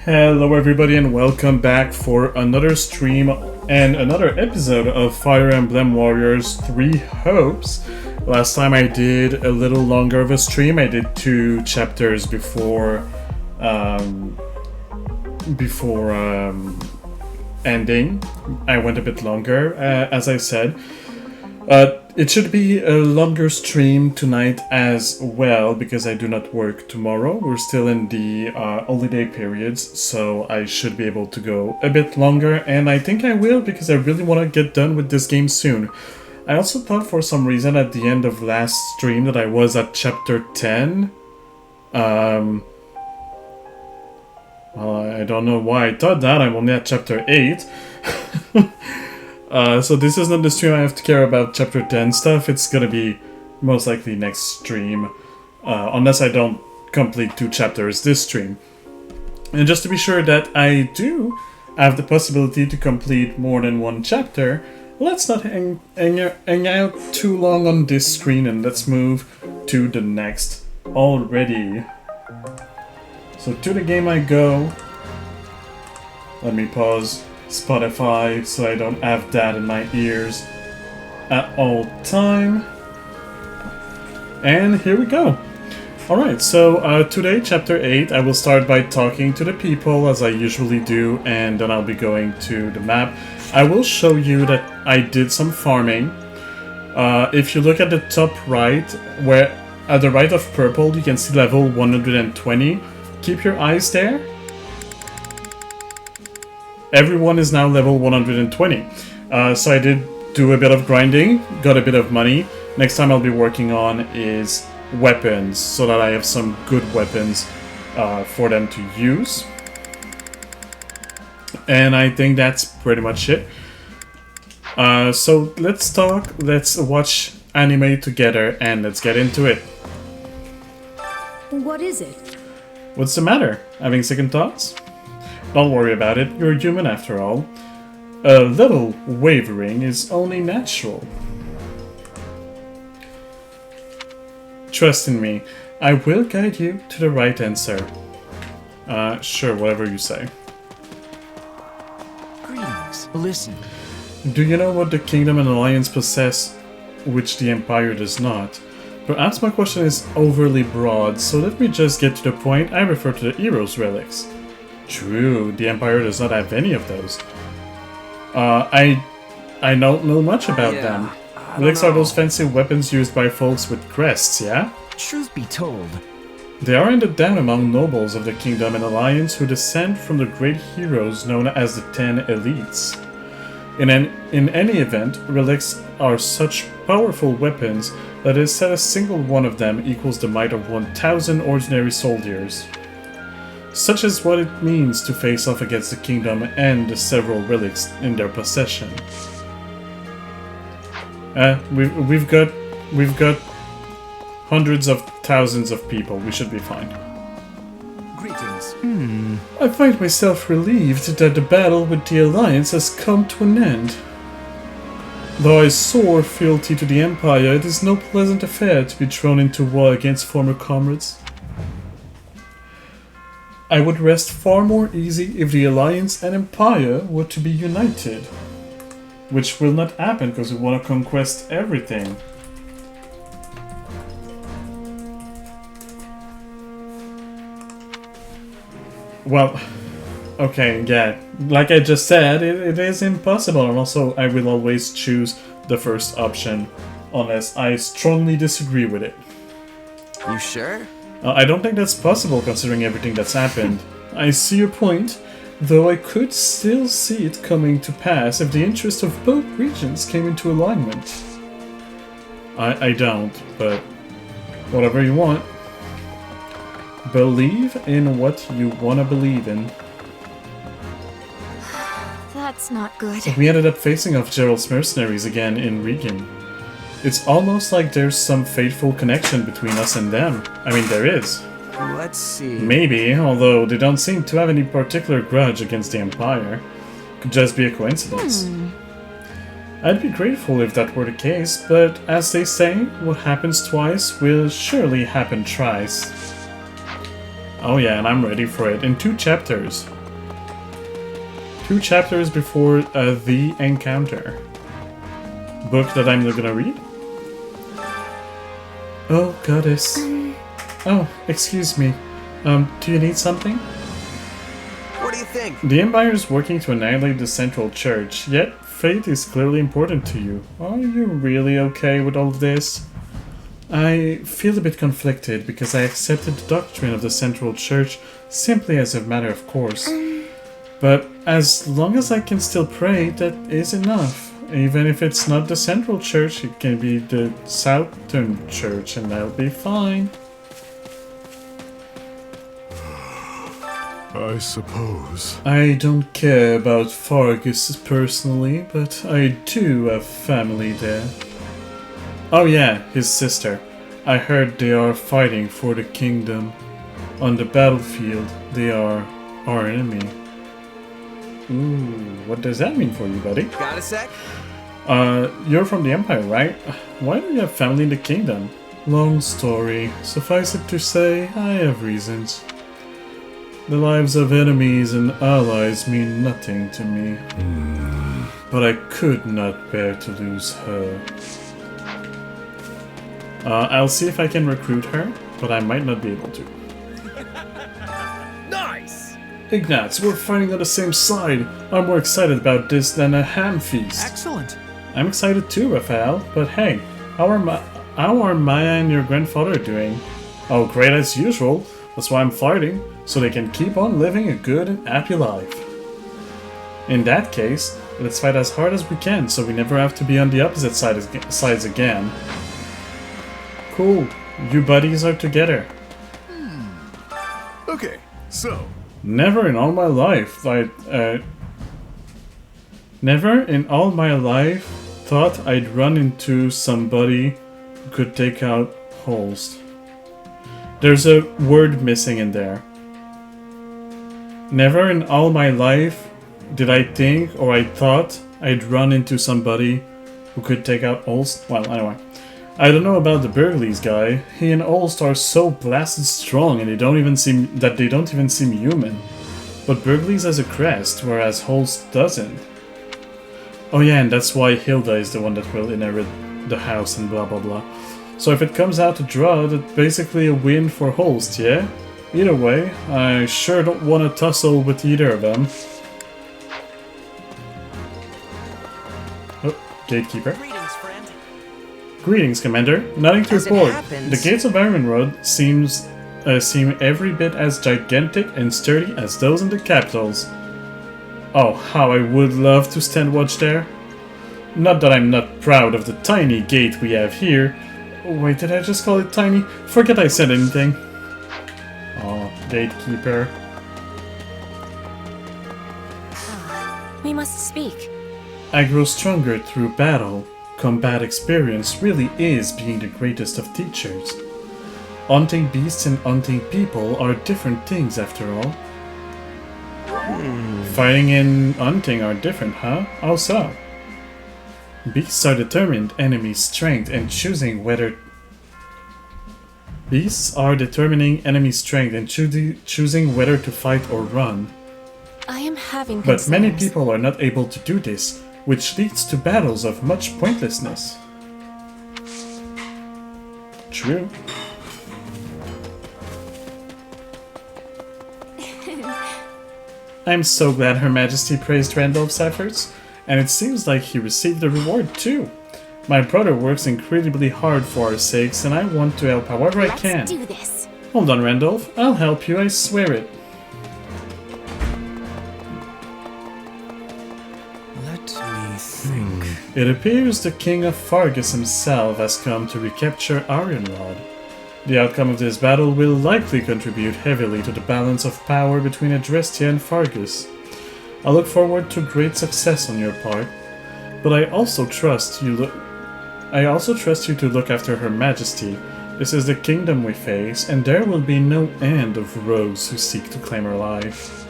Hello everybody and welcome back for another stream and another episode of Fire Emblem Warriors 3 Hopes. Last time I did a little longer of a stream. I did 2 chapters before ending. I went a bit longer, as I said. It should be a longer stream tonight as well, because I do not work tomorrow. We're still in the holiday periods, so I should be able to go a bit longer, and I think I will, because I really want to get done with this game soon. I also thought for some reason at the end of last stream that I was at chapter 10. Well, I don't know why I thought that. I'm only at chapter 8. So this is not the stream I have to care about chapter 10 stuff. It's gonna be most likely next stream. Unless I don't complete 2 chapters this stream. And just to be sure that I do have the possibility to complete more than 1 chapter, let's not hang out too long on this screen and let's move to the next already. So to the game I go. Let me pause Spotify so I don't have that in my ears at all time. And here we go. Alright, so today, chapter 8, I will start by talking to the people as I usually do, and then I'll be going to the map. I will show you that I did some farming. If you look at the top right, where at the right of purple you can see level 120. Keep your eyes there. Everyone is now level 120. So I did do a bit of grinding, got a bit of money. Next time I'll be working on is weapons, so that I have some good weapons for them to use. And I think that's pretty much it. So let's talk, let's watch anime together, and let's get into it. What is it? What's the matter? Having second thoughts? Don't worry about it, you're human after all. A little wavering is only natural. Trust in me, I will guide you to the right answer. Sure, whatever you say. Greetings. Listen. Do you know what the Kingdom and Alliance possess, which the Empire does not? Perhaps my question is overly broad, so let me just get to the point. I refer to the Heroes' Relics. True, the Empire does not have any of those. I don't know much about them. Relics are those fancy weapons used by folks with crests, yeah? Truth be told, They are handed down among nobles of the Kingdom and Alliance who descend from the great heroes known as the 10 Elites. In any event, relics are such powerful weapons that it is said a single one of them equals the might of 1,000 ordinary soldiers. Such is what it means to face off against the Kingdom and the several relics in their possession. We've got hundreds of thousands of people. We should be fine. greetings. I find myself relieved that the battle with the Alliance has come to an end. Though I soar fealty to the Empire, it is no pleasant affair to be thrown into war against former comrades. I would rest far more easy if the Alliance and Empire were to be united. Which will not happen because we want to conquest everything. Well, okay, yeah. Like I just said, it is impossible, and also I will always choose the first option unless I strongly disagree with it. You sure? I don't think that's possible considering everything that's happened. I see your point, though I could still see it coming to pass if the interests of both regions came into alignment. I don't, but whatever you want. Believe in what you want to believe in. That's not good. We ended up facing off Gerald's mercenaries again in Regan. It's almost like there's some fateful connection between us and them. I mean, there is. Let's see. Maybe, although they don't seem to have any particular grudge against the Empire. Could just be a coincidence. I'd be grateful if that were the case, but as they say, what happens twice will surely happen thrice. Oh yeah, and I'm ready for it in 2 chapters. 2 chapters before the encounter. Book that I'm gonna read? Oh, goddess. Oh, excuse me. Do you need something? What do you think? The Empire is working to annihilate the Central Church, yet fate is clearly important to you. Are you really okay with all of this? I feel a bit conflicted because I accepted the doctrine of the Central Church simply as a matter of course. But as long as I can still pray, that is enough. Even if it's not the Central Church, it can be the Southern Church and I'll be fine. I suppose. I don't care about Fargus personally, but I do have family there. Oh yeah, his sister. I heard they are fighting for the kingdom. On the battlefield, they are our enemy. Ooh, what does that mean for you, buddy? Got a sec? You're from the Empire, right? Why do you have family in the kingdom? Long story. Suffice it to say, I have reasons. The lives of enemies and allies mean nothing to me. But I could not bear to lose her. I'll see if I can recruit her, but I might not be able to. Nice! Ignatz, we're fighting on the same side. I'm more excited about this than a ham feast. Excellent. I'm excited too, Raphael, but hey, how are Maya and your grandfather doing? Oh, great as usual. That's why I'm fighting, so they can keep on living a good and happy life. In that case, let's fight as hard as we can so we never have to be on the opposite sides again. Cool, you buddies are together. Okay, so. Never in all my life, thought I'd run into somebody who could take out Holst. There's a word missing in there. Never in all my life did I think or I thought I'd run into somebody who could take out Holst. Well, anyway. I don't know about the Burgleys guy. He and Holst are so blasted strong and they don't even seem human. But Burgleys has a crest, whereas Holst doesn't. Oh yeah, and that's why Hilda is the one that will inherit the house and blah blah blah. So if it comes out to draw, that's basically a win for Holst, yeah? Either way, I sure don't want to tussle with either of them. Oh, gatekeeper. Greetings, friend. Greetings, Commander. Nothing to As it report. happens- The gates of Ironwood seem every bit as gigantic and sturdy as those in the capitals. Oh, how I would love to stand watch there. Not that I'm not proud of the tiny gate we have here. Wait, did I just call it tiny? Forget I said anything. Oh, gatekeeper. We must speak. I grow stronger through battle. Combat experience really is being the greatest of teachers. Hunting beasts and hunting people are different things after all. Fighting and hunting are different, huh? How so? Beasts are determined enemy strength and choosing whether... Beasts are determining enemy strength and choosing whether to fight or run. I am having But concerns. many people are not able to do this, which leads to battles of much pointlessness. True. I'm so glad Her Majesty praised Randolph's efforts, and it seems like he received the reward too. My brother works incredibly hard for our sakes, and I want to help however I can. Let's do this. Hold on, Randolph. I'll help you, I swear it. Let me think. It appears the King of Fargus himself has come to recapture Ironrod. The outcome of this battle will likely contribute heavily to the balance of power between Adrestia and Fargus. I look forward to great success on your part, but I also trust you to look after Her Majesty. This is the kingdom we face, and there will be no end of rogues who seek to claim her life.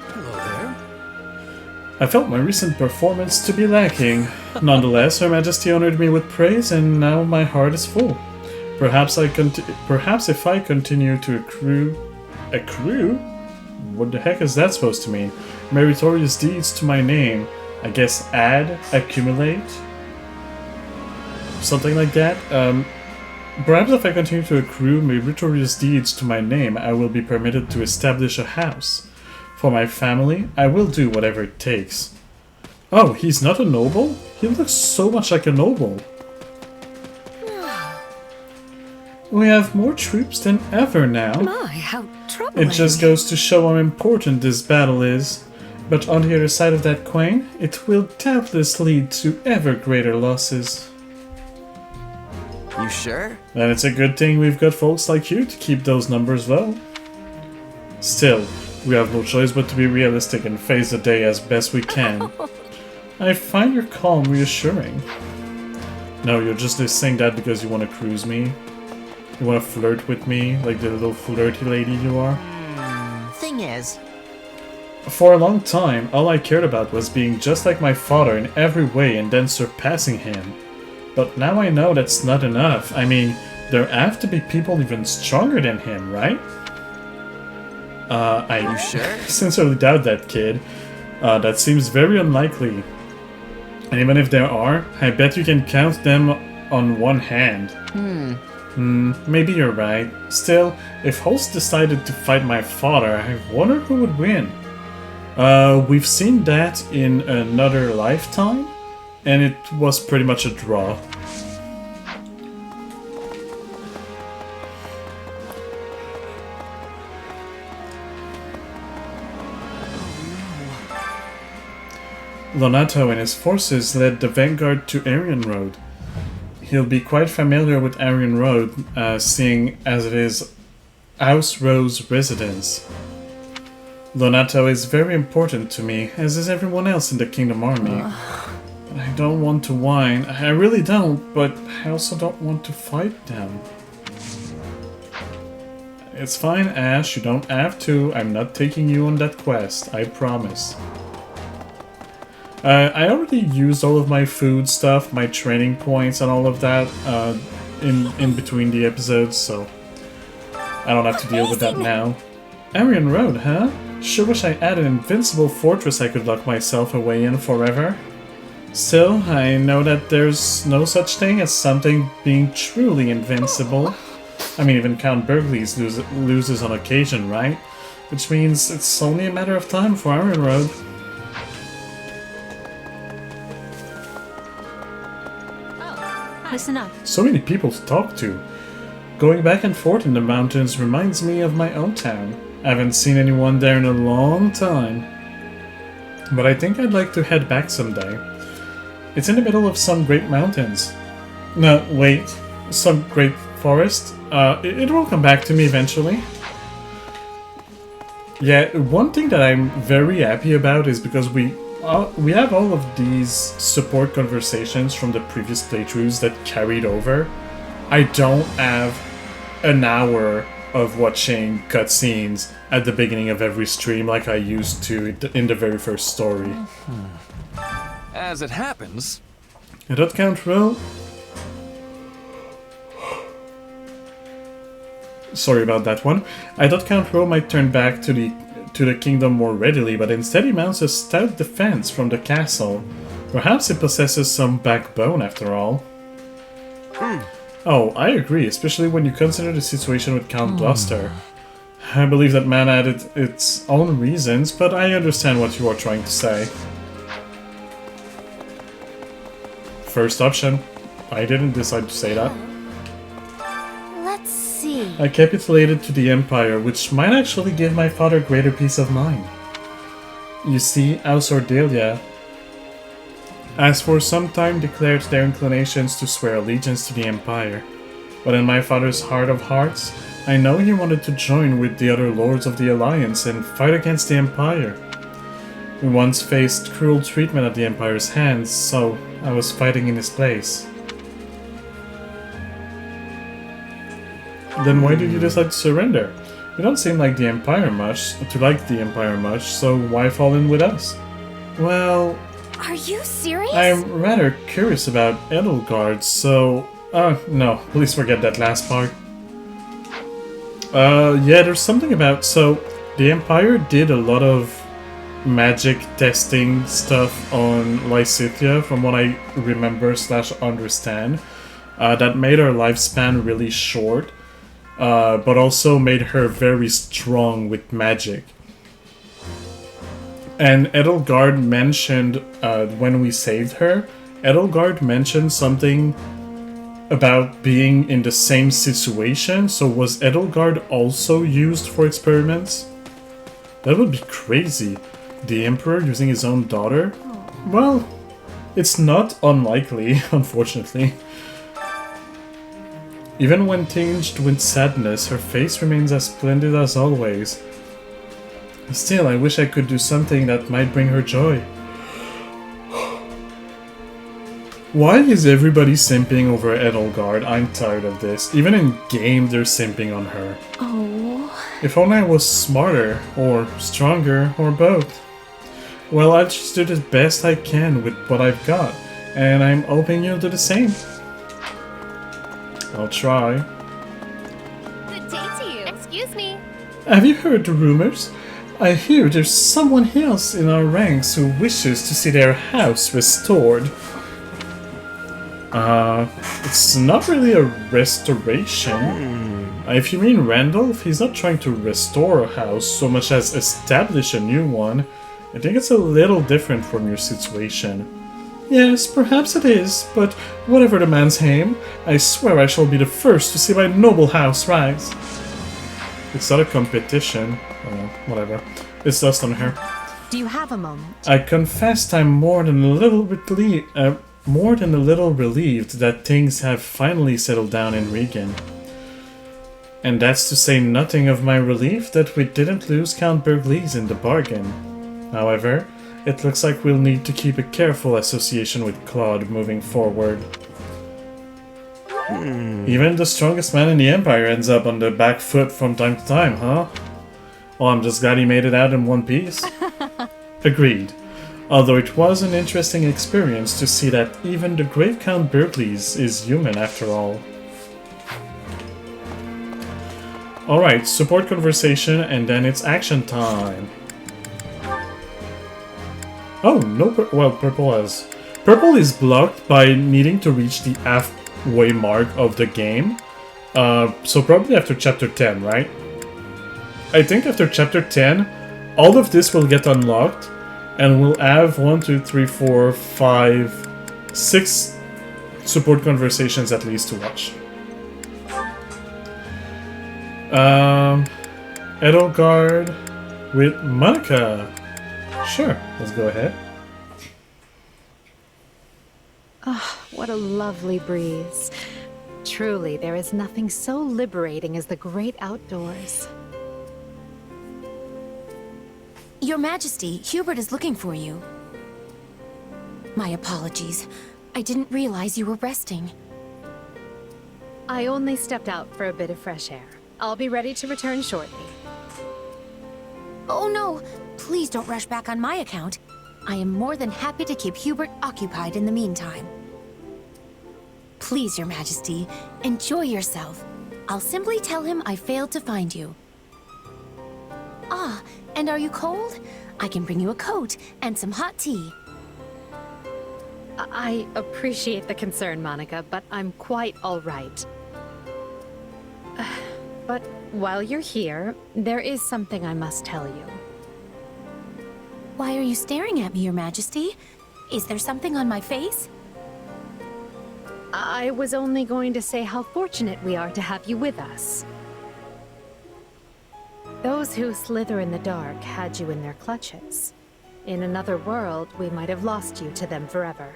Hello there. I felt my recent performance to be lacking. Nonetheless, Her Majesty honored me with praise, and now my heart is full. Perhaps if I continue to accrue? What the heck is that supposed to mean? Meritorious deeds to my name. I guess add, accumulate? Something like that? Perhaps if I continue to accrue meritorious deeds to my name, I will be permitted to establish a house. For my family, I will do whatever it takes. Oh, he's not a noble? He looks so much like a noble. We have more troops than ever now. My, how troubling. It just goes to show how important this battle is. But on the other side of that coin, it will doubtless lead to ever greater losses. You sure? And it's a good thing we've got folks like you to keep those numbers low. Still, we have no choice but to be realistic and face the day as best we can. I find your calm reassuring. No, you're just saying that because you want to cruise me? You want to flirt with me, like the little flirty lady you are? Thing is... For a long time, all I cared about was being just like my father in every way and then surpassing him. But now I know that's not enough. I mean, there have to be people even stronger than him, right? You sure? Sincerely doubt that, kid. That seems very unlikely. And even if there are, I bet you can count them on one hand. Maybe you're right. Still, if Holst decided to fight my father, I wonder who would win. We've seen that in another lifetime, and it was pretty much a draw. Lonato and his forces led the vanguard to Arian Road. He'll be quite familiar with Arian Road, seeing as it is House Rose residence. Lonato is very important to me, as is everyone else in the Kingdom Army. I don't want to whine, I really don't, but I also don't want to fight them. It's fine, Ash, you don't have to. I'm not taking you on that quest, I promise. I already used all of my food stuff, my training points and all of that in between the episodes, so I don't have to deal with that now. Arian Road, huh? Sure wish I had an invincible fortress I could lock myself away in forever. Still, I know that there's no such thing as something being truly invincible. I mean, even Count Burgleys loses on occasion, right? Which means it's only a matter of time for Arian Road. Listen up. So many people to talk to. Going back and forth in the mountains reminds me of my own town. I haven't seen anyone there in a long time. But I think I'd like to head back someday. It's in the middle of some great mountains. No, wait. Some great forest? It will come back to me eventually. Yeah, one thing that I'm very happy about is because we have all of these support conversations from the previous playthroughs that carried over. I don't have an hour of watching cutscenes at the beginning of every stream like I used to in the very first story. As it happens... Did that count well? Sorry about that one. I thought Count Ro might turn back to the kingdom more readily, but instead he mounts a stout defense from the castle. Perhaps it possesses some backbone after all. Oh, I agree, especially when you consider the situation with Count Gloucester. I believe that man had its own reasons, but I understand what you are trying to say. First option. I didn't decide to say that. Let's see. I capitulated to the Empire, which might actually give my father greater peace of mind. You see, House Ordelia has for some time declared their inclinations to swear allegiance to the Empire. But in my father's heart of hearts, I know he wanted to join with the other Lords of the Alliance and fight against the Empire. We once faced cruel treatment at the Empire's hands, so I was fighting in his place. Then why did you decide to surrender? You don't seem like the Empire much, so why fall in with us? Well... Are you serious? I'm rather curious about Edelgard, so No, please forget that last part. Yeah, there's something about... So, the Empire did a lot of magic testing stuff on Lysithea, from what I remember / understand. That made her lifespan really short, but also made her very strong with magic. And Edelgard mentioned, when we saved her, Edelgard mentioned something about being in the same situation, so was Edelgard also used for experiments? That would be crazy. The Emperor using his own daughter? Well, it's not unlikely, unfortunately. Even when tinged with sadness, her face remains as splendid as always. Still, I wish I could do something that might bring her joy. Why is everybody simping over Edelgard? I'm tired of this. Even in game, they're simping on her. Oh. If only I was smarter, or stronger, or both. Well, I'll just do the best I can with what I've got, and I'm hoping you'll do the same. I'll try. Good day to you. Excuse me. Have you heard the rumors? I hear there's someone else in our ranks who wishes to see their house restored. It's not really a restoration. If you mean Randolph, he's not trying to restore a house so much as establish a new one. I think it's a little different from your situation. Yes, perhaps it is, but whatever the man's aim, I swear I shall be the first to see my noble house rise. It's not a competition. Whatever. It's dust on her. Do you have a moment? I confess I'm more than a little relieved that things have finally settled down in Regan. And that's to say nothing of my relief that we didn't lose Count Bergliez in the bargain. However, it looks like we'll need to keep a careful association with Claude moving forward. Even the strongest man in the Empire ends up on the back foot from time to time, huh? Well, I'm just glad he made it out in one piece. Agreed. Although it was an interesting experience to see that even the great Count Bergliez is human after all. Alright, support conversation and then it's action time. Oh, no, well, purple has... Purple is blocked by needing to reach the halfway mark of the game. So probably after chapter 10, right? I think after chapter 10, all of this will get unlocked, and we'll have 1, 2, 3, 4, 5, 6 support conversations at least to watch. Edelgard with Monica. Sure, let's go ahead. What a lovely breeze. Truly, there is nothing so liberating as the great outdoors. Your Majesty, Hubert is looking for you. My apologies. I didn't realize you were resting. I only stepped out for a bit of fresh air. I'll be ready to return shortly. Oh no! Please don't rush back on my account. I am more than happy to keep Hubert occupied in the meantime. Please, Your Majesty, enjoy yourself. I'll simply tell him I failed to find you. Ah, and are you cold? I can bring you a coat and some hot tea. I appreciate the concern, Monica, but I'm quite all right. But while you're here, there is something I must tell you. Why are you staring at me, Your Majesty? Is there something on my face? I was only going to say how fortunate we are to have you with us. Those who slither in the dark had you in their clutches. In another world, we might have lost you to them forever.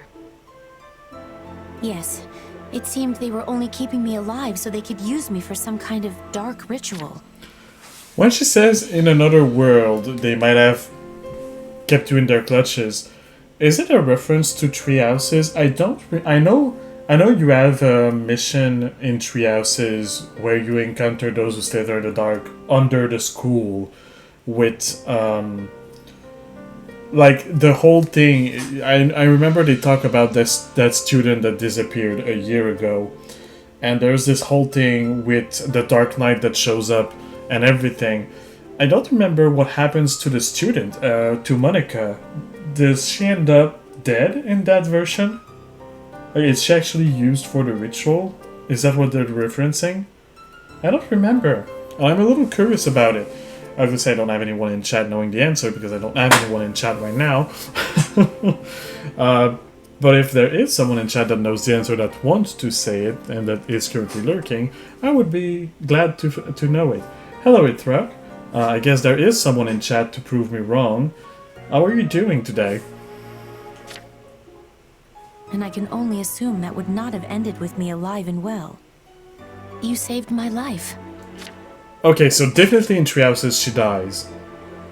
Yes. It seemed they were only keeping me alive so they could use me for some kind of dark ritual. When she says in another world they might have kept you in their clutches, is it a reference to Tree Houses? I know you have a mission in Tree Houses where you encounter those who slither in the dark under the school with like the whole thing. I remember they talk about that student that disappeared a year ago, and there's this whole thing with the Dark Knight that shows up and everything. I don't remember what happens to the student, to Monica. Does she end up dead in that version? Like, is she actually used for the ritual? Is that what they're referencing? I don't remember. I'm a little curious about it. Obviously, I don't have anyone in chat knowing the answer because I don't have anyone in chat right now. But if there is someone in chat that knows the answer that wants to say it and that is currently lurking, I would be glad to know it. Hello, Ithrak. I guess there is someone in chat to prove me wrong. How are you doing today? And I can only assume that would not have ended with me alive and well. You saved my life. Okay, so definitely in Treehouses she dies.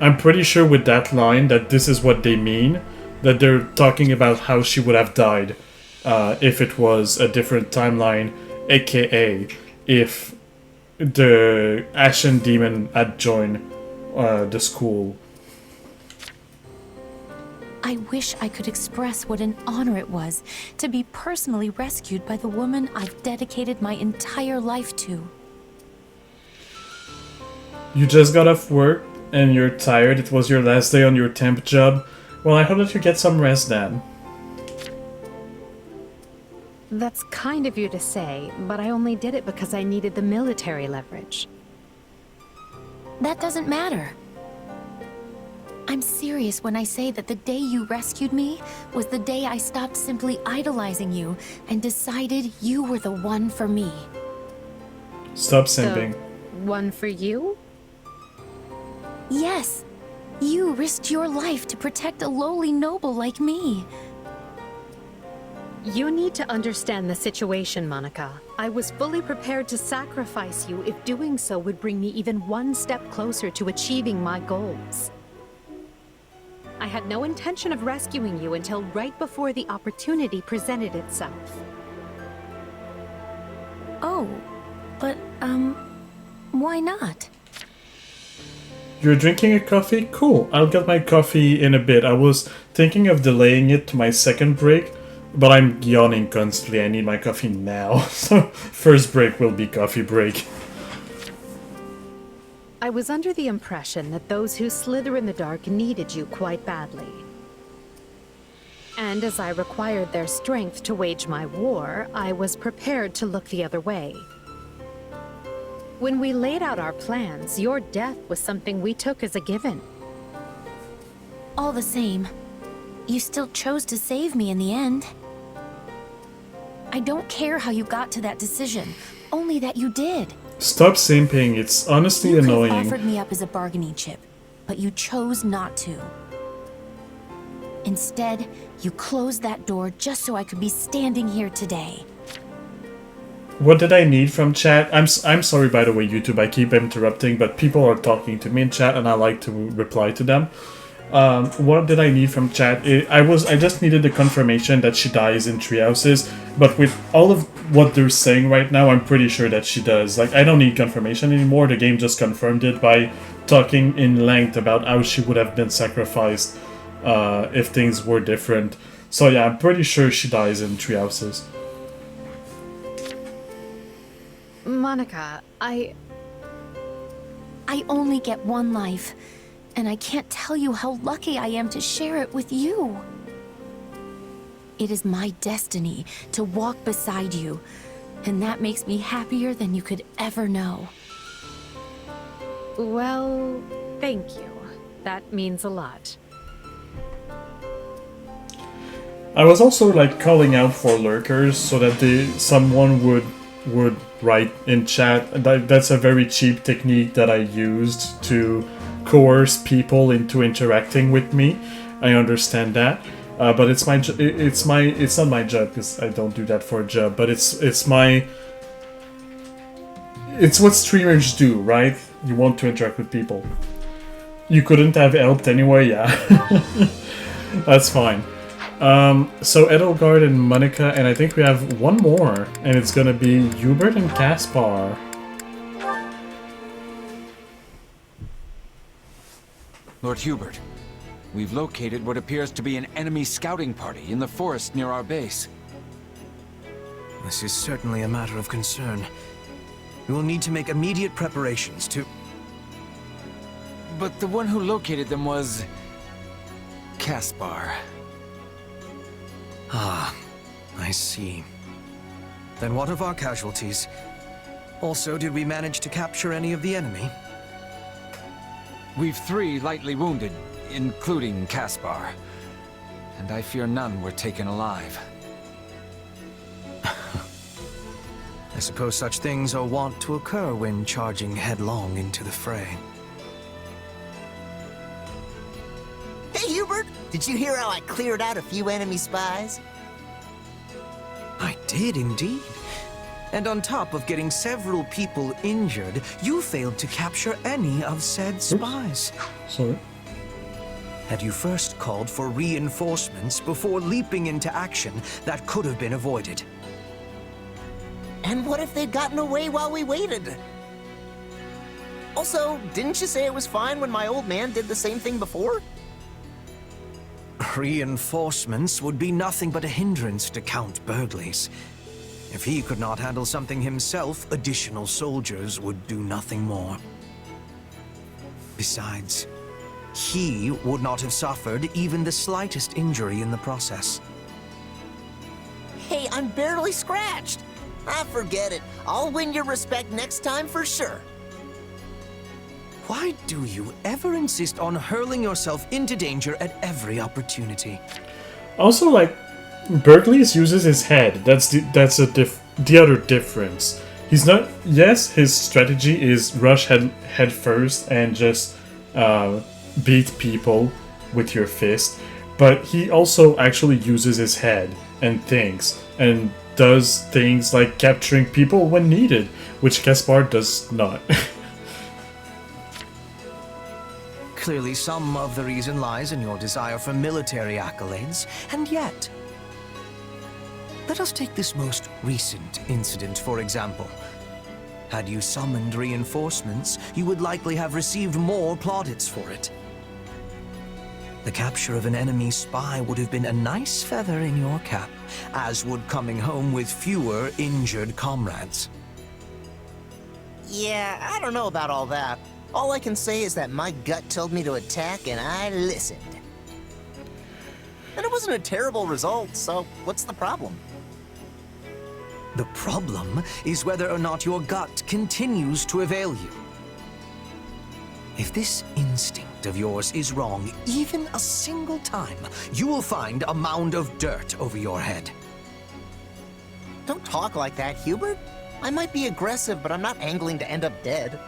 I'm pretty sure with that line that this is what they mean. That they're talking about how she would have died if it was a different timeline, aka if the Ashen Demon had joined the school. I wish I could express what an honor it was to be personally rescued by the woman I've dedicated my entire life to. You just got off work and you're tired. It was your last day on your temp job. Well, I hope that you get some rest then. That's kind of you to say, but I only did it because I needed the military leverage. That doesn't matter. I'm serious when I say that the day you rescued me was the day I stopped simply idolizing you and decided you were the one for me. Stop simping. One for you? Yes, you risked your life to protect a lowly noble like me. You need to understand the situation, Monica. I was fully prepared to sacrifice you if doing so would bring me even one step closer to achieving my goals. I had no intention of rescuing you until right before the opportunity presented itself. Oh, but, why not? You're drinking a coffee? Cool. I'll get my coffee in a bit. I was thinking of delaying it to my second break, but I'm yawning constantly. I need my coffee now. So first break will be coffee break. I was under the impression that those who slither in the dark needed you quite badly. And as I required their strength to wage my war, I was prepared to look the other way. When we laid out our plans, your death was something we took as a given. All the same, you still chose to save me in the end. I don't care how you got to that decision, only that you did. Stop simping. It's honestly You annoying. could have offered me up as a bargaining chip, but you chose not to. Instead, you closed that door just so I could be standing here today. What did I need from chat? I'm sorry, by the way, YouTube. I keep interrupting, but people are talking to me in chat, and I like to reply to them. What did I need from chat? I just needed the confirmation that she dies in Treehouses, but with all of what they're saying right now, I'm pretty sure that she does. Like, I don't need confirmation anymore. The game just confirmed it by talking in length about how she would have been sacrificed if things were different. So yeah, I'm pretty sure she dies in Treehouses. Monica, I only get one life, and I can't tell you how lucky I am to share it with you. It is my destiny to walk beside you, and that makes me happier than you could ever know. Well, thank you. That means a lot. I was also like calling out for lurkers so that someone would write in chat. That's a very cheap technique that I used to coerce people into interacting with me. I understand that, but it's not my job because I don't do that for a job. But it's what streamers do, right? You want to interact with people. You couldn't have helped anyway, yeah. That's fine. So Edelgard and Monica, and I think we have one more, and it's gonna be Hubert and Caspar. Lord Hubert, we've located what appears to be an enemy scouting party in the forest near our base. This is certainly a matter of concern. We will need to make immediate preparations to... But the one who located them was... Caspar. Ah, I see. Then what of our casualties? Also, did we manage to capture any of the enemy? We've 3 lightly wounded, including Caspar. And I fear none were taken alive. I suppose such things are wont to occur when charging headlong into the fray. Hey, Hubert! Did you hear how I cleared out a few enemy spies? I did indeed. And on top of getting several people injured, you failed to capture any of said spies. Sorry. Had you first called for reinforcements before leaping into action, that could have been avoided. And what if they'd gotten away while we waited? Also, didn't you say it was fine when my old man did the same thing before? Reinforcements would be nothing but a hindrance to Count Burgley's. If he could not handle something himself, additional soldiers would do nothing more. Besides, he would not have suffered even the slightest injury in the process. Hey, I'm barely scratched. Ah, forget it. I'll win your respect next time for sure. Why do you ever insist on hurling yourself into danger at every opportunity? Also, like, Berkeley's uses his head. That's the other difference. He's not. Yes, his strategy is rush head first and just beat people with your fist, but he also actually uses his head and thinks and does things like capturing people when needed, which Caspar does not. Clearly, some of the reason lies in your desire for military accolades, and yet... Let us take this most recent incident, for example. Had you summoned reinforcements, you would likely have received more plaudits for it. The capture of an enemy spy would have been a nice feather in your cap, as would coming home with fewer injured comrades. Yeah, I don't know about all that. All I can say is that my gut told me to attack and I listened. And it wasn't a terrible result, so what's the problem? The problem is whether or not your gut continues to avail you. If this instinct of yours is wrong even a single time, you will find a mound of dirt over your head. Don't talk like that, Hubert. I might be aggressive, but I'm not angling to end up dead.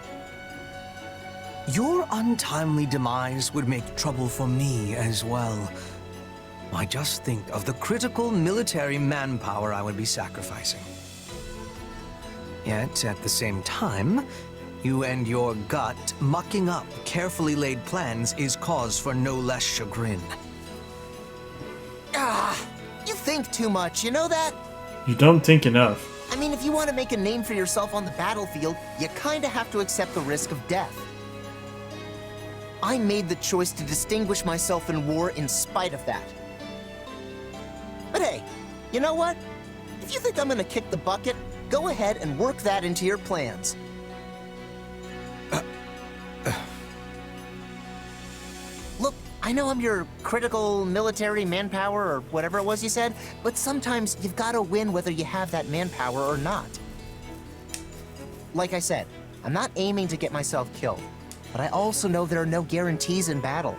Your untimely demise would make trouble for me as well. Why, just think of the critical military manpower I would be sacrificing. Yet, at the same time, you and your gut mucking up carefully laid plans is cause for no less chagrin. Ah, you think too much, you know that? You don't think enough. I mean, if you want to make a name for yourself on the battlefield, you kinda have to accept the risk of death. I made the choice to distinguish myself in war in spite of that. But hey, you know what? If you think I'm gonna kick the bucket, go ahead and work that into your plans. Look, I know I'm your critical military manpower or whatever it was you said, but sometimes you've gotta win whether you have that manpower or not. Like I said, I'm not aiming to get myself killed, but I also know there are no guarantees in battle.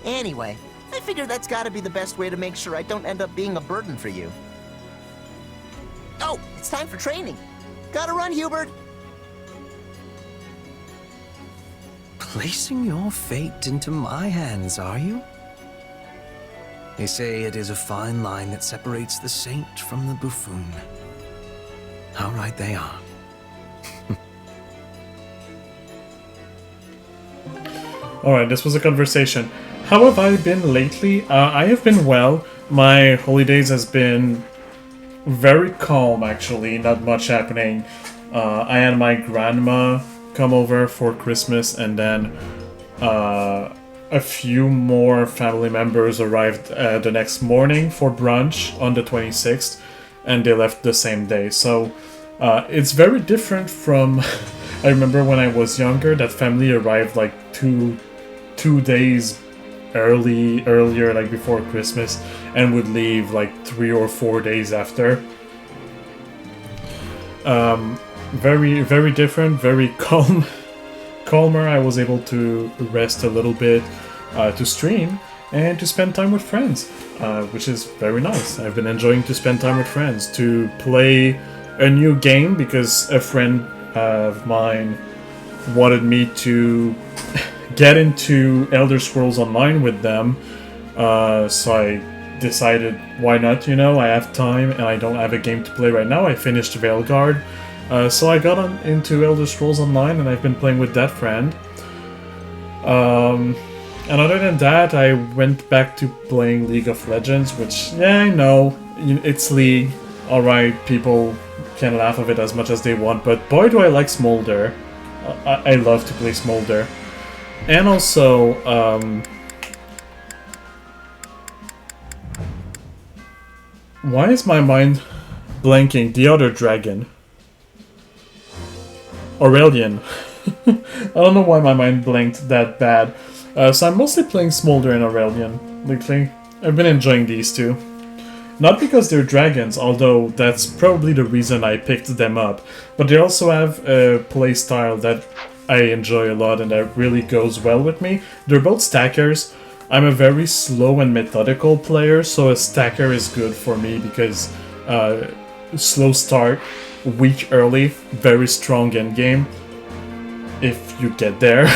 Anyway, I figure that's gotta be the best way to make sure I don't end up being a burden for you. Oh, it's time for training. Gotta run, Hubert. Placing your fate into my hands, are you? They say it is a fine line that separates the saint from the buffoon. How right they are. Alright, this was a conversation. How have I been lately? I have been well. My holidays has been very calm, actually. Not much happening. I had my grandma come over for Christmas, and then a few more family members arrived the next morning for brunch on the 26th. and they left the same day. So it's very different from. I remember when I was younger, that family arrived like two days earlier, like before Christmas, and would leave like 3 or 4 days after. Very, very different, very calmer. I was able to rest a little bit, to stream, and to spend time with friends, which is very nice. I've been enjoying to spend time with friends, to play a new game, because a friend of mine wanted me to get into Elder Scrolls Online with them, so I decided, why not, you know, I have time and I don't have a game to play right now. I finished Veilguard, so I got into Elder Scrolls Online, and I've been playing with that friend. And other than that, I went back to playing League of Legends, which, yeah, I know, it's League, alright, people can laugh of it as much as they want, but boy do I like Smolder. I love to play Smolder. And also, why is my mind blanking? The other dragon. Aurelian. I don't know why my mind blanked that bad. So I'm mostly playing Smolder and Aurelian lately. I've been enjoying these two. Not because they're dragons, although that's probably the reason I picked them up, but they also have a playstyle that I enjoy a lot and that really goes well with me. They're both stackers. I'm a very slow and methodical player, so a stacker is good for me because slow start, weak early, very strong endgame, if you get there.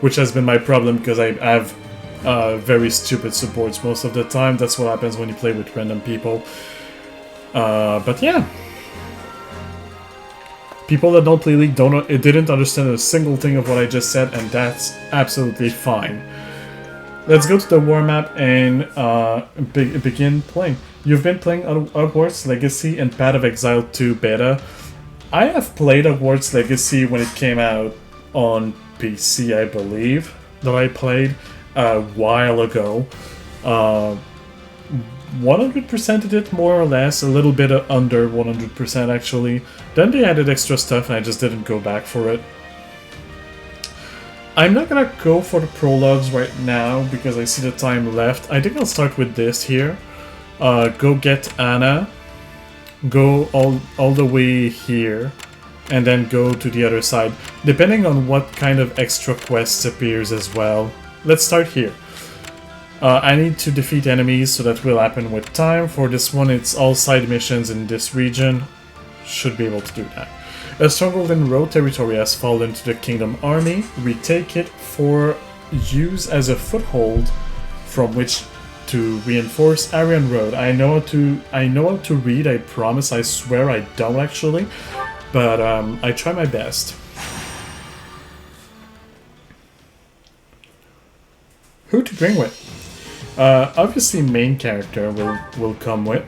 Which has been my problem because I have very stupid supports most of the time. That's what happens when you play with random people. But yeah. People that don't play League didn't understand a single thing of what I just said, and that's absolutely fine. Let's go to the war map and begin playing. You've been playing Hogwarts Legacy and Path of Exile 2 beta. I have played Hogwarts Legacy when it came out on PC, I believe, that I played a while ago. 100%ed it more or less, a little bit under 100% actually. Then they added extra stuff and I just didn't go back for it. I'm not gonna go for the prologues right now because I see the time left. I think I'll start with this here. Go get Anna. Go all the way here. And then go to the other side. Depending on what kind of extra quests appears as well. Let's start here. I need to defeat enemies, so that will happen with time. For this one, it's all side missions in this region. Should be able to do that. A stronghold in Road territory has fallen to the Kingdom Army. Retake it for use as a foothold from which to reinforce Arian Road. I know how to read, I promise, I swear I don't actually. But I try my best. Who to bring with? Obviously main character will come with.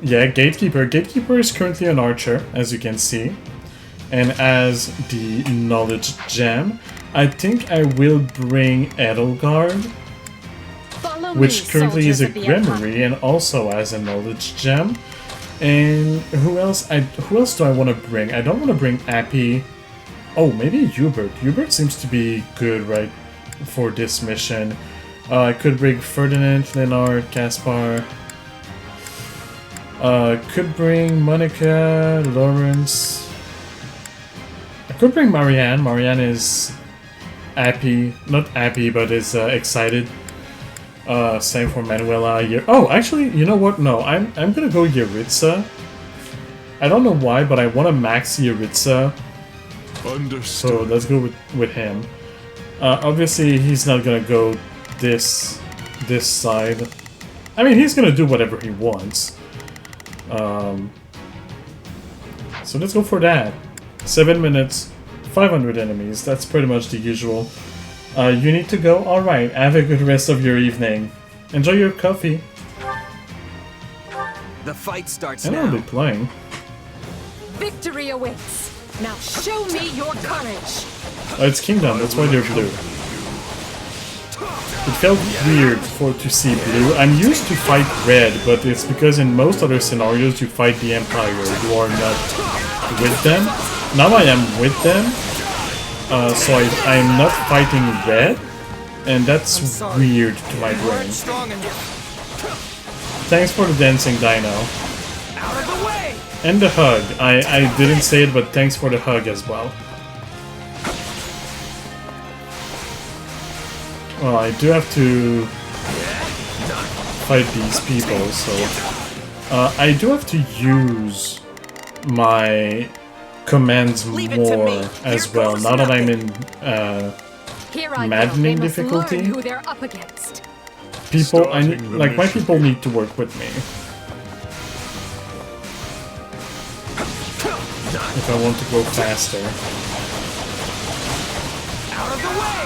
Yeah, Gatekeeper. Gatekeeper is currently an archer, as you can see. And as the knowledge gem, I think I will bring Edelgard, which currently is a Grimory and also has a knowledge gem. And who else do I want to bring? I don't want to bring Appy. Oh, maybe Hubert. Hubert seems to be good, right, for this mission. I could bring Ferdinand, Leonard, Caspar. Could bring Monica, Lawrence. I could bring Marianne. Marianne is happy, not happy, but is excited. Same for Manuela. Oh, actually, you know what? No, I'm gonna go Yaritza. I don't know why, but I want to max Yaritza. Understood. So let's go with him. Obviously, he's not gonna go this side. I mean, he's gonna do whatever he wants. So let's go for that. 7 minutes, 500 enemies. That's pretty much the usual. You need to go? Alright, have a good rest of your evening. Enjoy your coffee. The fight starts And now. I'll be playing. Victory awaits. Now show me your courage. Oh, it's Kingdom, that's why they're blue. It felt weird to see blue. I'm used to fight red, but it's because in most other scenarios you fight the Empire. You are not with them. Now I am with them, so I'm not fighting red, and that's weird to my brain. Thanks for the dancing dino. And the hug. I didn't say it, but thanks for the hug as well. Well, I do have to fight these people, so... I do have to use my commands more as well, now that I'm in maddening difficulty. Who they're up against. People, like, my people need to work with me. If I want to go faster. Out of the way!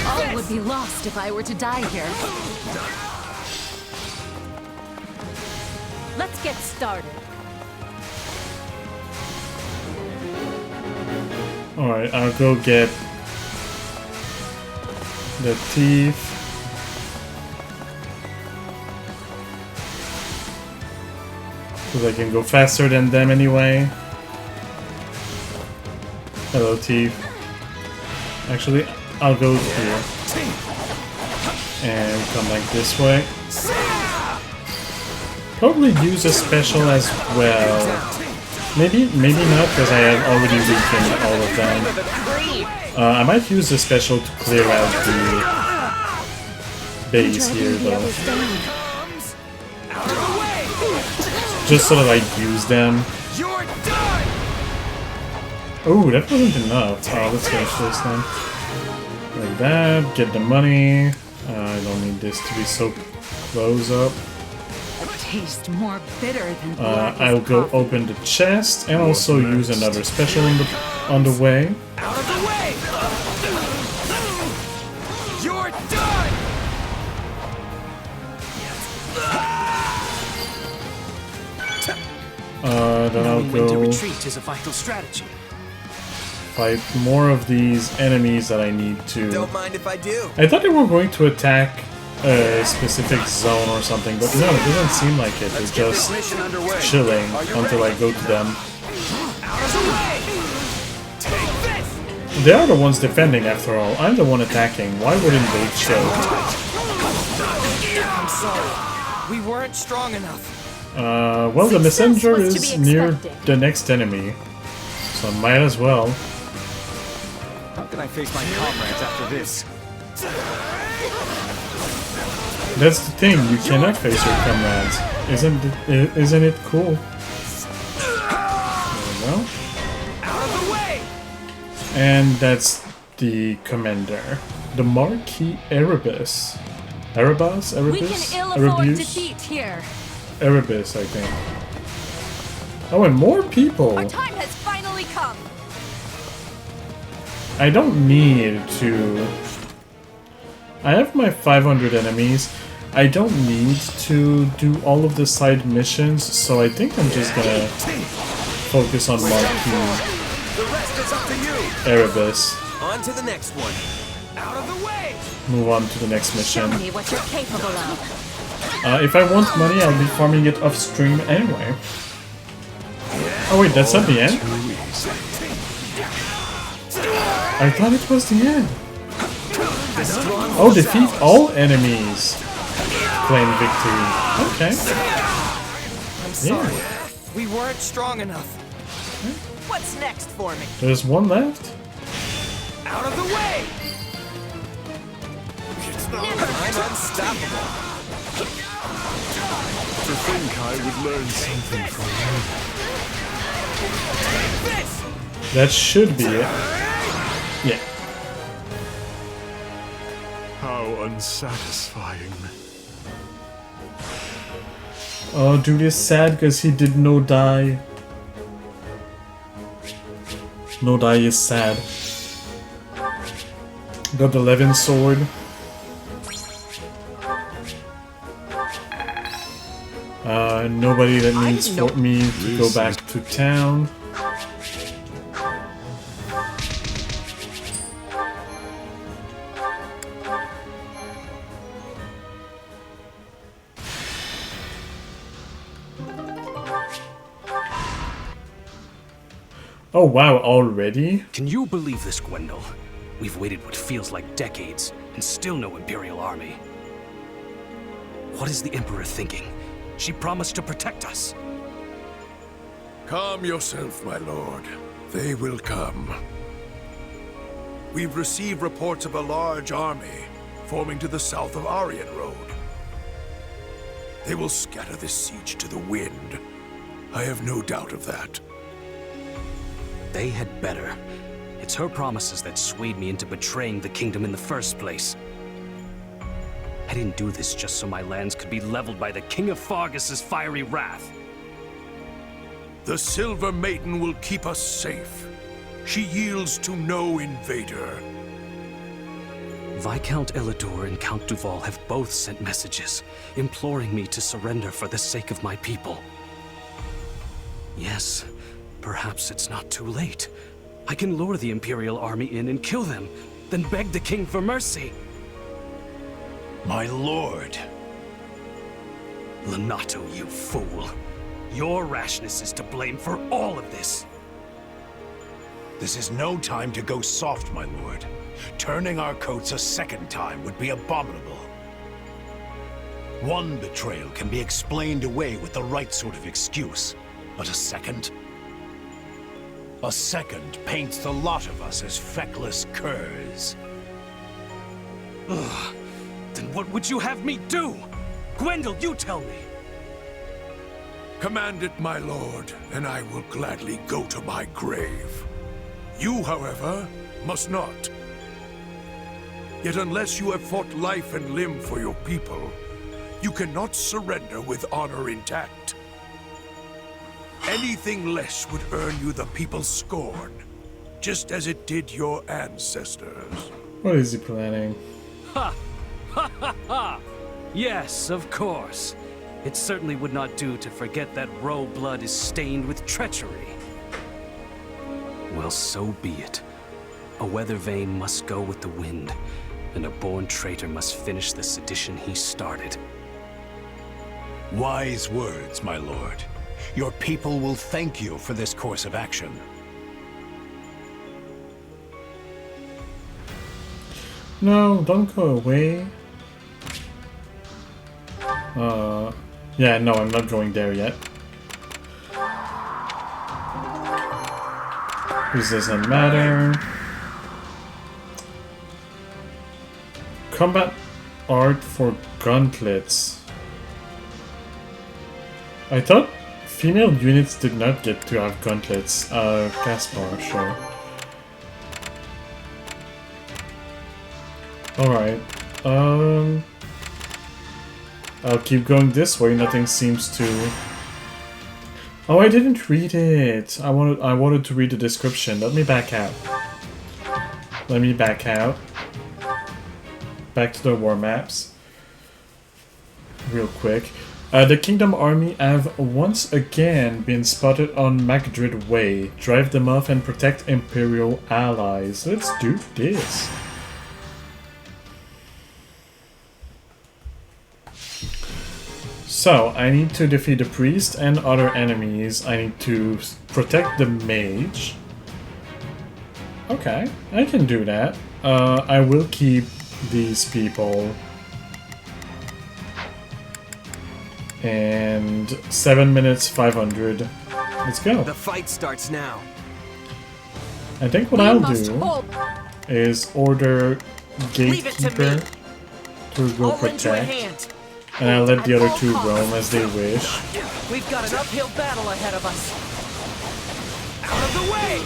All would be lost if I were to die here. Let's get started. Alright, I'll go get the thief. Because I can go faster than them anyway. Hello, thief. Actually, I'll go here. And come like this way. Probably use a special as well. Maybe not, because I have already weakened all of them. I might use a special to clear out the base here, though. Just so that I use them. Oh, that wasn't enough. Let's finish this then. Like that, get the money. I don't need this to be so close up. Taste more bitter than I'll go open the chest and also use another special on the way. Out of the way! You're done! Then I'll Knowing when to go retreat is a vital strategy. fight more of these enemies that I need to. Don't mind if I do. I thought they were going to attack a specific zone or something, but no, it doesn't seem like it. They're just chilling until I go to them. Out of the way! Take this! They are the ones defending after all. I'm the one attacking. Why wouldn't they chill? I'm sorry. We weren't strong enough. Well, the messenger was to is be near expected. the next enemy, so I might as well. How can I face my comrades after this? That's the thing, you cannot face your comrades. Isn't it cool? There we go. Out of the way! And that's the commander. The Marquis Erebus. Erebus? We Erebus? can ill afford Erebus? defeat here. Erebus, I think. Oh, and more people! Our time has finally come. I don't need to... I have my 500 enemies. I don't need to do all of the side missions, so I think I'm just gonna focus on Marquis The rest is up to you! Erebus. On to the next one. Out of the way! Move on to the next Show mission. me what you're capable of. If I want money, I'll be farming it off stream anyway. Oh wait, that's at the end? I thought it was the end. Oh, defeat all enemies. Claim victory. Okay. I'm sorry. We weren't strong enough. What's next for me? There's one left. Out of the way! I'm unstoppable. To think I would learn something from you. This! That should be it. Yeah. How unsatisfying. Oh, dude is sad because he did no die. No die is sad. Got the Levin sword. Nobody that needs for me to go back to town. Oh wow, already? Can you believe this, Gwendol? We've waited what feels like decades, and still no Imperial army. What is the Emperor thinking? She promised to protect us. Calm yourself, my lord. They will come. We've received reports of a large army forming to the south of Aryan Road. They will scatter this siege to the wind. I have no doubt of that. They had better. It's her promises that swayed me into betraying the kingdom in the first place. I didn't do this just so my lands could be leveled by the King of Fargus's fiery wrath. The Silver Maiden will keep us safe. She yields to no invader. Viscount Elidor and Count Duval have both sent messages, imploring me to surrender for the sake of my people. Yes, perhaps it's not too late. I can lure the Imperial army in and kill them, then beg the king for mercy. My lord. Lonato, you fool. Your rashness is to blame for all of this. This is no time to go soft, my lord. Turning our coats a second time would be abominable. One betrayal can be explained away with the right sort of excuse, but a second? A second paints the lot of us as feckless curs. Ugh. Then what would you have me do? Gwendol, you tell me. Command it, my lord, and I will gladly go to my grave. You, however, must not. Yet unless you have fought life and limb for your people, you cannot surrender with honor intact. Anything less would earn you the people's scorn, just as it did your ancestors. What is he planning? Ha! Ha ha ha! Yes, of course. It certainly would not do to forget that roe blood is stained with treachery. Well, so be it. A weather vane must go with the wind, and a born traitor must finish the sedition he started. Wise words, my lord. Your people will thank you for this course of action. No, don't go away. Yeah, no, I'm not going there yet. This doesn't matter. Combat art for gauntlets. I thought female units did not get to have gauntlets. Caspar, sure. Alright. I'll keep going this way, nothing seems to... Oh, I didn't read it! I wanted to read the description. Let me back out. Let me back out. Back to the war maps. Real quick. The Kingdom Army have once again been spotted on Magdrid Way. Drive them off and protect Imperial allies. Let's do this. So, I need to defeat the priest and other enemies. I need to protect the mage. Okay, I can do that. I will keep these people. And 7 minutes 500. Let's go. The fight starts now. I think what I'll do is order Gatekeeper to go protect. And I'll let the other two roam as they wish. We've got an uphill battle ahead of us. Out of the way!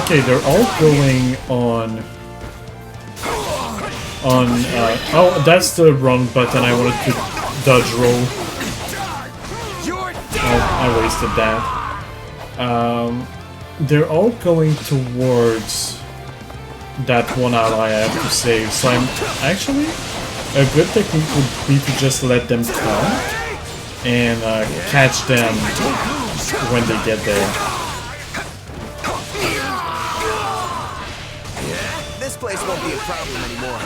Okay, they're all going on... oh, that's the wrong button. I wanted to dodge roll. Oh, I wasted that. They're all going towards that one ally I have to save. So I'm actually, a good technique would be to just let them come and catch them when they get there. This place won't be a problem anymore.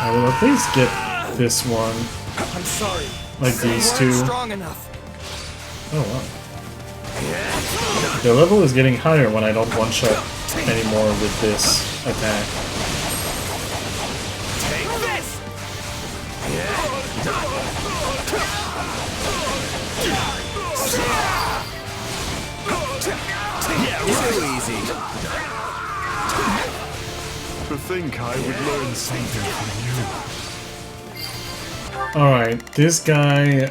I will at least get this one. I'm sorry. Like these two. Strong enough. Oh wow. The level is getting higher when I don't one-shot anymore with this attack. Take this. Too easy. To think I would learn something from you. Alright, this guy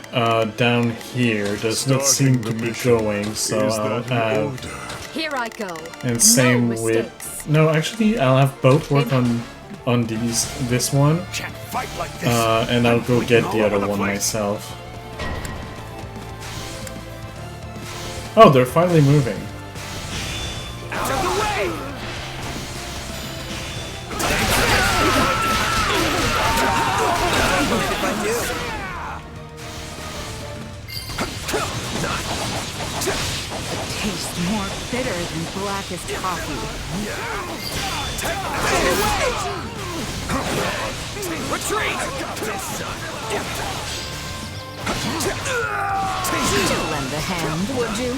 down here does not seem to be going, so I'll have... Here I go. And same No with... mistakes. No, actually, I'll have both work on this one, Can't fight like this. and I'll go get the all other over the one place. myself. Oh, they're finally moving. Out of the way. If I do. Tastes more bitter than blackest coffee. Retreat. Lend a hand, would you?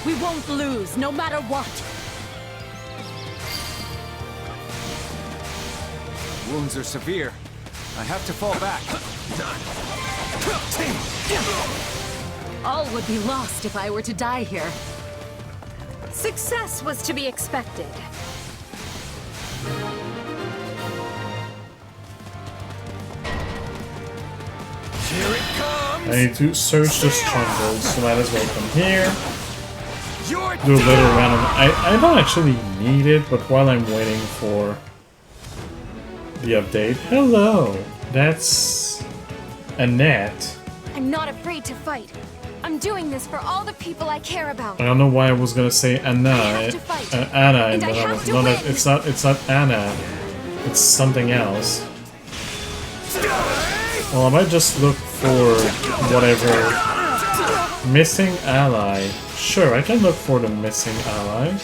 We won't lose, no matter what. Wounds are severe. I have to fall back. All would be lost if I were to die here. Success was to be expected. Here it comes. I need to search the strongholds, so might as well come here. You're Do a little random... I don't actually need it, but while I'm waiting for the update... Hello! That's... Annette. I'm not afraid to fight. I'm doing this for all the people I care about. I don't know why I was gonna say Anna, have to fight. Anna, And I but have was to not. win. It's not Anna. It's something else. Well, I might just look for whatever missing ally. Sure, I can look for the missing ally.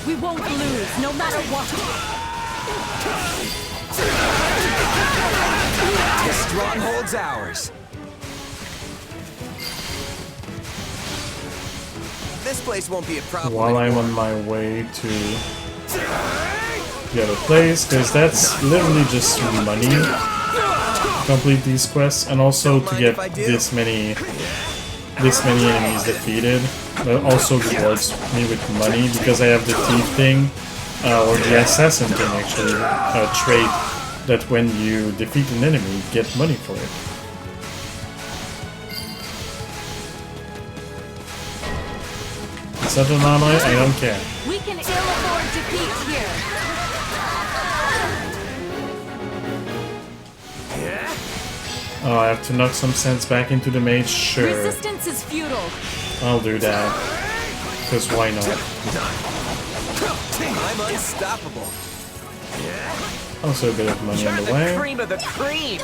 We won't lose, no matter what. The stronghold's ours. This place won't be a problem While I'm anymore. on my way to the other place, because that's literally just money to complete these quests, and also to get this many enemies defeated. That also rewards me with money because I have the thief thing, or the assassin thing actually, trait that when you defeat an enemy, you get money for it. Is that an ally? I don't care. We can ill afford defeat here. Oh, I have to knock some sense back into the mage? Sure. Resistance is futile. I'll do that. Because why not? I'm unstoppable. Also a bit of money on the way. Cream of the cream.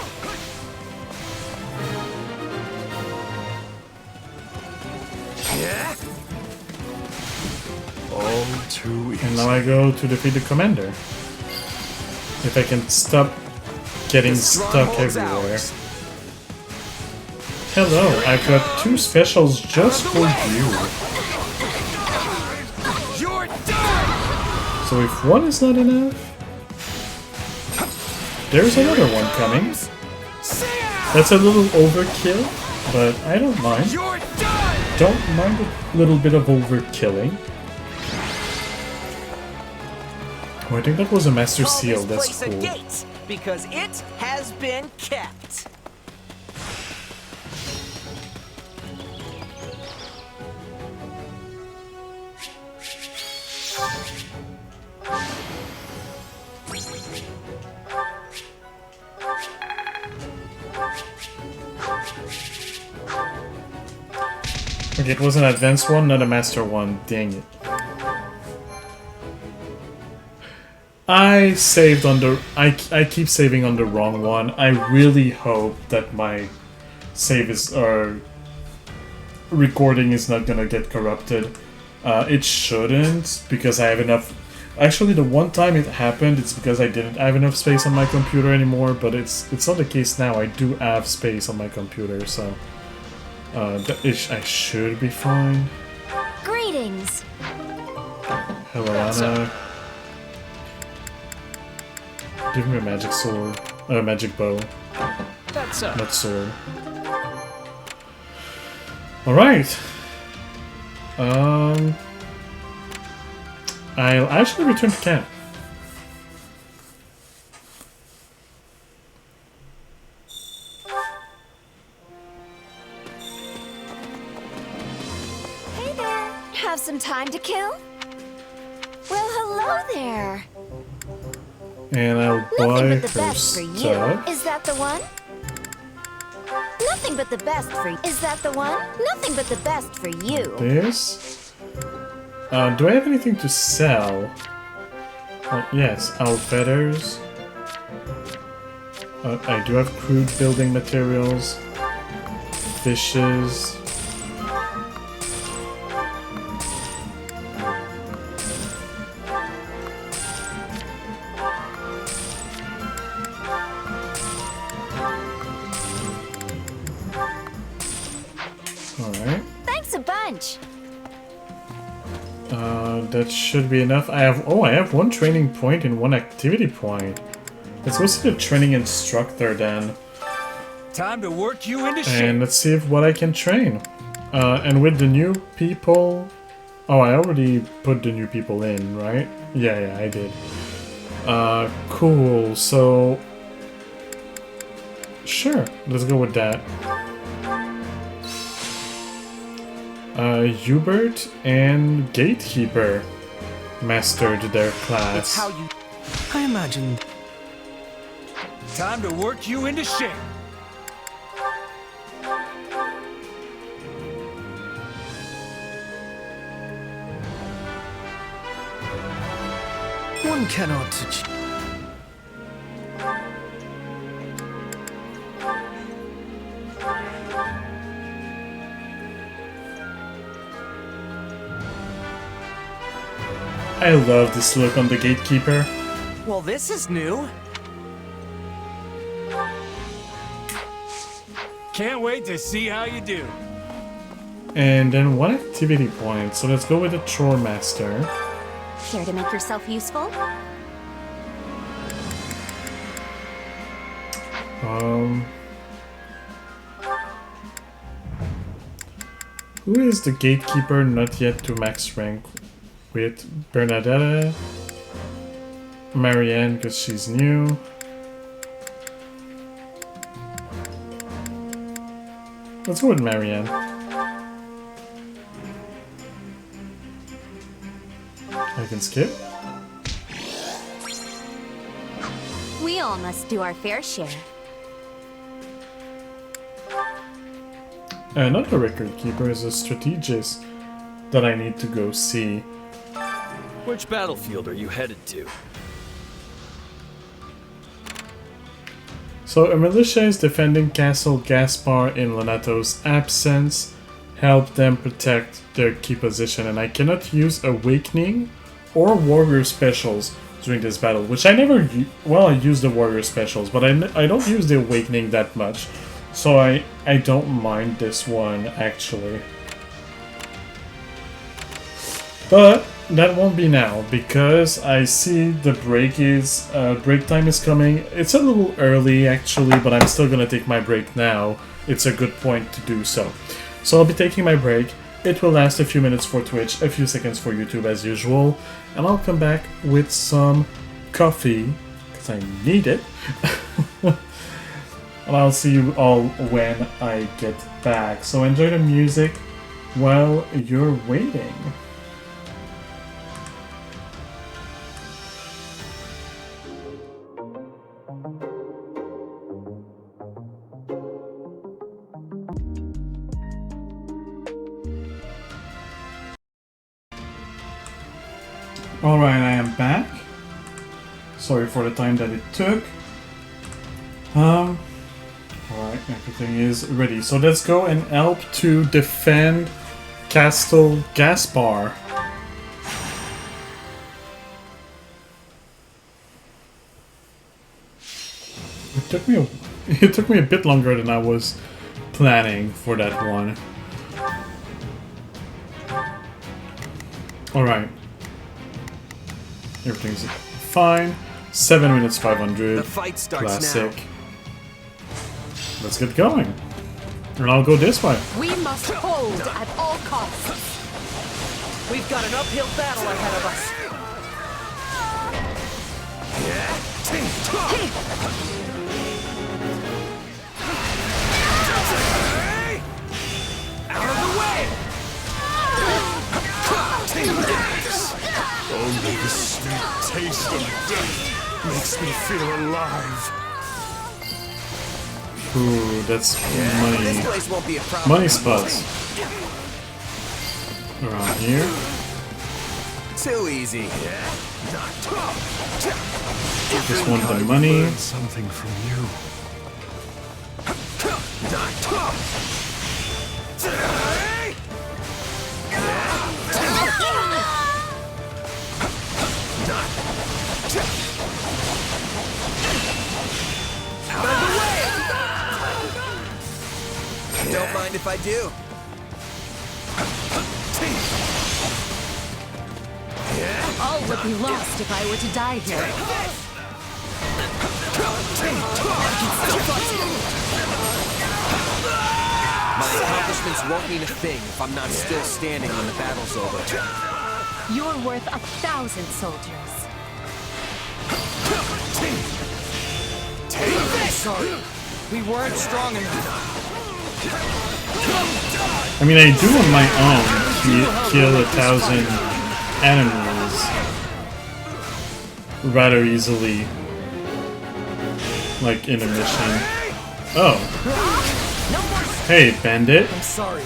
All too easy. And now I go to defeat the commander. If I can stop getting stuck everywhere. Hello, I've got 2 specials just for you. You're done. So if one is not enough, there's another one coming. That's a little overkill, but I don't mind. You're done. Don't mind a little bit of overkilling. Oh, I think that was a Master Seal, that's cool. because it has been kept. Okay, it was an advanced one, not a master one. Dang it. I saved on the... I keep saving on the wrong one. I really hope that my save is... or recording is not gonna get corrupted. It shouldn't, because I have enough... Actually, the one time it happened, it's because I didn't have enough space on my computer anymore, but it's not the case now. I do have space on my computer, so... I should be fine. Greetings. Hello, Anna. Give me a magic sword. A magic bow. That's up. Not sword. Alright. I'll actually return to camp. Hey there. Have some time to kill? Well, hello there. And I'll buy Nothing but the her best for you. stuff. Is that the one? Nothing but the best for you. Is that the one? Nothing but the best for you. This. Do I have anything to sell? Oh, yes, owl feathers. I do have crude building materials. Fishes. Alright. Thanks a bunch. That should be enough. I have one training point and one activity point. Let's go see the training instructor then. Time to work you into shape. And let's see what I can train. And with the new people... Oh, I already put the new people in, right? Yeah, I did. Cool, so... Sure, let's go with that. Hubert and Gatekeeper mastered their class. It's how you... I imagined... Time to work you into shape. One cannot... I love this look on the Gatekeeper. Well, this is new. Can't wait to see how you do. And then one activity point, so let's go with the Chore Master. Care to make yourself useful? Who is the Gatekeeper not yet to max rank with? Bernadetta, Marianne because she's new. Let's go with Marianne. I can skip. We all must do our fair share. Another record keeper is a strategist that I need to go see. Which battlefield are you headed to? So a militia is defending Castle Gaspar in Lonato's absence. Help them protect their key position, and I cannot use Awakening or Warrior Specials during this battle, which I never... Well, I use the Warrior Specials, but I don't use the Awakening that much. So I don't mind this one, actually. But that won't be now, because I see the break time is coming. It's a little early, actually, but I'm still gonna take my break now. It's a good point to do so. So I'll be taking my break. It will last a few minutes for Twitch, a few seconds for YouTube as usual, and I'll come back with some coffee, because because I need it. And I'll see you all when I get back. So enjoy the music while you're waiting. Alright, I am back. Sorry for the time that it took. Alright, everything is ready. So let's go and help to defend Castle Gaspar. It took me a bit longer than I was planning for that one. Alright. Everything's fine. 7 minutes 500. The fight starts Classic. now. Let's get going. And I'll go this way. We must hold at all costs. We've got an uphill battle ahead of us. Out of the way! Only the sweet taste of death makes me feel alive. Ooh, that's This money. place won't be a problem. Money spots. Around here. Too easy. Just want the money. Learn something from you. Don't mind if I do. All would be lost if I were to die here. My accomplishments won't mean a thing if I'm not still standing when the battle's over. You're worth 1,000 soldiers. I'm sorry. We weren't strong enough. I mean, I do on my own kill 1,000 enemies rather easily, like in a mission. Oh. Hey, bandit. I'm sorry.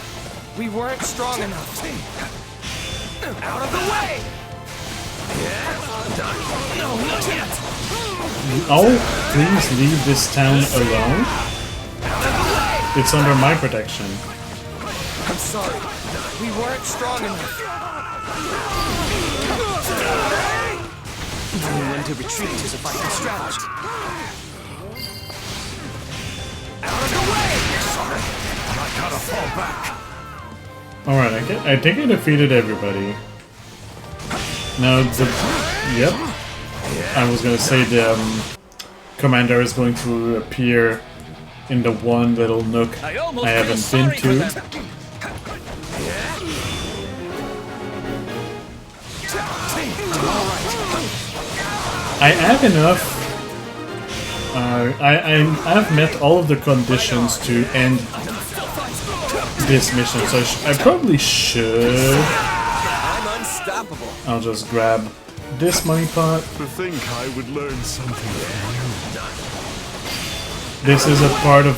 We weren't strong enough. Out of the way! No, we can't. Oh, please leave this town alone. It's under my protection. I'm sorry. We weren't strong enough. Knowing when to retreat is a vital strategy. Out of the way! Sorry. I gotta fall back. Alright, I think I defeated everybody. Now the... Yep. I was gonna say the commander is going to appear in the one little nook I haven't been to. I have enough. I have met all of the conditions to end this mission, so I probably should. I'm unstoppable. I'll just grab this money pot. To think I would learn something from you. This is a part of.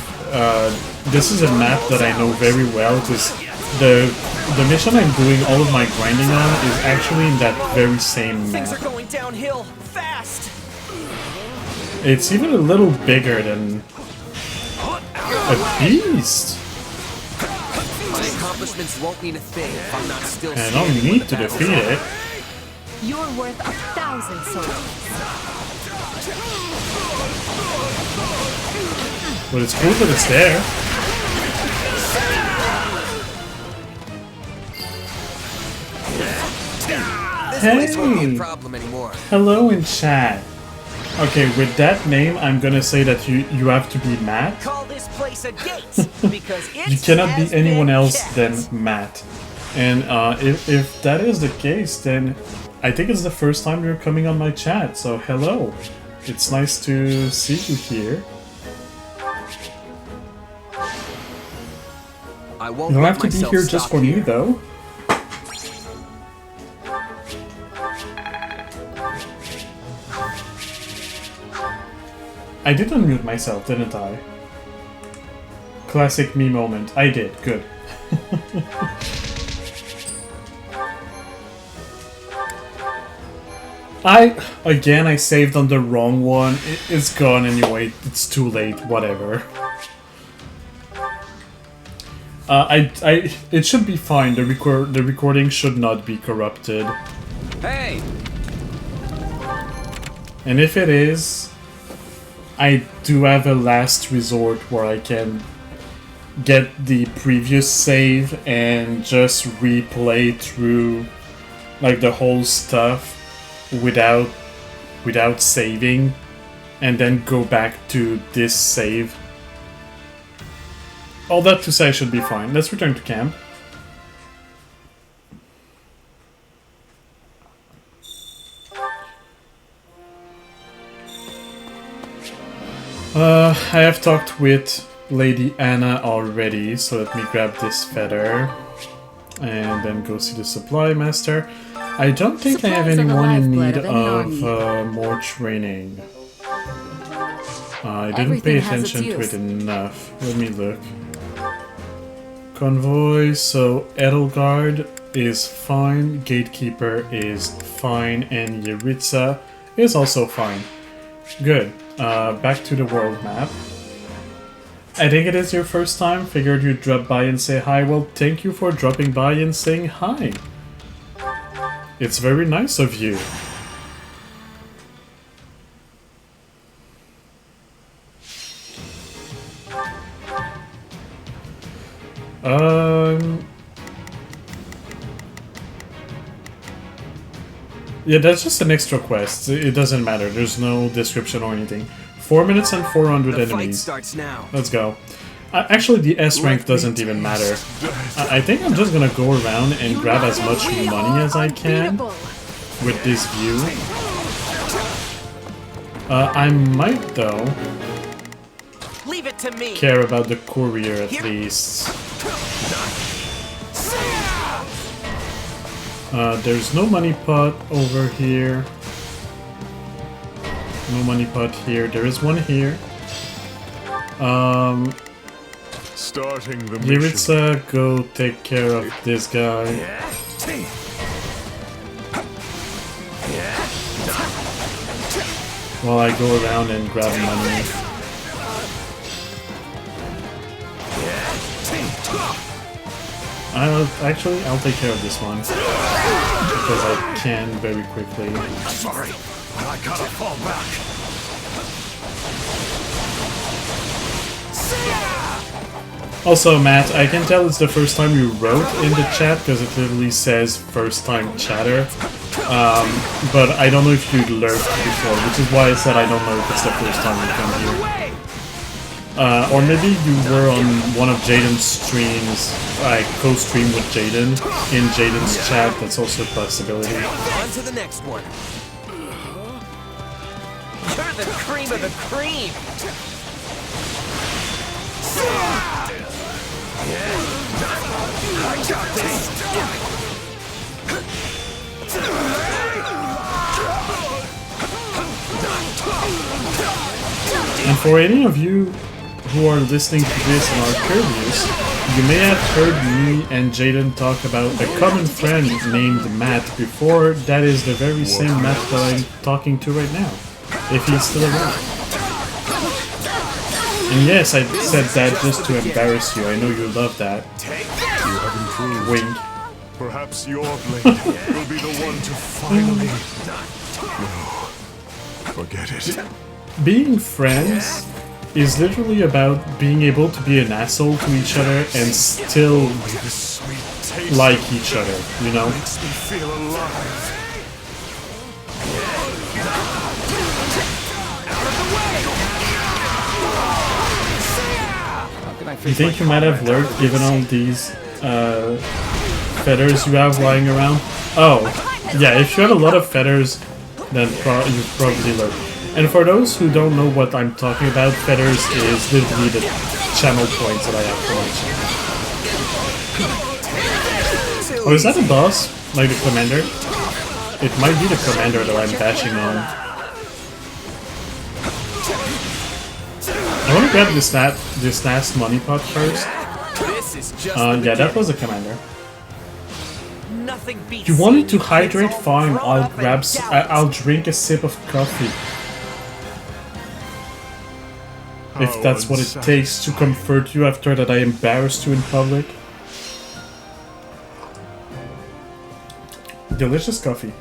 This is a map that I know very well because the mission I'm doing all of my grinding on is actually in that very same map. Things are going downhill fast. It's even a little bigger than a beast. My accomplishments won't mean a thing if I'm not still And I don't need to defeat it. You're worth 1,000 soldiers. But it's cool that it's there. This place won't be Hey! a problem anymore. Hello in chat. Okay, with that name, I'm gonna say that you have to be Matt. Call this place a gate because it's You cannot has be anyone been else kept. than Matt. And if that is the case, then I think it's the first time you're coming on my chat, so hello. It's nice to see you here. I won't You don't let have to be myself here just stop for me, here. though. I did unmute myself, didn't I? Classic me moment. I did. Good. I saved on the wrong one. It's gone anyway. It's too late. Whatever. It should be fine. The recording should not be corrupted. Hey! And if it is, I do have a last resort where I can get the previous save and just replay through like the whole stuff without saving, and then go back to this save. All that to say, I should be fine. Let's return to camp. I have talked with Lady Anna already, so let me grab this feather and then go see the supply master. I don't think I have anyone in need of more training. I didn't pay attention to it enough. Let me look. Convoy, so Edelgard is fine, Gatekeeper is fine, and Yeritza is also fine. Good. Back to the world map. I think it is your first time. Figured you'd drop by and say hi. Well, thank you for dropping by and saying hi. It's very nice of you. Yeah, that's just an extra quest. It doesn't matter. There's no description or anything. 4 minutes and 400 the enemies. Fight starts now. Let's go. Actually, the S rank doesn't even matter. I think I'm just gonna go around and grab as much money as I can with this view. I might, though, Leave it to me. care about the courier at least. There's no money pot over here. No money pot here. There is one here. Starting the Yeritza, go take care of this guy. While I go around and grab money. I'll take care of this one. Because I can very quickly. Sorry, I gotta fall back. Also, Matt, I can tell it's the first time you wrote in the chat because it literally says first time chatter. But I don't know if you lurked before, which is why I said I don't know if it's the first time you come here. Or maybe you were on one of Jaden's streams, I co-stream with Jaden in Jaden's chat. That's also a possibility. On to the next one. You're the cream of the cream. I got this. And for any of you who are listening to this and are curious, you may have heard me and Jaden talk about a common friend named Matt before. That is the very same Matt that I'm talking to right now, if he's still around. And yes, I said that just to embarrass you. I know you love that. You have improved. Wink. Perhaps your blade will be the one to finally... No. Forget it. Being friends is literally about being able to be an asshole to each other and still like each other, you know? Makes me feel alive. You think you might have lurked given all these feathers you have lying around? Oh, yeah, if you have a lot of feathers, then you probably lurk. And for those who don't know what I'm talking about, feathers is literally the channel points that I have for my channel. Oh, is that a boss? Like the commander? It might be the commander that I'm bashing on. I want to grab this last money pot first. Yeah, that was the commander. You wanted to hydrate? Fine, I'll drink a sip of coffee. If that's what it takes to comfort you after that I embarrassed you in public. Delicious coffee.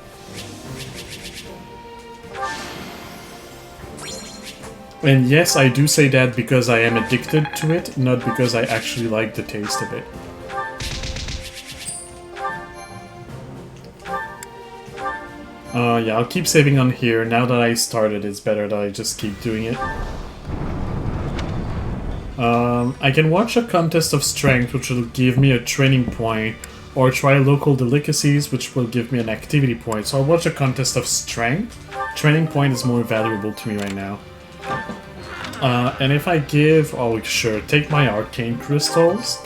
And yes, I do say that because I am addicted to it, not because I actually like the taste of it. Yeah, I'll keep saving on here. Now that I started, it's better that I just keep doing it. I can watch a contest of strength, which will give me a training point, or try local delicacies, which will give me an activity point. So I'll watch a contest of strength. Training point is more valuable to me right now. And if I give... oh, sure, take my arcane crystals.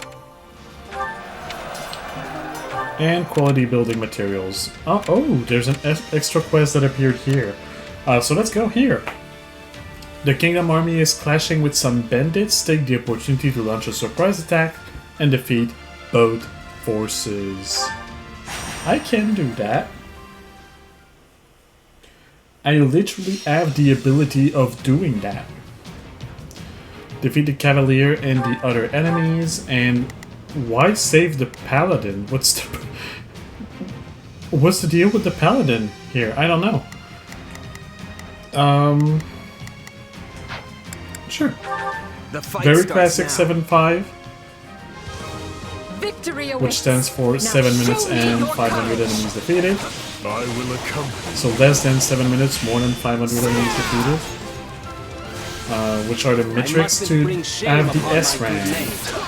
And quality building materials. Oh, there's an extra quest that appeared here. So let's go here. The Kingdom Army is clashing with some bandits. Take the opportunity to launch a surprise attack and defeat both forces. I can do that. I literally have the ability of doing that. Defeat the Cavalier and the other enemies, and why save the Paladin? What's the deal with the Paladin here? I don't know. Sure. Very classic 7-5. Victory which stands for 7 minutes and 500 enemies defeated. I will accompany. So less than 7 minutes, more than 500 enemies defeated. Which are the metrics to have the S rank.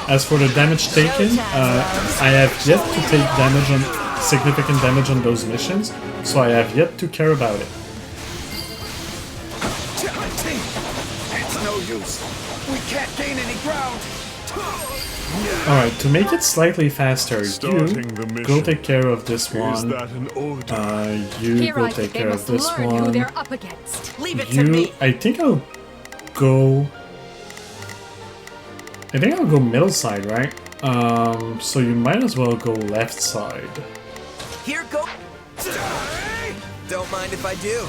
As for the damage taken, I have yet to take damage on significant damage on those missions, so I have yet to care about it. It's no use. We can't gain any ground. Alright, to make it slightly faster, you go take care of this one. You go take care of this one. You, I think I'll go middle side, right? So you might as well go left side. Here go. Don't mind if I do.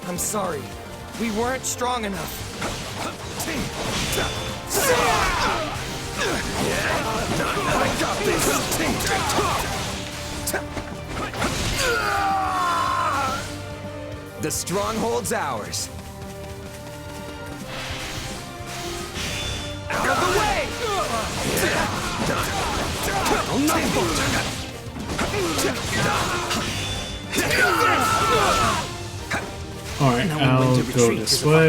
I'm sorry. We weren't strong enough. I got this. The stronghold's ours. Out of the way! Alright, I'll go this way.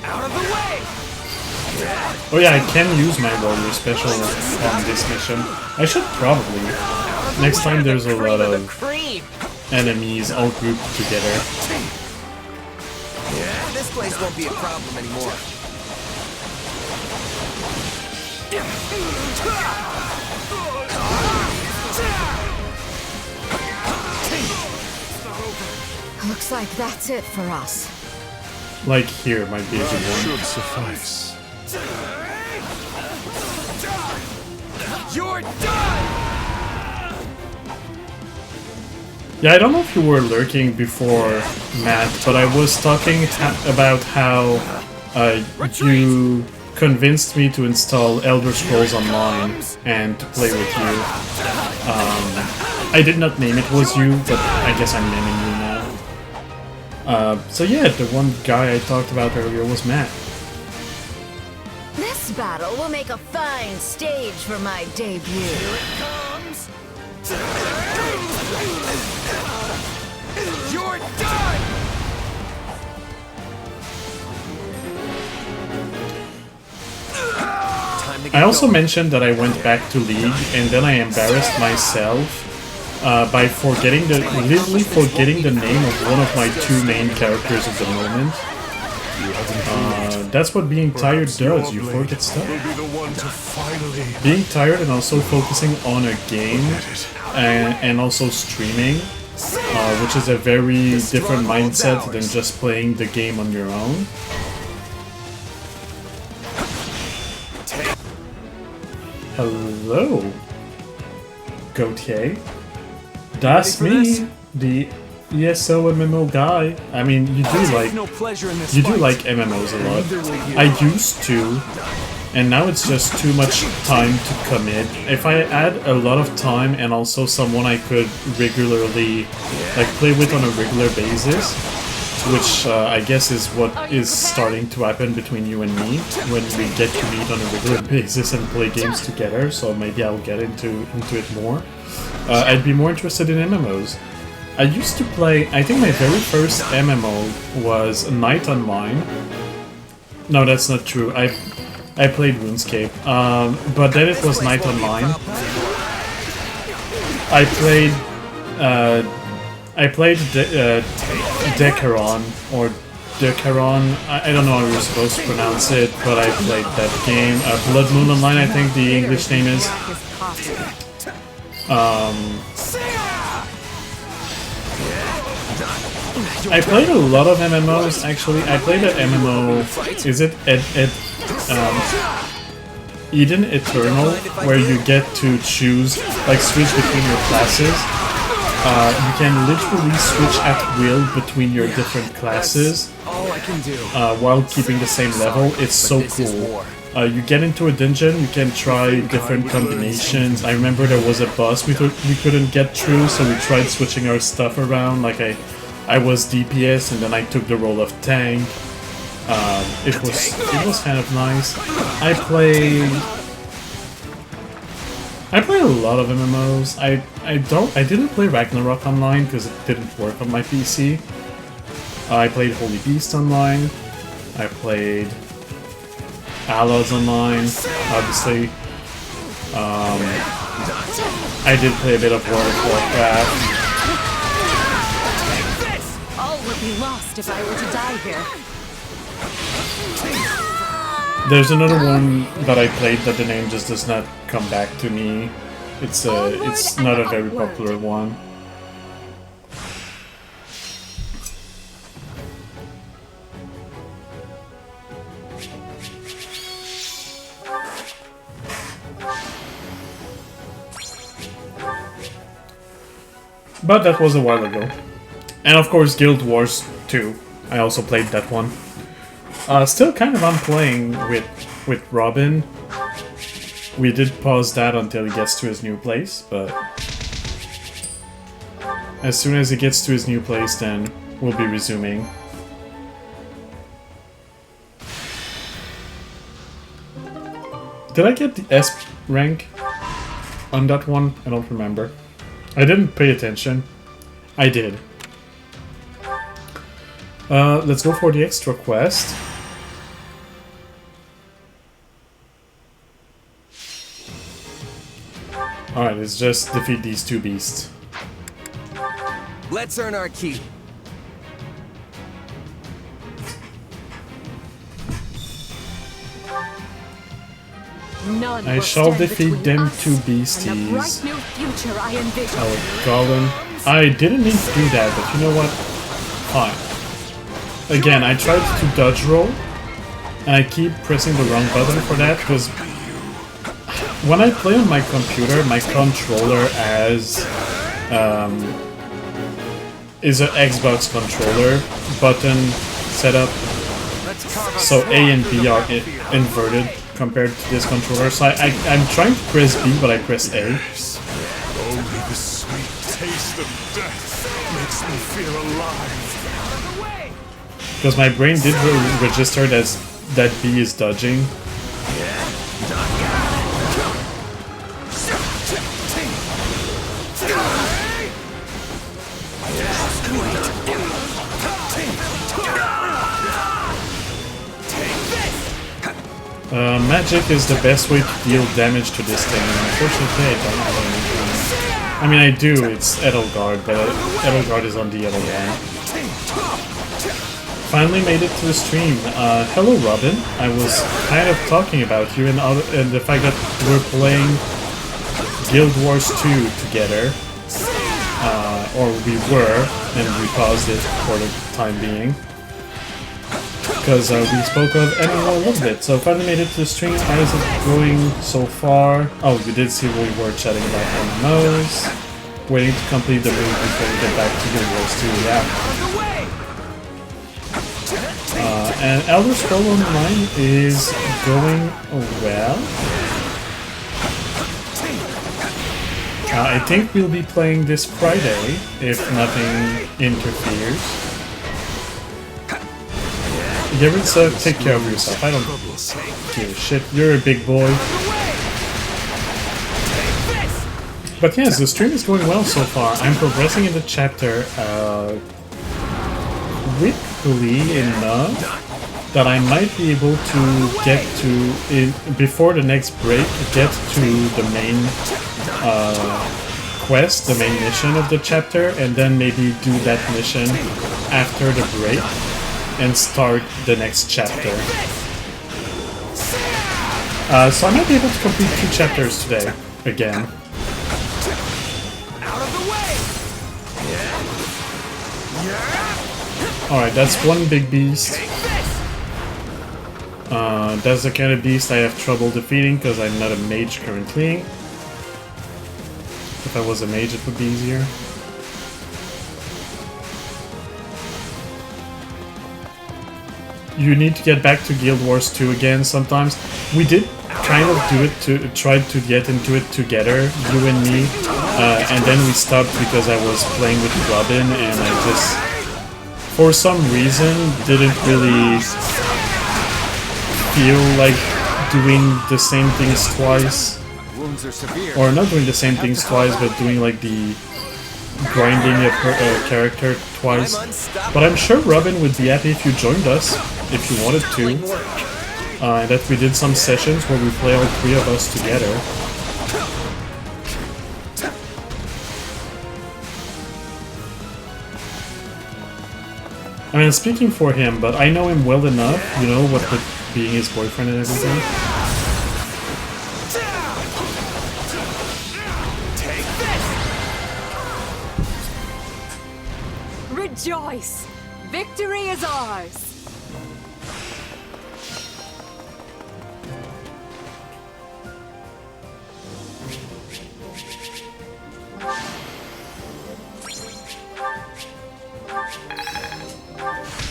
Out of the way! Oh yeah, I can use my warrior special on this mission. I should probably. Next time there's a lot of enemies all grouped together. This place won't be a problem anymore. Looks like that's it for us. Like here might be a good one. Should suffice. You're done! Yeah, I don't know if you were lurking before, Matt, but I was talking about how you convinced me to install Elder Scrolls Online and to play with you. I did not name it was you, but I guess I'm naming you now. So yeah, the one guy I talked about earlier was Matt. This battle will make a fine stage for my debut. Here it comes! You're done! Time I also mentioned that I went back to League, and then I embarrassed myself by literally forgetting the name of one of my two main characters at the moment. That's what being tired does, you forget stuff. Being tired and also focusing on a game and also streaming, which is a very different mindset than just playing the game on your own. Hello, Gautier. That's me, the ESO MMO guy. I mean, you do like MMOs a lot. I used to, and now it's just too much time to commit. If I add a lot of time and also someone I could regularly play with on a regular basis, which I guess is what is starting to happen between you and me when we get to meet on a regular basis and play games together, so maybe I'll get into it more. I'd be more interested in MMOs. I used to play, I think my very first MMO was Night Online. No, that's not true. I played RuneScape, but then it was Night Online. I played Decaron, or Decaron, I don't know how you're supposed to pronounce it, but I played that game. Blood Moon Online, I think the English name is. I played a lot of MMOs, actually. I played an MMO, is it Eden Eternal, where you get to choose, switch between your classes. You can literally switch at will between your different classes while keeping the same level. It's so cool. You get into a dungeon, you can try different combinations. I remember there was a boss we couldn't get through, so we tried switching our stuff around. I was DPS and then I took the role of tank. It was kind of nice. I play a lot of MMOs. I didn't play Ragnarok online because it didn't work on my PC. I played Holy Beast online. I played Allods online, obviously. I did play a bit of World of Warcraft. All would be lost if I were to die here. There's another one that I played that the name just does not come back to me. It's not a very popular one. But that was a while ago. And of course Guild Wars 2. I also played that one. Still kind of on playing with Robin. We did pause that until he gets to his new place, but as soon as he gets to his new place, then we'll be resuming. Did I get the S rank on that one? I don't remember. I didn't pay attention. I did. Let's go for the extra quest. Alright, let's just defeat these two beasts. Let's earn our keep. None I will shall stand defeat between them us two and beasties. the bright new future I envision. I'll call them. I didn't mean to do that, but you know what? Fine. Again, I tried to dodge roll, and I keep pressing the wrong button for that, because when I play on my computer, my controller is an Xbox controller button setup, so A and B are inverted compared to this controller. So I'm trying to press B, but I press A. Only the sweet taste of death makes me feel alive. Because my brain did register that B is dodging. magic is the best way to deal damage to this thing, and unfortunately I don't have anything. I mean, I do, it's Edelgard, but Edelgard is on the other end. Finally made it to the stream. Hello Robin, I was kind of talking about you and the fact that we're playing Guild Wars 2 together. Or we were, and we paused it for the time being. Because we spoke of MMO a little bit. So finally made it to the stream. How is it going so far? Oh, you did see we were chatting about MMOs. Waiting to complete the move before we get back to Guild Wars 2, yeah. And Elder Scrolls Online is going well. I think we'll be playing this Friday, if nothing interferes. Yaritza, take care of yourself. I don't give a shit. You're a big boy. But yes, the stream is going well so far. I'm progressing in the chapter quickly enough that I might be able to get to, before the next break, get to the main quest, the main mission of the chapter, and then maybe do that mission after the break and start the next chapter. So I might be able to complete 2 chapters today, again. Alright, that's one big beast. That's the kind of beast I have trouble defeating because I'm not a mage currently. If I was a mage, it would be easier. You need to get back to Guild Wars 2 again sometimes. We did kind of do it tried to get into it together, you and me, and then we stopped because I was playing with Robin and I just, for some reason, didn't really feel like doing the same things twice. Or not doing the same things twice, but doing like the grinding a character twice. But I'm sure Robin would be happy if you joined us, if you wanted to. That we did some sessions where we play all 3 of us together. I mean, speaking for him, but I know him well enough, you know, what with being his boyfriend and everything. Rejoice! Victory is ours!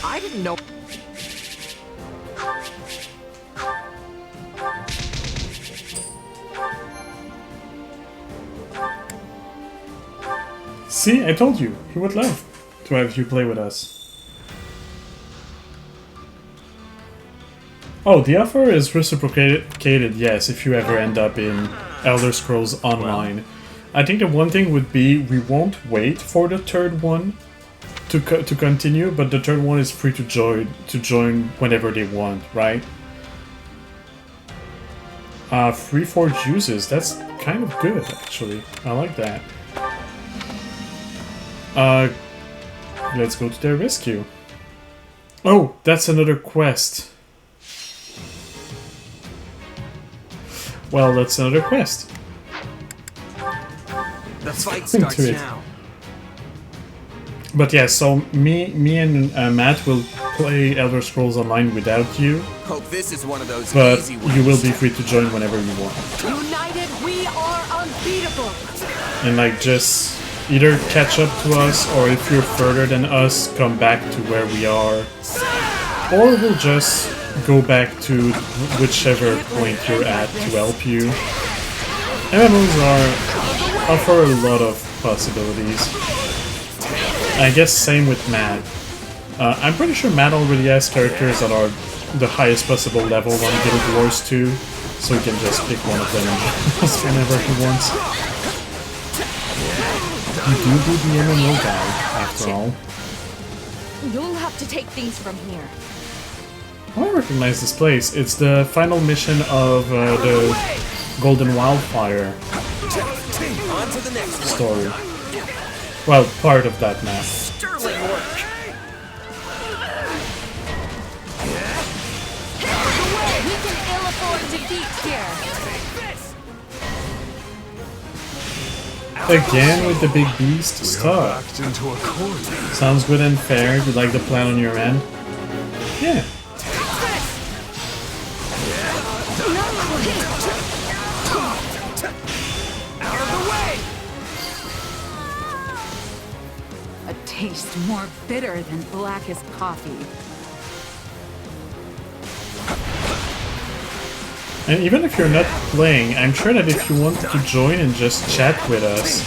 I didn't know. See, I told you, he would love to have you play with us. Oh, the offer is reciprocated, yes, if you ever end up in Elder Scrolls Online. I think the one thing would be, we won't wait for the third one to continue, but the third one is free to join whenever they want, right? Free forge uses, that's kind of good, actually. I like that. Let's go to their rescue. Oh, that's another quest. Well, that's another quest. The fight starts now. But yeah, so me and Matt will play Elder Scrolls Online without you. Hope this is one of those but easy you will be free to join whenever you want. United, we are unbeatable! And like, just either catch up to us, or if you're further than us, come back to where we are. Or we'll just go back to whichever point you're at to help you. MMOs offer a lot of possibilities. I guess same with Matt. I'm pretty sure Matt already has characters that are the highest possible level on Guild Wars 2, so he can just pick one of them whenever he wants. You do the MMO guy, after all. You'll have to take these from here. Oh, I recognize this place. It's the final mission of the Golden Wildfire story. Well, part of that map. Sterling work. We can ill afford defeat here. Again with the big beast stuff. Sounds good and fair. You like the plan on your end? Yeah. A taste more bitter than blackest coffee. And even if you're not playing, I'm sure that if you want to join and just chat with us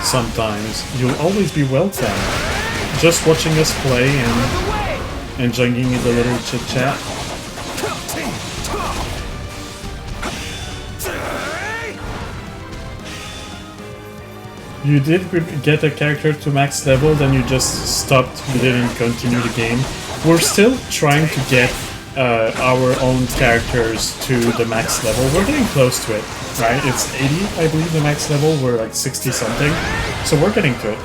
sometimes, you'll always be welcome. Just watching us play and joining in the little chit chat. You did get a character to max level, then you just stopped, you didn't continue the game. We're still trying to get our own characters to the max level. We're getting close to it, right? It's 80, I believe, the max level. We're like 60 something, so we're getting to it.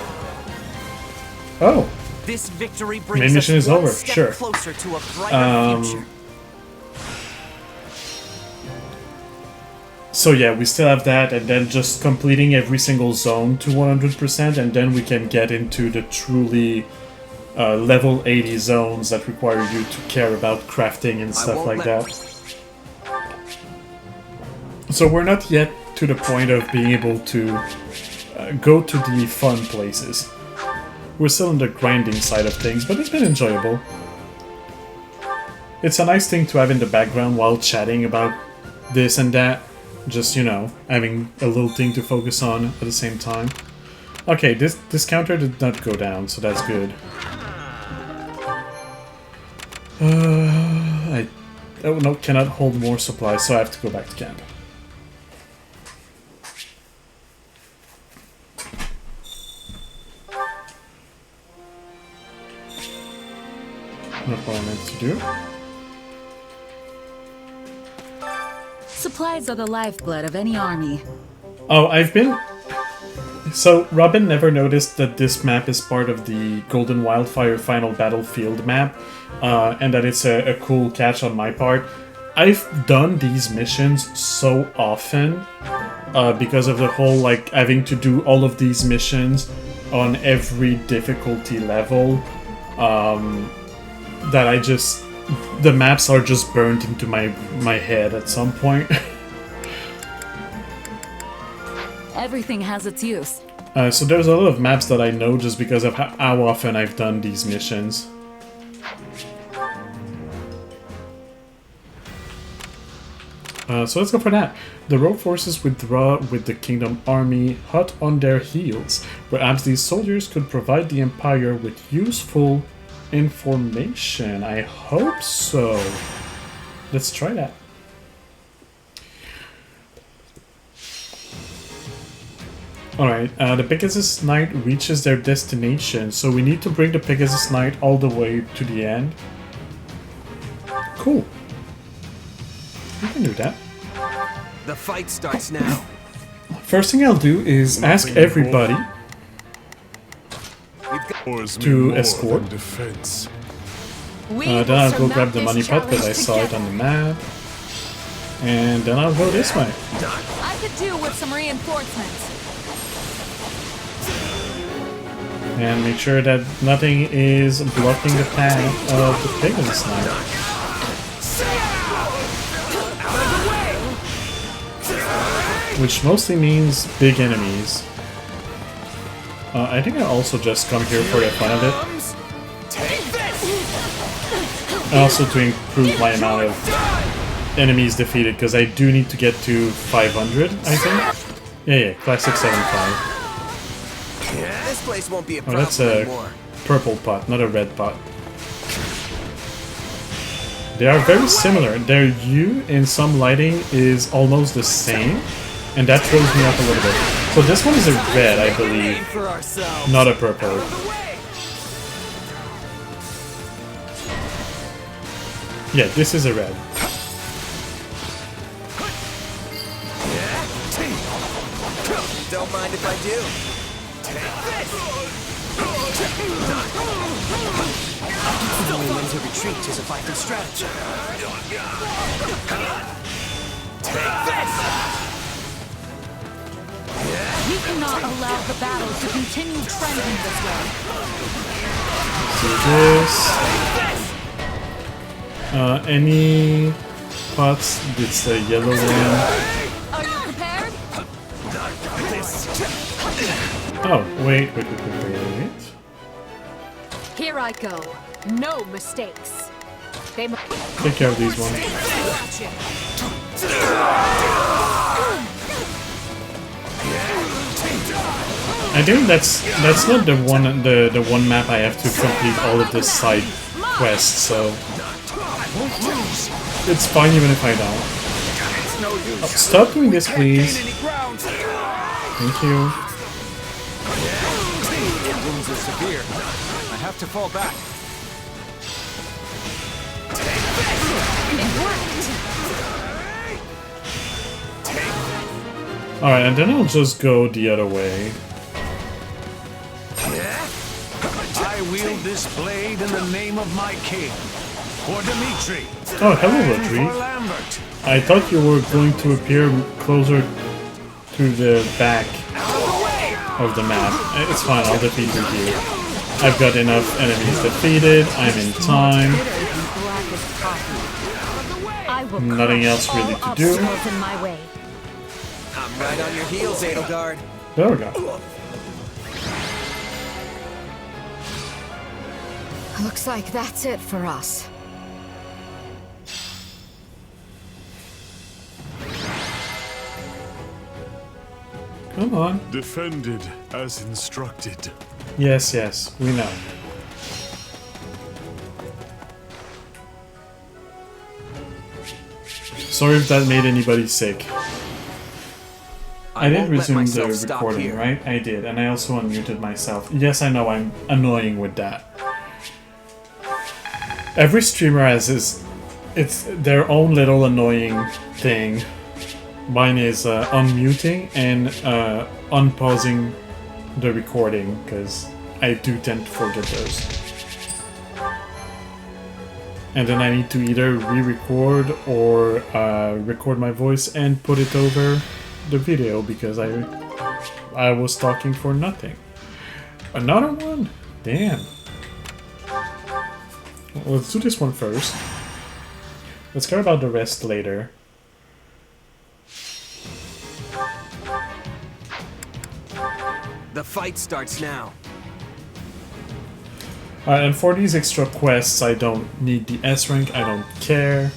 Oh, This victory brings main mission us is one over. step Sure. closer to a brighter future. So yeah, we still have that, and then just completing every single zone to 100%, and then we can get into the truly level 80 zones that require you to care about crafting and stuff like that. So we're not yet to the point of being able to go to the fun places. We're still on the grinding side of things, but it's been enjoyable. It's a nice thing to have in the background while chatting about this and that. Just, you know, having a little thing to focus on at the same time. Okay, this counter did not go down, so that's good. I cannot hold more supplies, so I have to go back to camp. Not what I meant to do. Supplies are the lifeblood of any army. Oh, So, Robin never noticed that this map is part of the Golden Wildfire Final Battlefield map, and that it's a cool catch on my part. I've done these missions so often, because of the whole, like, having to do all of these missions on every difficulty level, that I just... The maps are just burned into my head at some point. Everything has its use. So there's a lot of maps that I know just because of how often I've done these missions. So let's go for that. The rogue forces withdraw with the Kingdom Army hot on their heels. Perhaps these soldiers could provide the Empire with useful information. I hope so. Let's try that. Alright, the Pegasus Knight reaches their destination, so we need to bring the Pegasus Knight all the way to the end. Cool. We can do that. The fight starts now. First thing I'll do is ask everybody to escort. Then I'll go grab the money pot because I saw it on the map. And then I'll go this way. I could do with some reinforcements. And make sure that nothing is blocking the path of the Pegasus Knight. Which mostly means big enemies. I think I also just come here for the fun of it. And also to improve my amount of enemies defeated, because I do need to get to 500, I think. Yeah, classic 75. This place won't be a Oh, problem that's a anymore. purple pot, not a red pot. They are very similar. Their hue in some lighting is almost the same, and that throws me off a little bit. So this one is a red, I believe, not a purple. Yeah, this is a red. Don't mind if I do. Knowing when to retreat is a vital strategy. We cannot allow the battle to continue trending this way. Do this. Any pots? It's the yellow one. Are you prepared? Oh, wait. Here I go. No mistakes. They Take care of these ones. I think that's not the one map I have to complete all of the side quests, so it's fine even if I don't. Oh, stop doing this, please. Thank you. Wounds are severe. I have to fall back. Alright, and then I'll just go the other way. I wield this blade in the name of my king. For Dimitri. Oh, hello, Rodri. For Lambert. I thought you were going to appear closer to the back of the map. It's fine, I'll defeat you here. I've got enough enemies defeated, I'm in time. Nothing else really to do. in my way. I'm right on your heels, Edelgard. There we go. Looks like that's it for us. Come on. Defended as instructed. Yes, we know. Sorry if that made anybody sick. I did resume the recording, right? I did, and I also unmuted myself. Yes, I know I'm annoying with that. Every streamer has it's their own little annoying thing. Mine is unmuting and unpausing the recording, because I do tend to forget those. And then I need to either re-record or record my voice and put it over the video, because I was talking for nothing. Another one? Damn. Well, let's do this one first. Let's care about the rest later. The fight starts now. And for these extra quests, I don't need the S rank, I don't care.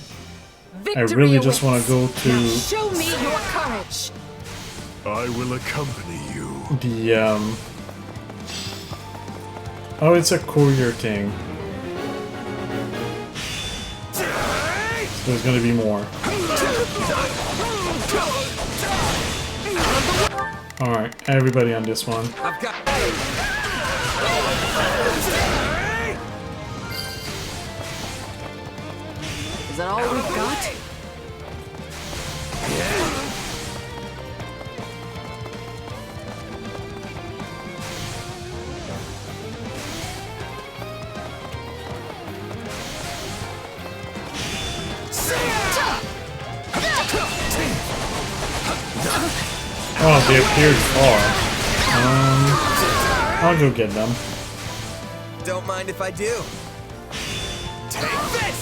I really just want to go to... Now show me your courage! I will accompany you. The, oh, it's a courier thing. So there's gonna be more. Alright, everybody on this one. I've got... Is that all we've got? Oh, they appeared far. I'll go get them. Don't mind if I do. Take this!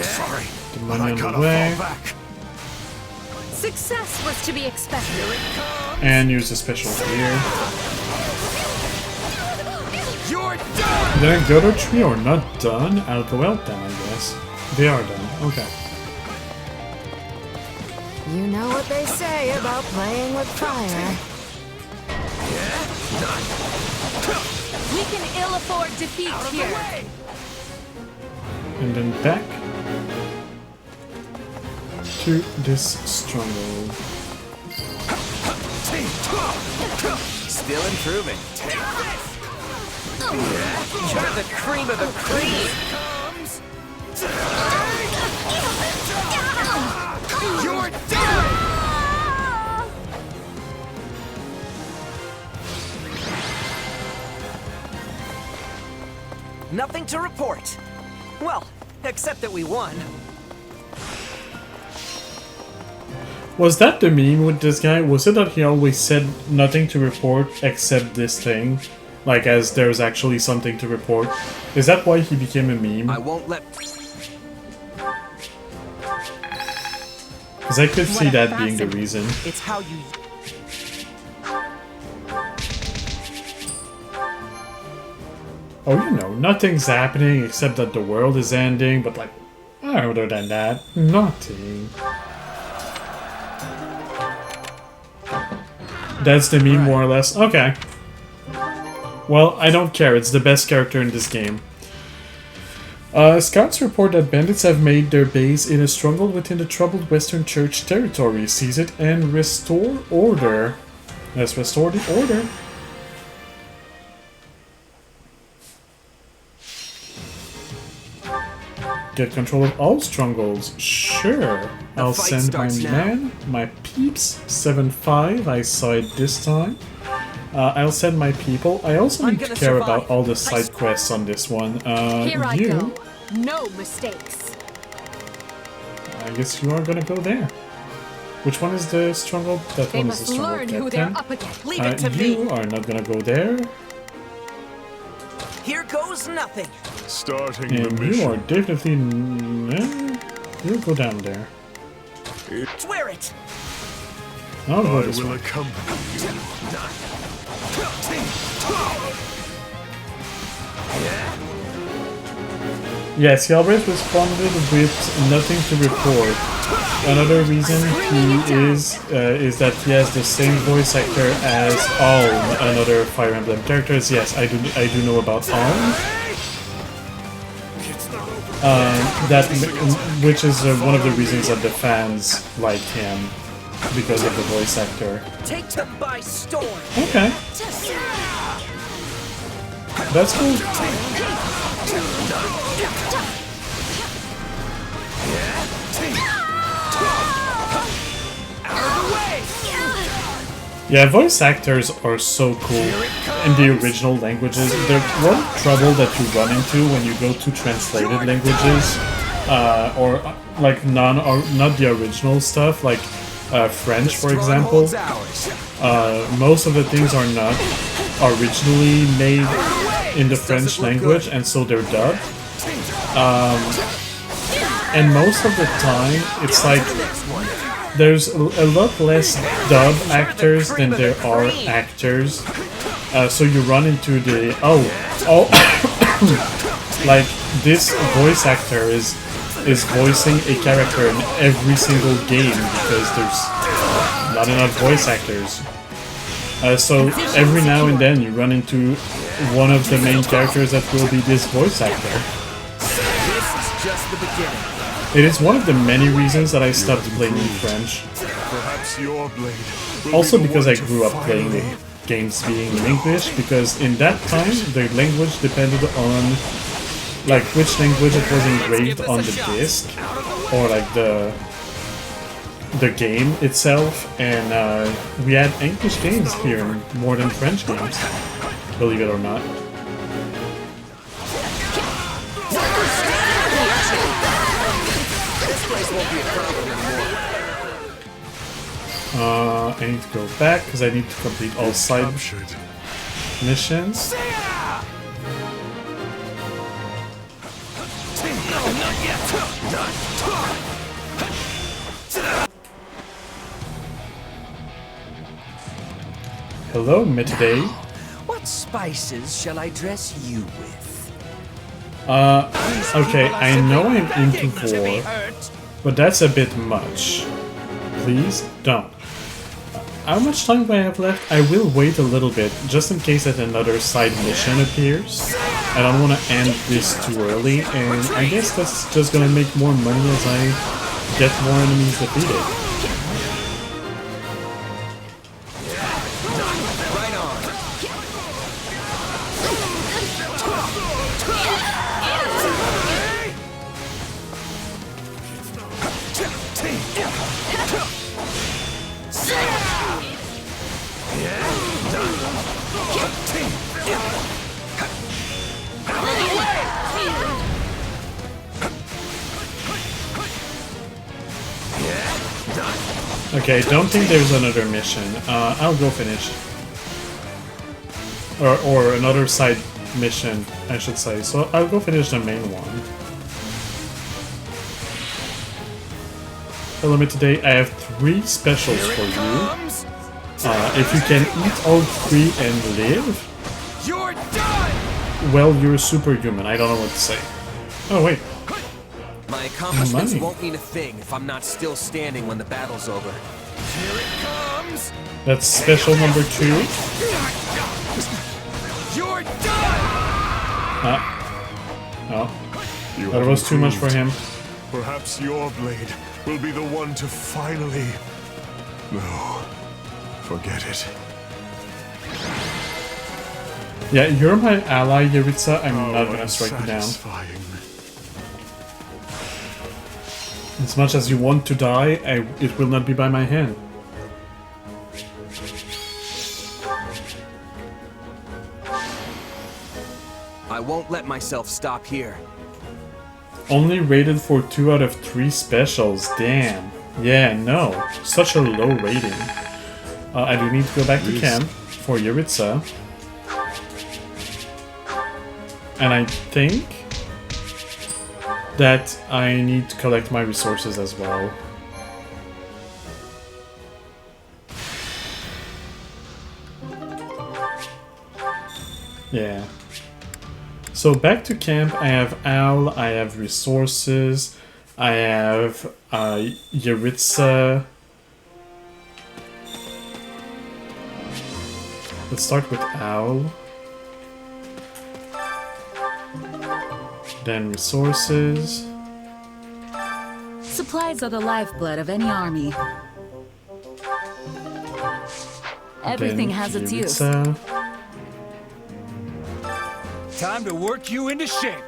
Sorry, The but money I on gotta the way. fall back. Success was to be expected. And use a special here. You're done! Did I go to tree or not done? I'll go out then, I guess. They are done. Okay. You know what they say about playing with fire. We can ill afford defeat here. And then back to this stronghold. Still improving. You're the cream of the cream. You're done. Nothing to report. Well, except that we won. Was that the meme with this guy? Was it that he always said nothing to report except this thing? Like, as there's actually something to report? Is that why he became a meme? I won't let... Because I could see that being the reason. It's how you... Oh, you know, nothing's happening except that the world is ending, but like, other than that, nothing. That's the meme, more or less. Okay. Well, I don't care, it's the best character in this game. Scouts report that bandits have made their base in a stronghold within the troubled Western Church territory. Seize it and restore order. Let's restore the order. Get control of all strongholds. Sure. I'll send my men, my peeps, 7-5. I saw it this time. I'll send my people. I also need to care about all the side quests on this one. Here I go. No mistakes. I guess you are gonna go there. Which one is the stronghold? That one is the stronghold. Learn who they're up against. Leave it to me. You are not gonna go there. Here goes nothing. Starting And the mission. you are definitely... you'll go down there. Swear it. I'll go I this will way. accompany you. Yes, he always responded with nothing to report. Another reason he is that he has the same voice actor as Alm, another Fire Emblem characters. Yes, I do know about Alm. Which is one of the reasons that the fans liked him, because of the voice actor. Take them by storm. Okay. That's cool. Yeah, voice actors are so cool in the original languages. The one trouble that you run into when you go to translated languages, or like not the original stuff, like French, for example. Most of the things are not originally made in the French language, and so they're dubbed. And most of the time, it's like there's a lot less dub actors than there are actors. So you run into the like this voice actor is voicing a character in every single game because there's not enough voice actors. So every now and then you run into one of the main characters that will be this voice actor. This is just the beginning. It is one of the many reasons that I stopped playing in French. Perhaps your blade will Also be the because one I to grew up playing finally- games being in English, because in that time the language depended on like which language it was engraved on the disc, or like the game itself, and we had English games here more than French games, believe it or not. I need to go back because I need to complete all side missions. Hello, Midday. What spices shall I dress you with? Okay, I know I'm into 4, but that's a bit much. Please don't. How much time do I have left? I will wait a little bit, just in case that another side mission appears. I don't want to end this too early, and I guess that's just gonna make more money as I get more enemies defeated. Right on. Okay, don't think there's another mission. I'll go finish. Or another side mission, I should say. So I'll go finish the main one. Hello, me today. I have 3 specials for you. If you can eat all 3 and live, You're done! well, you're superhuman. I don't know what to say. Oh, wait. My accomplishments Money. won't mean a thing if I'm not still standing when the battle's over. Here it comes! That's special number 2. You're done! Oh. That was too much for him. Perhaps your blade will be the one to finally... No. Forget it. Yeah, you're my ally, Yaritza. I'm not gonna strike you down. Satisfying. As much as you want to die, it will not be by my hand. I won't let myself stop here. Only rated for 2 out of 3 specials. Damn. Yeah, no. Such a low rating. I do need to go back to camp for Yaritza. And I think that I need to collect my resources as well. Yeah. So back to camp, I have Owl, I have resources, I have Yaritza. Let's start with Owl. Then resources. Supplies are the lifeblood of any army. Everything has its use. Time to work you into shape.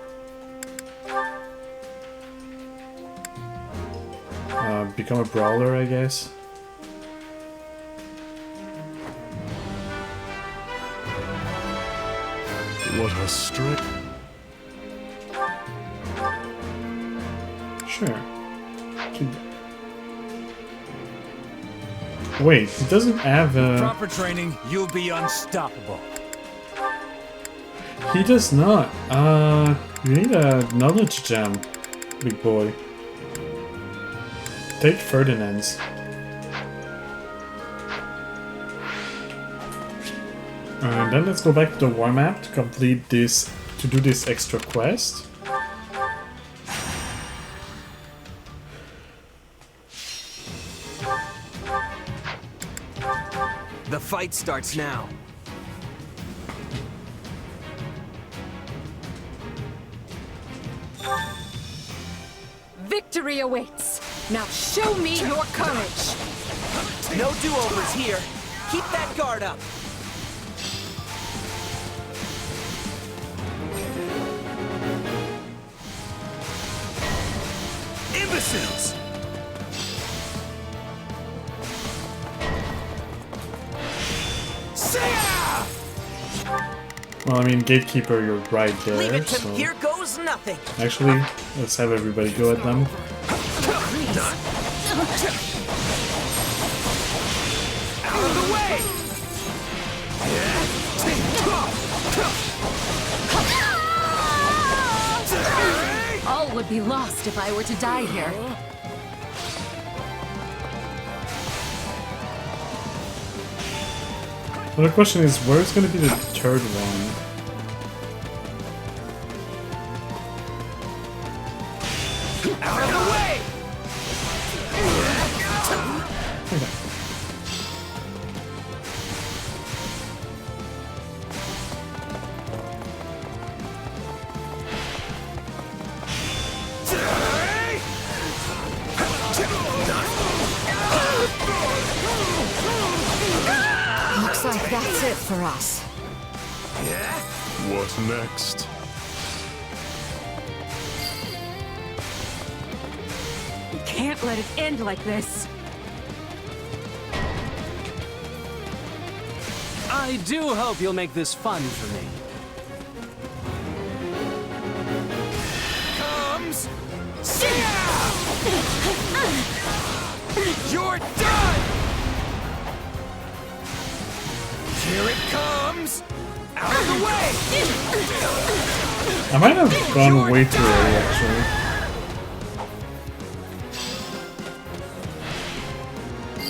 Become a brawler, I guess. What a strip. Sure. Wait, he doesn't have a... Proper training, you'll be unstoppable. He does not. You need a knowledge gem, big boy. Take Ferdinand's. And then let's go back to the war map to complete this, to do this extra quest. The fight starts now. Victory awaits. Now show me your courage. No do-overs here. Keep that guard up. Imbeciles! Well, I mean, Gatekeeper, you're right there, Leave it to so... here goes nothing. Actually, let's have everybody go at them. Out of the way! All would be lost if I were to die here. Well, the question is, where's going to be the third one? Out of the way! Okay. for us. What next? We can't let it end like this. I do hope you'll make this fun for me. Comes... You're done! Here it comes! Out of the way! I might have gone way too early, actually.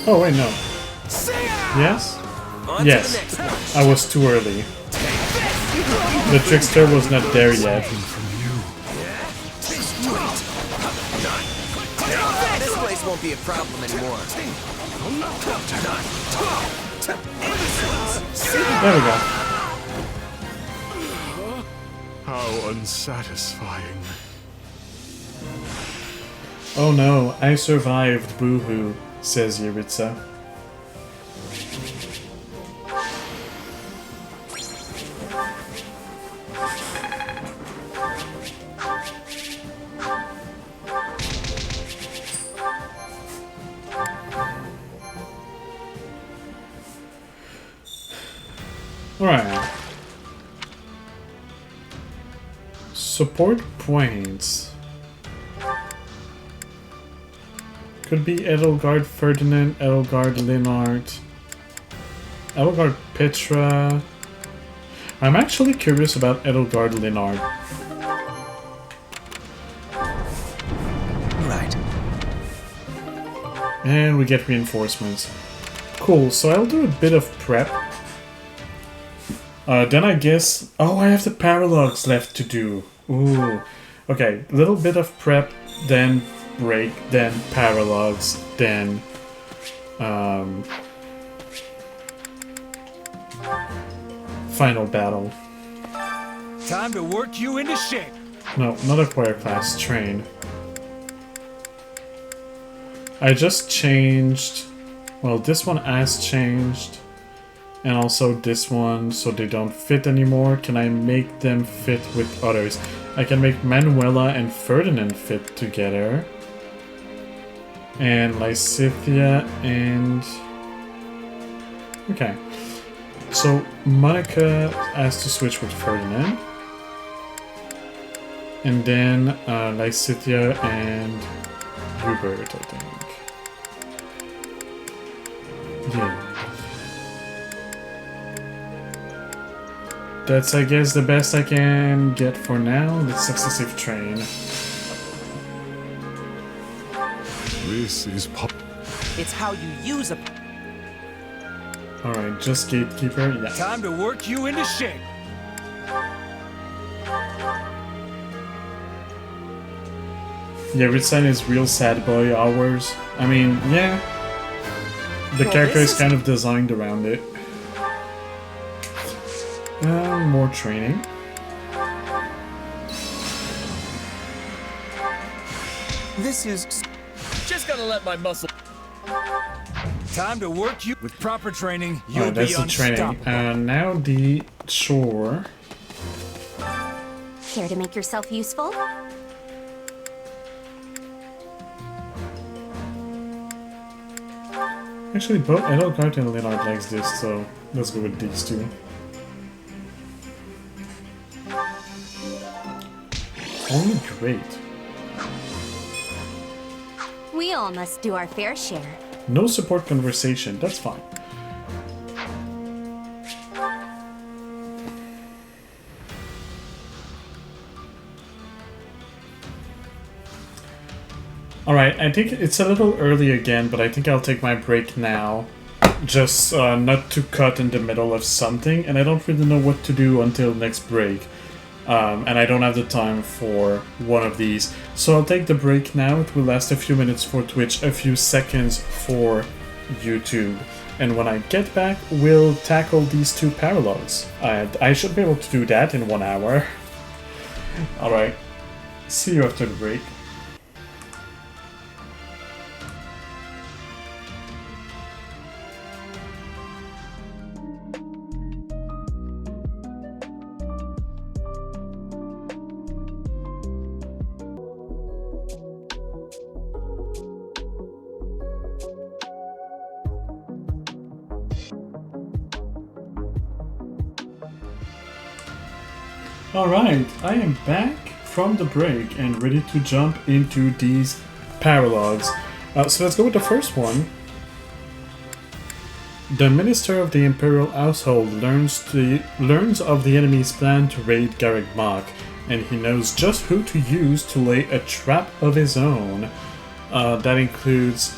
Oh, wait, no. Yes? Yes. I was too early. The trickster was not there yet. This place won't be a problem anymore. There we go. How unsatisfying. Oh no, I survived, boo-hoo, says Yuritsa. Alright. Support points. Could be Edelgard Ferdinand, Edelgard Linard, Edelgard Petra. I'm actually curious about Edelgard Linard. Right. And we get reinforcements. Cool, so I'll do a bit of prep. Then I guess... Oh, I have the paralogs left to do. Ooh. Okay, little bit of prep, then break, then paralogs, then... final battle. Time to work you into shape. No, not acquire class, train. I just changed... Well, this one has changed. And also this one, so they don't fit anymore. Can I make them fit with others? I can make Manuela and Ferdinand fit together. And Lysithia and... Okay. So Monica has to switch with Ferdinand. And then Lysithia and Hubert, I think. Yeah. That's, I guess, the best I can get for now. The successive train. This is It's how you use a... Alright, just Gatekeeper, yeah. Time to work you into shape. Yeah, Ritsan is real sad boy hours. I mean, yeah. The character is kind of designed around it. More training. This is... Just gonna let my muscle... Time to work you... With proper training, you'll Alright, that's be the training. unstoppable. Now the chore. Care to make yourself useful? Actually, both Edelgard and Leonard likes this, so let's go with these two. Only great. We all must do our fair share. No support conversation, that's fine. Alright, I think it's a little early again, but I think I'll take my break now. Just not to cut in the middle of something, and I don't really know what to do until next break. And I don't have the time for one of these. So I'll take the break now. It will last a few minutes for Twitch, a few seconds for YouTube. And when I get back, we'll tackle these two paralogs. I should be able to do that in 1 hour. Alright, see you after the break. Alright, I am back from the break and ready to jump into these paralogs. So let's go with the first one. The Minister of the Imperial Household learns of the enemy's plan to raid Garreg Mach, and he knows just who to use to lay a trap of his own. That includes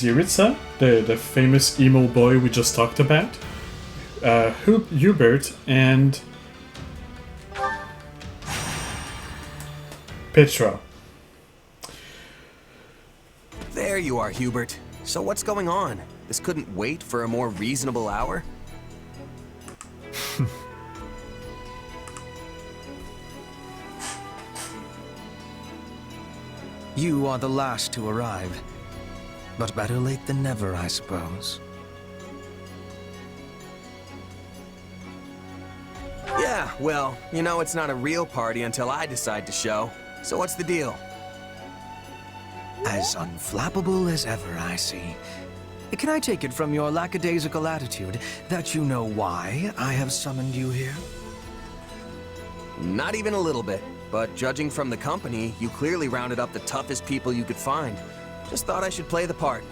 Yuritsa, the famous emo boy we just talked about, Hubert, and Petra. There you are, Hubert. So what's going on? This couldn't wait for a more reasonable hour? You are the last to arrive. But better late than never, I suppose. Yeah, well, you know it's not a real party until I decide to show. So what's the deal? As unflappable as ever, I see. Can I take it from your lackadaisical attitude that you know why I have summoned you here? Not even a little bit. But judging from the company, you clearly rounded up the toughest people you could find. Just thought I should play the part.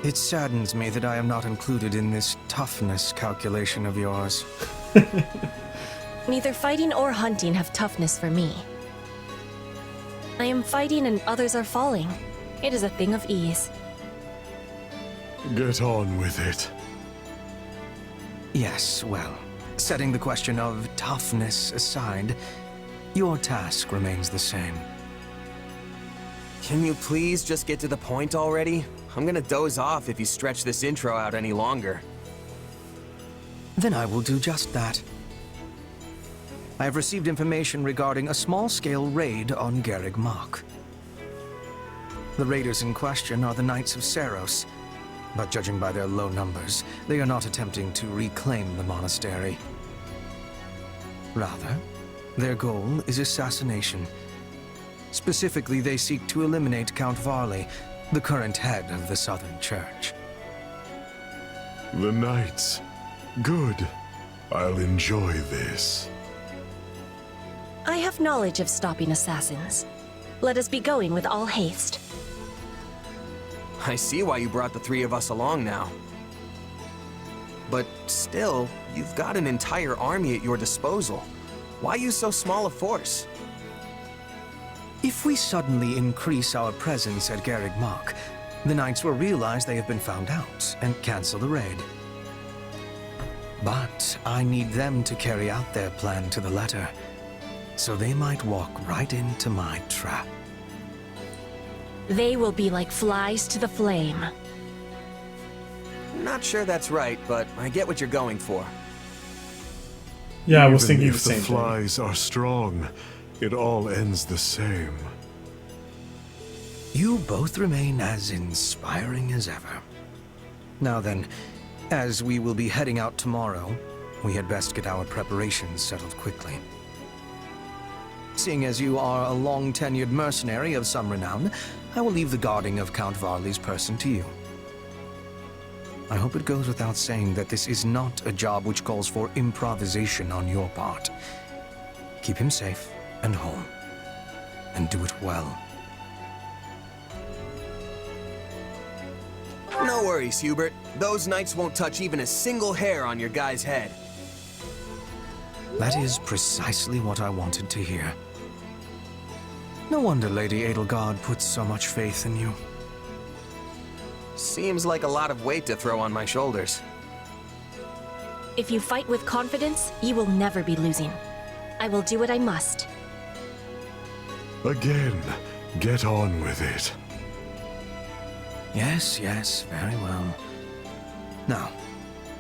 It saddens me that I am not included in this toughness calculation of yours. Neither fighting or hunting have toughness for me. I am fighting and others are falling. It is a thing of ease. Get on with it. Yes, well, setting the question of toughness aside, your task remains the same. Can you please just get to the point already? I'm gonna doze off if you stretch this intro out any longer. Then I will do just that. I have received information regarding a small-scale raid on Garreg Mach. The raiders in question are the Knights of Seros, but judging by their low numbers, they are not attempting to reclaim the monastery. Rather, their goal is assassination. Specifically, they seek to eliminate Count Varley, the current head of the Southern Church. The Knights. Good. I'll enjoy this. I have knowledge of stopping assassins. Let us be going with all haste. I see why you brought the three of us along now. But still, you've got an entire army at your disposal. Why use so small a force? If we suddenly increase our presence at Garreg Mach, the Knights will realize they have been found out and cancel the raid. But I need them to carry out their plan to the letter, so they might walk right into my trap. They will be like flies to the flame. Not sure that's right, but I get what you're going for. Yeah, I was Even thinking if the same the flies are strong, it all ends the same. You both remain as inspiring as ever. Now then, as we will be heading out tomorrow, we had best get our preparations settled quickly. Seeing as you are a long-tenured mercenary of some renown, I will leave the guarding of Count Varley's person to you. I hope it goes without saying that this is not a job which calls for improvisation on your part. Keep him safe and home, and do it well. No worries, Hubert. Those knights won't touch even a single hair on your guy's head. That is precisely what I wanted to hear. No wonder Lady Edelgard puts so much faith in you. Seems like a lot of weight to throw on my shoulders. If you fight with confidence, you will never be losing. I will do what I must. Again, get on with it. Yes, yes, very well. Now,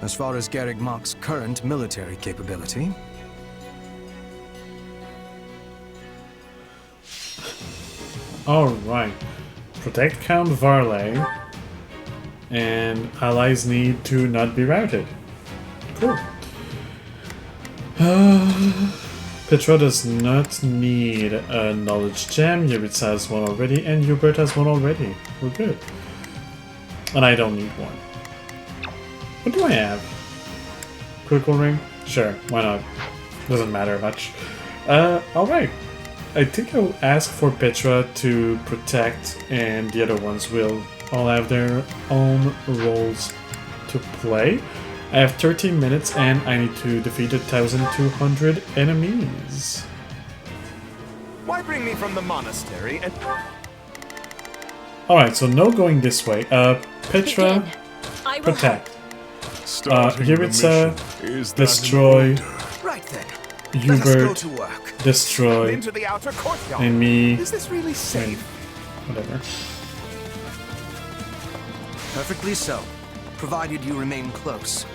as far as Garreg Mach's current military capability... Alright. Protect Count Varley, and allies need to not be routed. Cool. Petra does not need a knowledge gem, Yuritsa has one already, and Hubert has one already. We're good. And I don't need one. What do I have? Critical ring? Sure, why not? Doesn't matter much. Alright. I think I'll ask for Petra to protect, and the other ones will all have their own roles to play. I have 13 minutes and I need to defeat 1,200 enemies. Why bring me from the monastery and... Alright, so no going this way. Petra, protect. Here it's destroy, Right then. Hubert, destroy, Into the outer courtyard. and me, Is this really safe? whatever. Perfectly so, provided you remain close.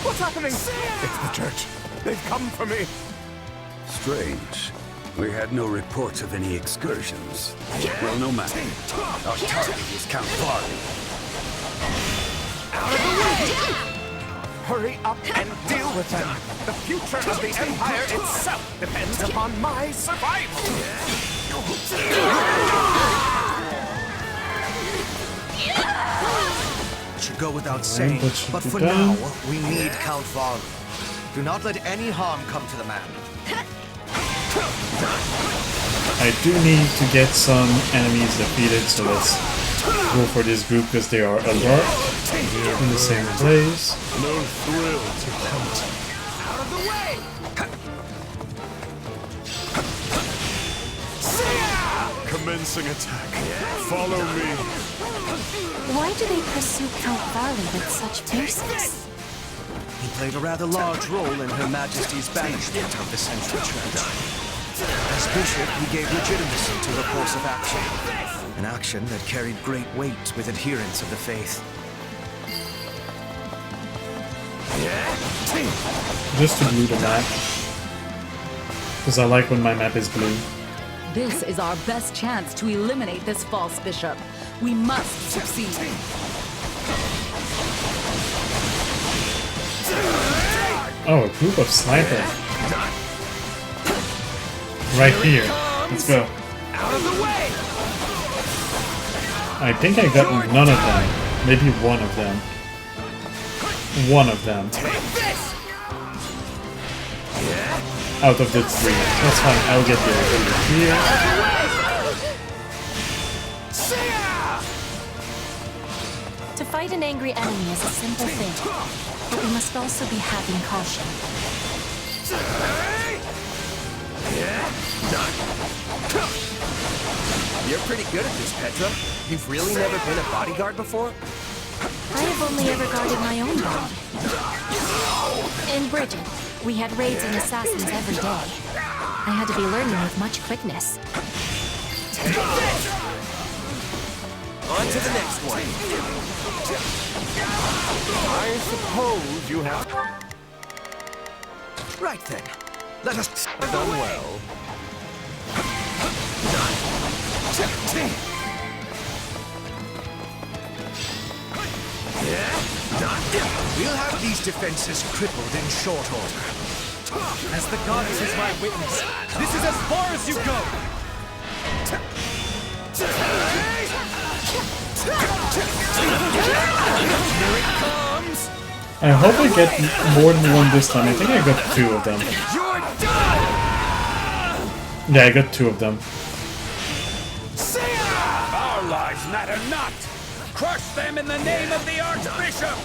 What's happening? It's the church. They've come for me. Strange. We had no reports of any excursions. Well, no matter. Our target is Count Varley. Out of the way! Hurry up and deal with them. The future of the Empire itself depends upon my survival. It should go without saying, but for now, we need Count Varley. Do not let any harm come to the man. I do need to get some enemies defeated, so let's go for this group because they are a lot in the same place. No thrill to hunt. Out of the way! Commencing attack. Follow me. Why do they pursue Count Varley with such fierceness? He played a rather large role in Her Majesty's banishment of the Central Church. As bishop, he gave legitimacy to her course of action. An action that carried great weight with adherents of the faith. Just to blue the map. Because I like when my map is blue. This is our best chance to eliminate this false bishop. We must succeed. Oh, a group of snipers. Right here. Let's go. Out of the way! I think I got none of them. Maybe one of them. One of them. Out of the three. That's fine, I'll get the other here. To fight an angry enemy is a simple thing, but we must also be having caution. You're pretty good at this, Petra. You've really never been a bodyguard before? I have only ever guarded my own body. In Bridget, we had raids and assassins every day. I had to be learning with much quickness. On to the next one. I suppose you have... Right then. Let us done well. We'll have these defenses crippled in short order. As the goddess is my witness, this is as far as you go! Here it comes! I hope I get more than one this time. I think I got two of them. You're done! Yeah, I got two of them. Our lives matter not! Crush them in the name of the Archbishop!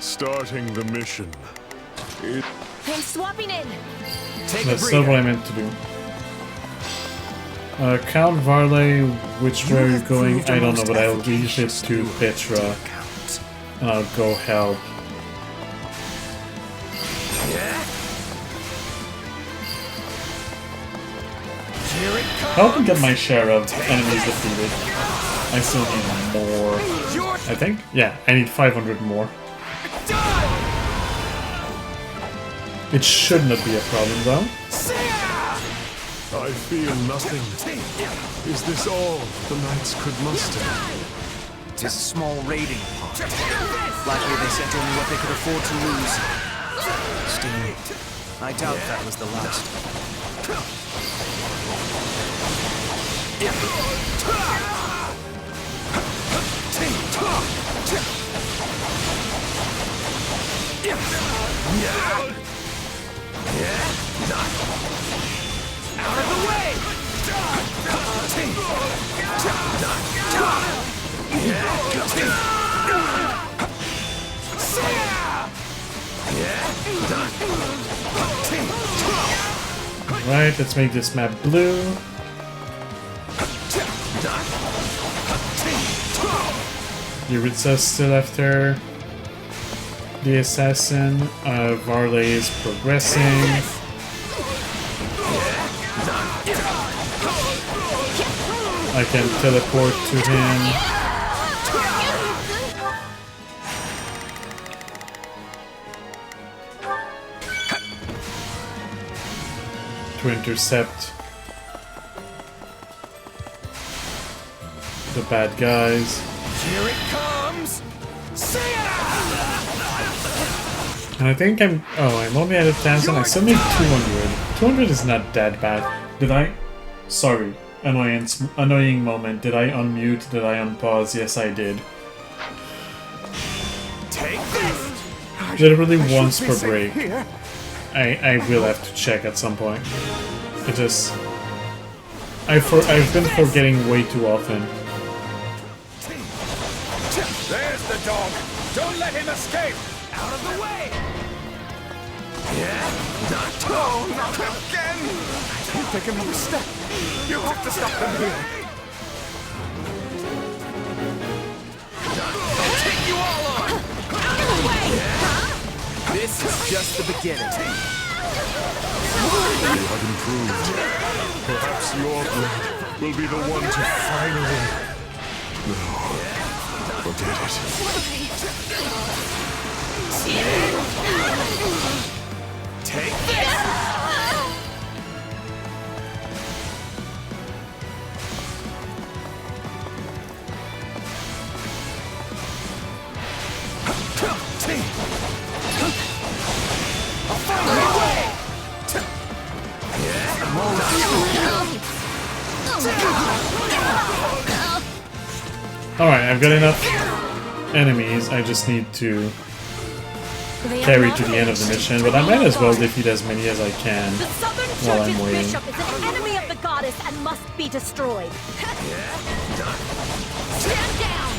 Starting the mission. I'm swapping in. That's not what I meant to do. Count Varley, which way are you going? I don't know, but I'll leave it to Petra. And I'll go help. Help me get my share of enemies defeated. I still need more. I think? Yeah, I need 500 more. It should not be a problem though. I feel nothing. Is this all the knights could muster? is a small raiding party. Likely they sent only what they could afford to lose. Still, I doubt that was the last. Out of the way! Right, let's make this map blue. Yuritsa's still after the assassin. Varley is progressing. I can teleport to him. To intercept the bad guys. Here it comes! And I think I'm only at 1,000. I still need 200. 200 is not that bad. Did I? Sorry. Annoying moment. Did I unmute? Did I unpause? Yes, I did. Take this! Literally once per break. I will have to check at some point. It just... I've been forgetting way too often. There's the dog! Don't let him escape! Out of the way! Oh, not again! Don't take another step. You have to stop them here. I'll take you all on! Out of the way! This is just the beginning. You have improved. Perhaps your blade will be the one to finally... No. Forget it. Take this! Alright, I've got enough enemies. I just need to carry to the end of the mission, but I might as well defeat as many as I can while I'm waiting. Bishop is an enemy of the goddess and must be destroyed. Stand down!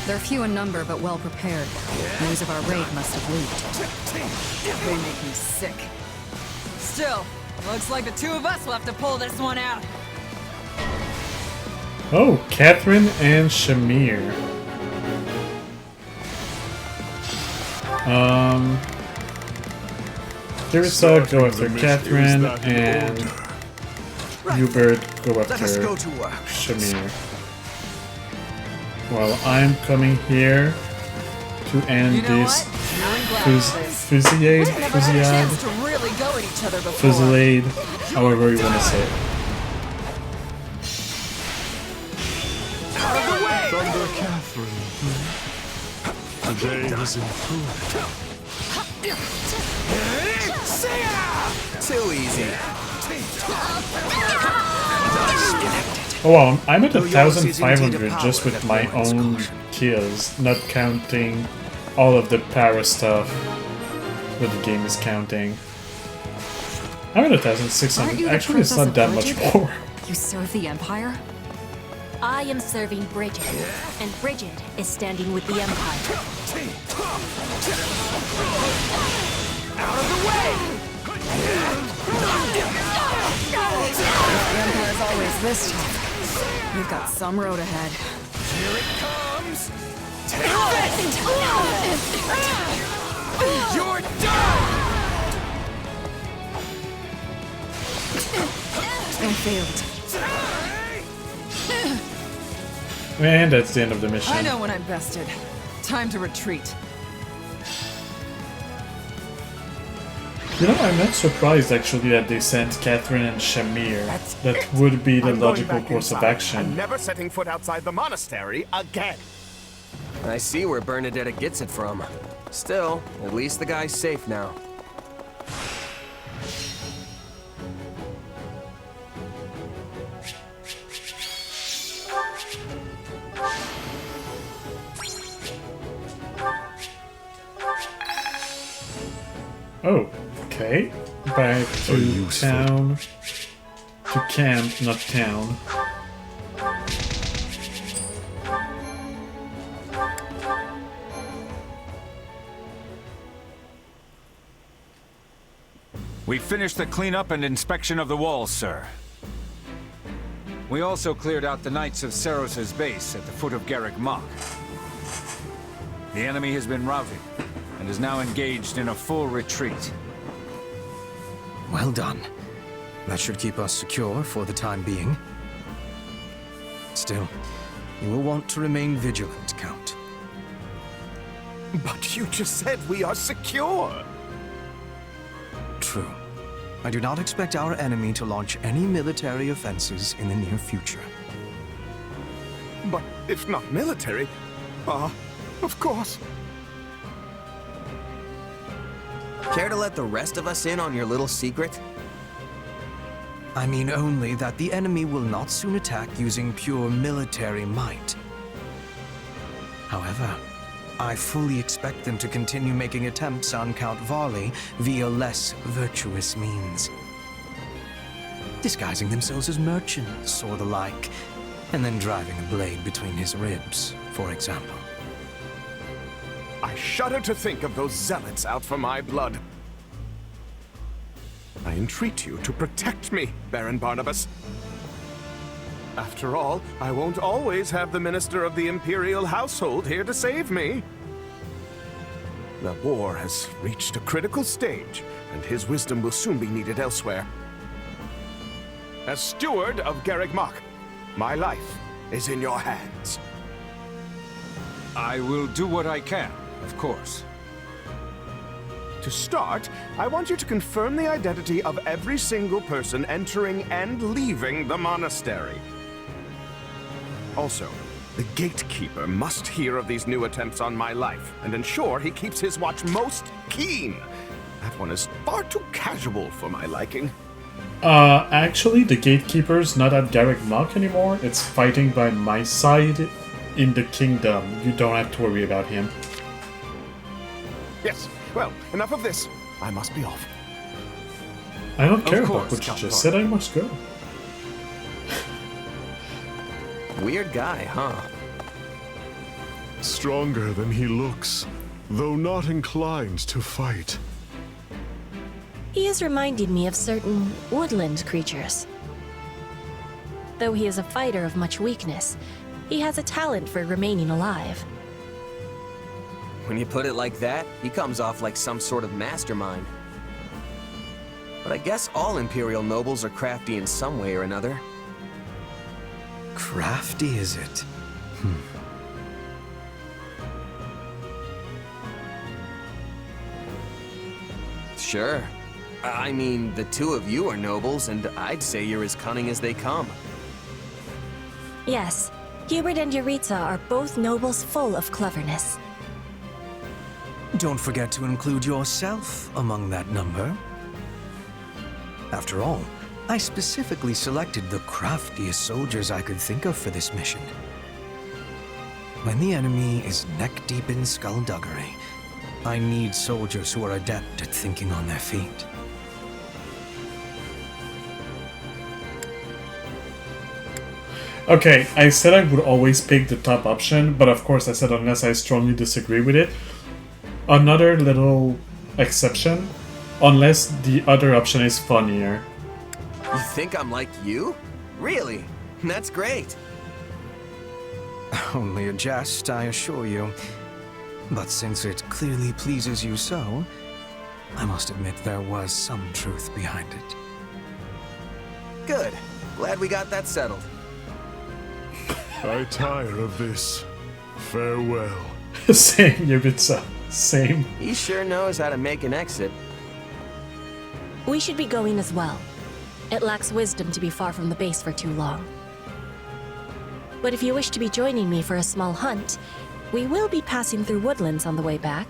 They're few in number, but well prepared. News of our raid must have leaked. They make me sick. Still, looks like the two of us will have to pull this one out. Oh, Catherine and Shamir. Yuritsa, go after Catherine, and Hubert, go after Shamir. While I'm coming here to end this fusillade, however you want to say it. Thunder Catherine. Today has improved. Too easy. Oh wow, I'm at 1,500 just with my own kills, not counting all of the para stuff that the game is counting. I'm at 1,600. Actually, it's not that much more. You serve the Empire? I am serving Bridget, and Bridget is standing with the Empire. Out of the way! The Empire's always this tough. You've got some road ahead. Here it comes! Take this! You're done! I failed. And that's the end of the mission. I know when I'm bested. Time to retreat. You know, I'm not surprised actually that they sent Catherine and Shamir. That would be the logical course of action. I'm never setting foot outside the monastery again. I see where Bernadetta gets it from. Still, at least the guy's safe now. Oh, okay. Back to town. To camp, not town. We finished the cleanup and inspection of the walls, sir. We also cleared out the Knights of Seros' base at the foot of Garrick Mach. The enemy has been routed and is now engaged in a full retreat. Well done. That should keep us secure for the time being. Still, you will want to remain vigilant, Count. But you just said we are secure! True. I do not expect our enemy to launch any military offenses in the near future. But if not military, of course. Care to let the rest of us in on your little secret? I mean only that the enemy will not soon attack using pure military might. However, I fully expect them to continue making attempts on Count Varley via less virtuous means. Disguising themselves as merchants or the like, and then driving a blade between his ribs, for example. I shudder to think of those zealots out for my blood. I entreat you to protect me, Baron Barnabas. After all, I won't always have the Minister of the Imperial Household here to save me. The war has reached a critical stage, and his wisdom will soon be needed elsewhere. As steward of Garrick Mach, my life is in your hands. I will do what I can, of course. To start, I want you to confirm the identity of every single person entering and leaving the monastery. Also, the gatekeeper must hear of these new attempts on my life and ensure he keeps his watch most keen. That one is far too casual for my liking. Actually, the gatekeeper's not at Garrick Mach anymore. It's fighting by my side in the kingdom. You don't have to worry about him. Yes, well, enough of this. I must be off. I don't care about what you just said. I must go. Weird guy, huh? Stronger than he looks, though not inclined to fight. He has reminded me of certain woodland creatures. Though he is a fighter of much weakness, he has a talent for remaining alive. When you put it like that, he comes off like some sort of mastermind. But I guess all Imperial nobles are crafty in some way or another. Crafty, is it? Sure. I mean, the two of you are nobles, and I'd say you're as cunning as they come. Yes, Hubert and Yuritsa are both nobles full of cleverness. Don't forget to include yourself among that number. After all, I specifically selected the craftiest soldiers I could think of for this mission. When the enemy is neck-deep in skullduggery, I need soldiers who are adept at thinking on their feet. Okay, I said I would always pick the top option, but of course I said unless I strongly disagree with it. Another little exception, unless the other option is funnier. You think I'm like you? Really? That's great. Only a jest, I assure you. But since it clearly pleases you so, I must admit there was some truth behind it. Good. Glad we got that settled. I tire of this. Farewell. Same, Yuritsa. Same. He sure knows how to make an exit. We should be going as well. It lacks wisdom to be far from the base for too long. But if you wish to be joining me for a small hunt, we will be passing through woodlands on the way back.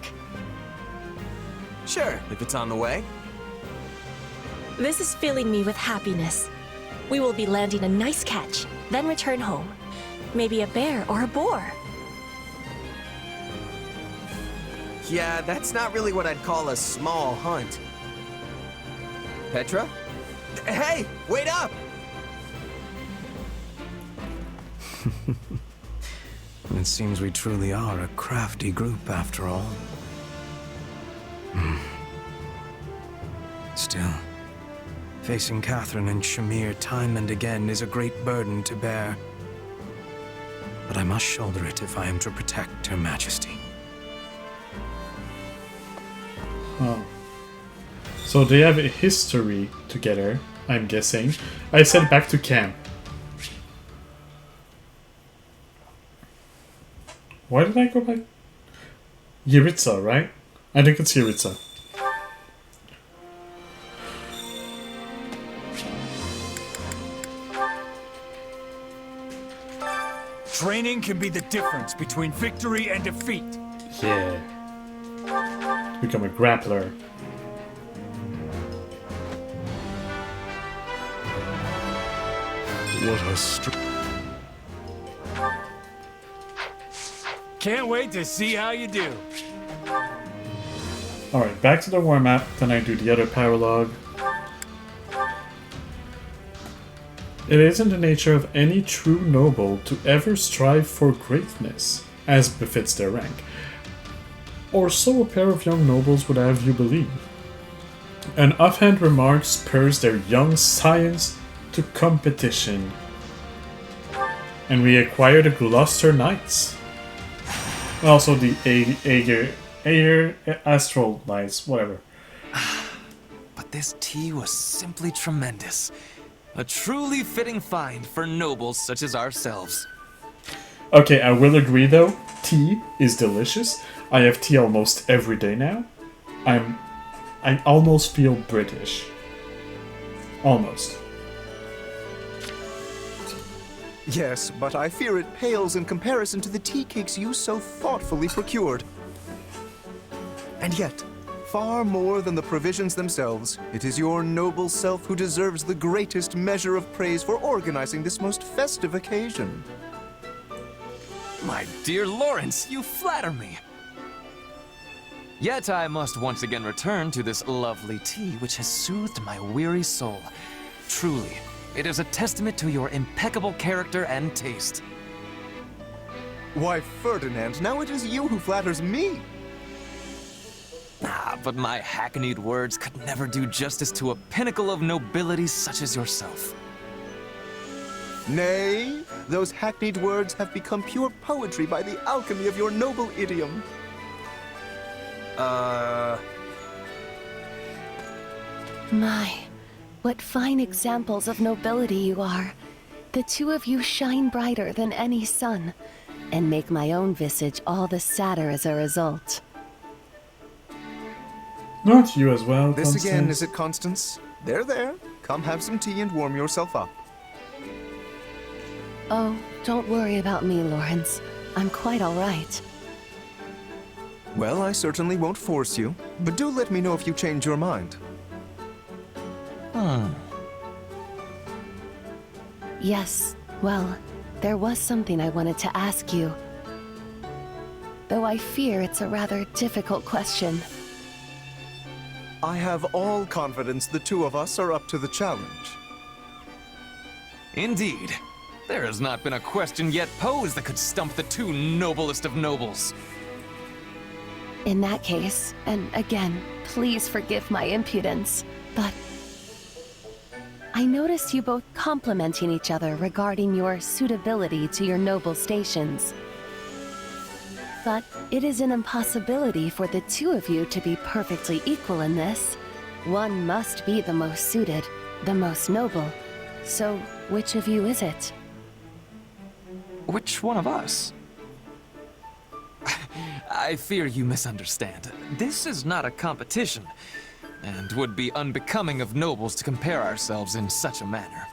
Sure, if it's on the way. This is filling me with happiness. We will be landing a nice catch, then return home. Maybe a bear or a boar. Yeah, that's not really what I'd call a small hunt. Petra? Hey, wait up! It seems we truly are a crafty group after all. Still, facing Catherine and Shamir time and again is a great burden to bear. But I must shoulder it if I am to protect Her Majesty. Oh. So they have a history together, I'm guessing. I said back to camp. Why did I go back? Yuritsa, right? I think it's Yuritsa. Training can be the difference between victory and defeat. Yeah. Become a grappler. What a Can't wait to see how you do. Alright, back to the warm-up, then I do the other paralogue. It is in the nature of any true noble to ever strive for greatness, as befits their rank. Or so a pair of young nobles would have you believe. An offhand remark spurs their young science to competition. And we acquire the Gloucester Knights. Also the Aegir Astral Knights, whatever. But this tea was simply tremendous. A truly fitting find for nobles such as ourselves. Okay, I will agree though, tea is delicious. I have tea almost every day now. I almost feel British. Almost. Yes, but I fear it pales in comparison to the tea cakes you so thoughtfully procured. And yet, far more than the provisions themselves, it is your noble self who deserves the greatest measure of praise for organizing this most festive occasion. My dear Lawrence, you flatter me. Yet I must once again return to this lovely tea which has soothed my weary soul. Truly, it is a testament to your impeccable character and taste. Why, Ferdinand, now it is you who flatters me. Ah, but my hackneyed words could never do justice to a pinnacle of nobility such as yourself. Nay, those hackneyed words have become pure poetry by the alchemy of your noble idiom. My, what fine examples of nobility you are. The two of you shine brighter than any sun, and make my own visage all the sadder as a result. Not you as well, This Constance. again, is it, Constance? There. Come have some tea and warm yourself up. Oh, don't worry about me, Lawrence. I'm quite all right. Well, I certainly won't force you, but do let me know if you change your mind. Yes, well, there was something I wanted to ask you. Though I fear it's a rather difficult question. I have all confidence the two of us are up to the challenge. Indeed. There has not been a question yet posed that could stump the two noblest of nobles. In that case, and again, please forgive my impudence, but I noticed you both complimenting each other regarding your suitability to your noble stations. But it is an impossibility for the two of you to be perfectly equal in this. One must be the most suited, the most noble. So, which of you is it? Which one of us? I fear you misunderstand. This is not a competition. and would be unbecoming of nobles to compare ourselves in such a manner.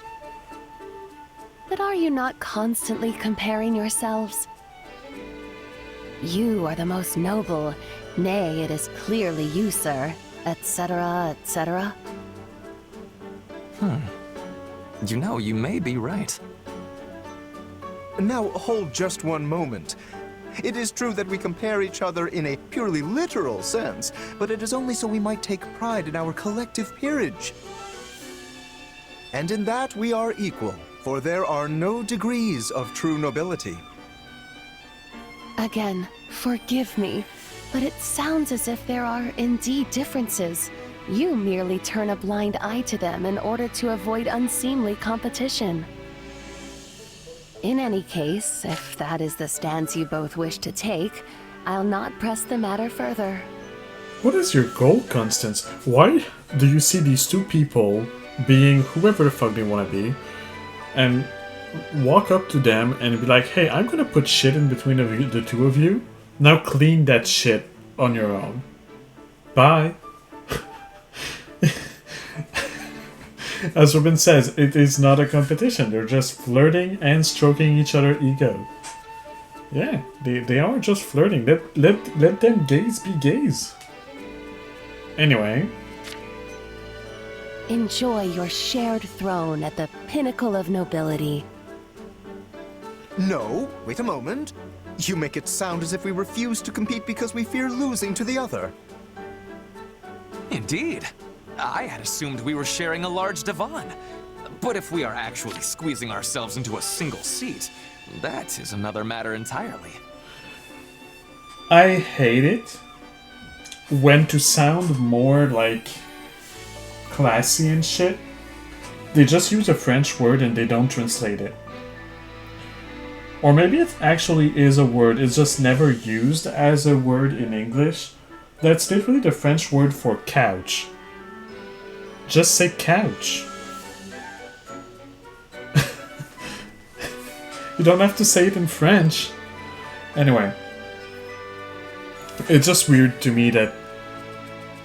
But are you not constantly comparing yourselves? You are the most noble, nay, it is clearly you, sir, etc., etc. You know, you may be right. Now, hold just one moment. It is true that we compare each other in a purely literal sense, but it is only so we might take pride in our collective peerage. And in that we are equal, for there are no degrees of true nobility. Again, forgive me, but it sounds as if there are indeed differences. You merely turn a blind eye to them in order to avoid unseemly competition. In any case, if that is the stance you both wish to take, I'll not press the matter further. What is your goal, Constance? Why do you see these two people being whoever the fuck they want to be, and walk up to them and be like, hey, I'm gonna put shit in between the two of you. Now clean that shit on your own. Bye. As Robin says, it is not a competition. They're just flirting and stroking each other's ego. Yeah, they are just flirting. Let them gays be gays. Anyway. Enjoy your shared throne at the pinnacle of nobility. No, wait a moment. You make it sound as if we refuse to compete because we fear losing to the other. Indeed. I had assumed we were sharing a large divan. But if we are actually squeezing ourselves into a single seat, that is another matter entirely. I hate it when to sound more like classy and shit, they just use a French word and they don't translate it. Or maybe it actually is a word, it's just never used as a word in English. That's literally the French word for couch. Just say couch. You don't have to say it in French. Anyway. It's just weird to me that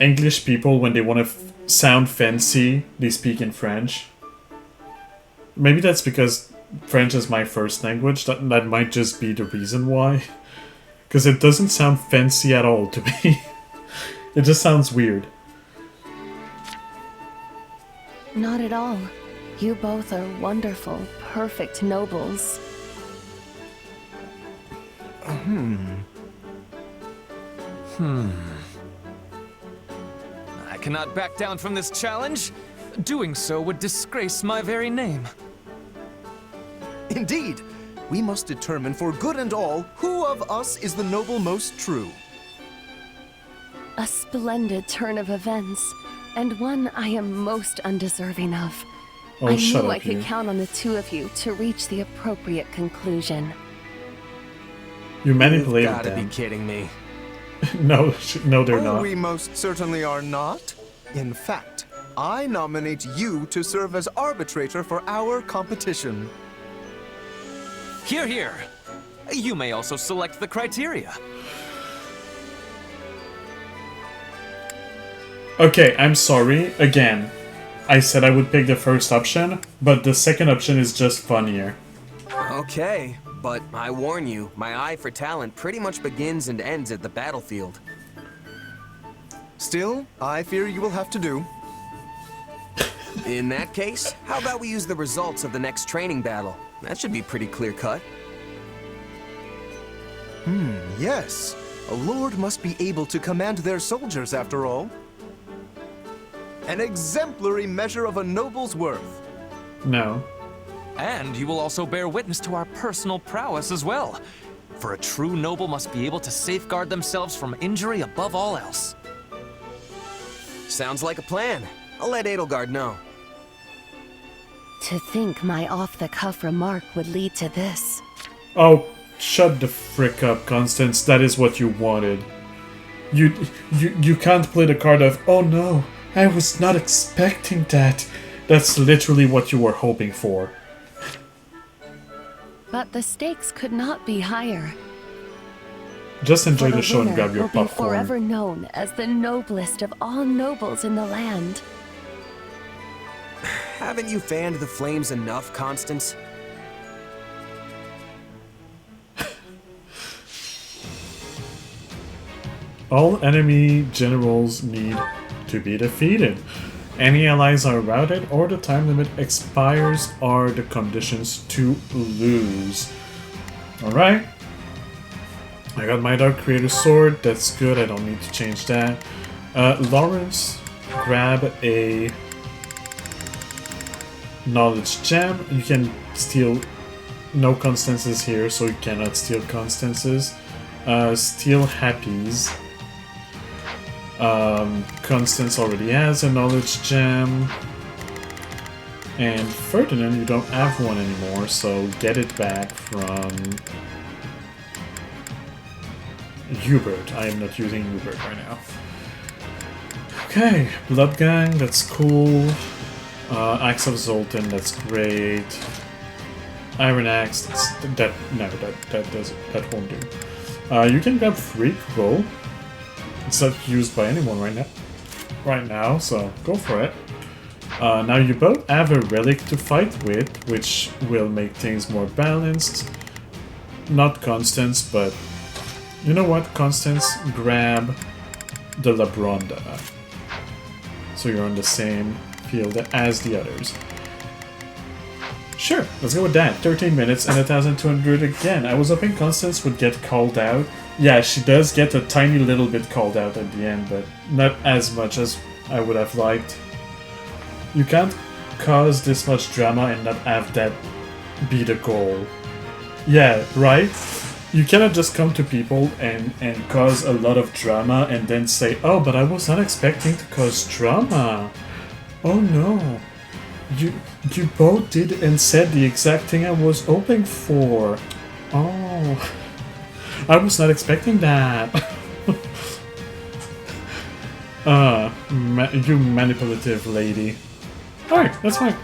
English people, when they want to sound fancy, they speak in French. Maybe that's because French is my first language. That might just be the reason why. Because it doesn't sound fancy at all to me. It just sounds weird. Not at all. You both are wonderful, perfect nobles. I cannot back down from this challenge. Doing so would disgrace my very name. Indeed. We must determine for good and all who of us is the noble most true. A splendid turn of events, and one I am most undeserving of. Oh, I shut knew up, I could you. count on the two of you to reach the appropriate conclusion. You manipulated You've gotta them. be kidding me. No, they're not. We most certainly are not. In fact, I nominate you to serve as arbitrator for our competition. Hear, hear. You may also select the criteria. Okay, I'm sorry. Again, I said I would pick the first option, but the second option is just funnier. Okay, but I warn you, my eye for talent pretty much begins and ends at the battlefield. Still, I fear you will have to do. In that case, how about we use the results of the next training battle? That should be pretty clear-cut. Yes. A lord must be able to command their soldiers, after all. An exemplary measure of a noble's worth. No. And you will also bear witness to our personal prowess as well. For a true noble must be able to safeguard themselves from injury above all else. Sounds like a plan. I'll let Edelgard know. To think my off-the-cuff remark would lead to this. Oh, shut the frick up, Constance. That is what you wanted. You can't play the card of, oh no, I was not expecting that. That's literally what you were hoping for. But the stakes could not be higher. Just enjoy For the show and winner grab your will be popcorn. forever known as the noblest of all nobles in the land. Haven't you fanned the flames enough, Constance? All enemy generals need to be defeated. Any allies are routed or the time limit expires are the conditions to lose. Alright. I got my Dark Creator Sword. That's good. I don't need to change that. Lawrence, grab a Knowledge Gem. You can steal... No Constances here, so you cannot steal Constances. Steal Happies. Constance already has a Knowledge Gem. And Ferdinand, you don't have one anymore, so get it back from Hubert. I am not using Hubert right now. Okay, Blood Gang, that's cool. Axe of Zoltan, that's great. Iron Axe, that won't do. You can grab Freak Roll. It's not used by anyone right now, so go for it. Now you both have a relic to fight with, which will make things more balanced. Not Constance, but you know what, Constance, grab the Labronda. So you're on the same field as the others. Sure, let's go with that. 13 minutes and 1,200 again. I was hoping Constance would get called out. Yeah, she does get a tiny little bit called out at the end, but not as much as I would have liked. You can't cause this much drama and not have that be the goal. Yeah, right? You cannot just come to people and cause a lot of drama and then say, oh, but I was not expecting to cause drama. Oh no. You both did and said the exact thing I was hoping for. Oh. I was not expecting that. You manipulative lady. Alright, that's fine.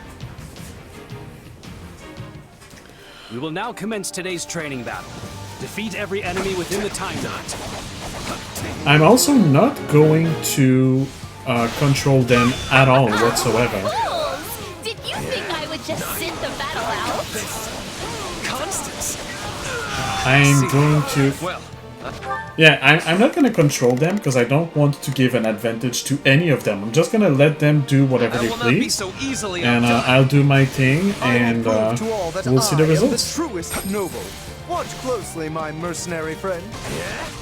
We will now commence today's training battle. Defeat every enemy within the time limit. I'm also not going to control them at all whatsoever. Did you think I would just sit the battle out? Constance. I'm going to... Yeah, I'm not going to control them because I don't want to give an advantage to any of them. I'm just going to let them do whatever they please. And I'll do my thing and we'll see the results. The truest noble. Watch closely, my mercenary friend.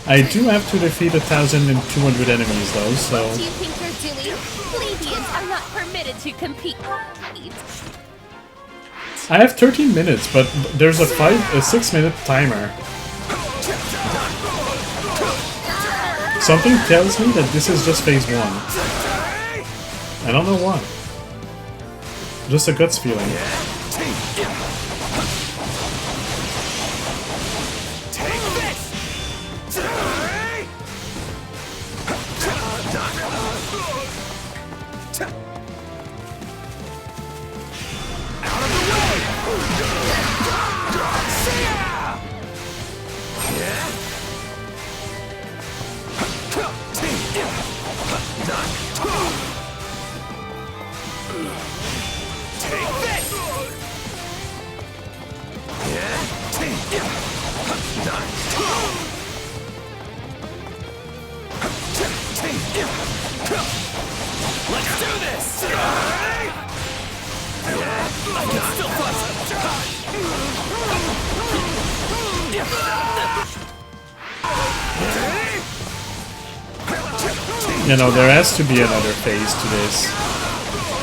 I do have to defeat 1,200 enemies though, so... What do you think you're doing? Plebeians are not permitted to compete. I have 13 minutes, but there's a 6-minute timer. Something tells me that this is just phase 1. I don't know why. Just a guts feeling. Let's do this! I can still You know, there has to be another phase to this.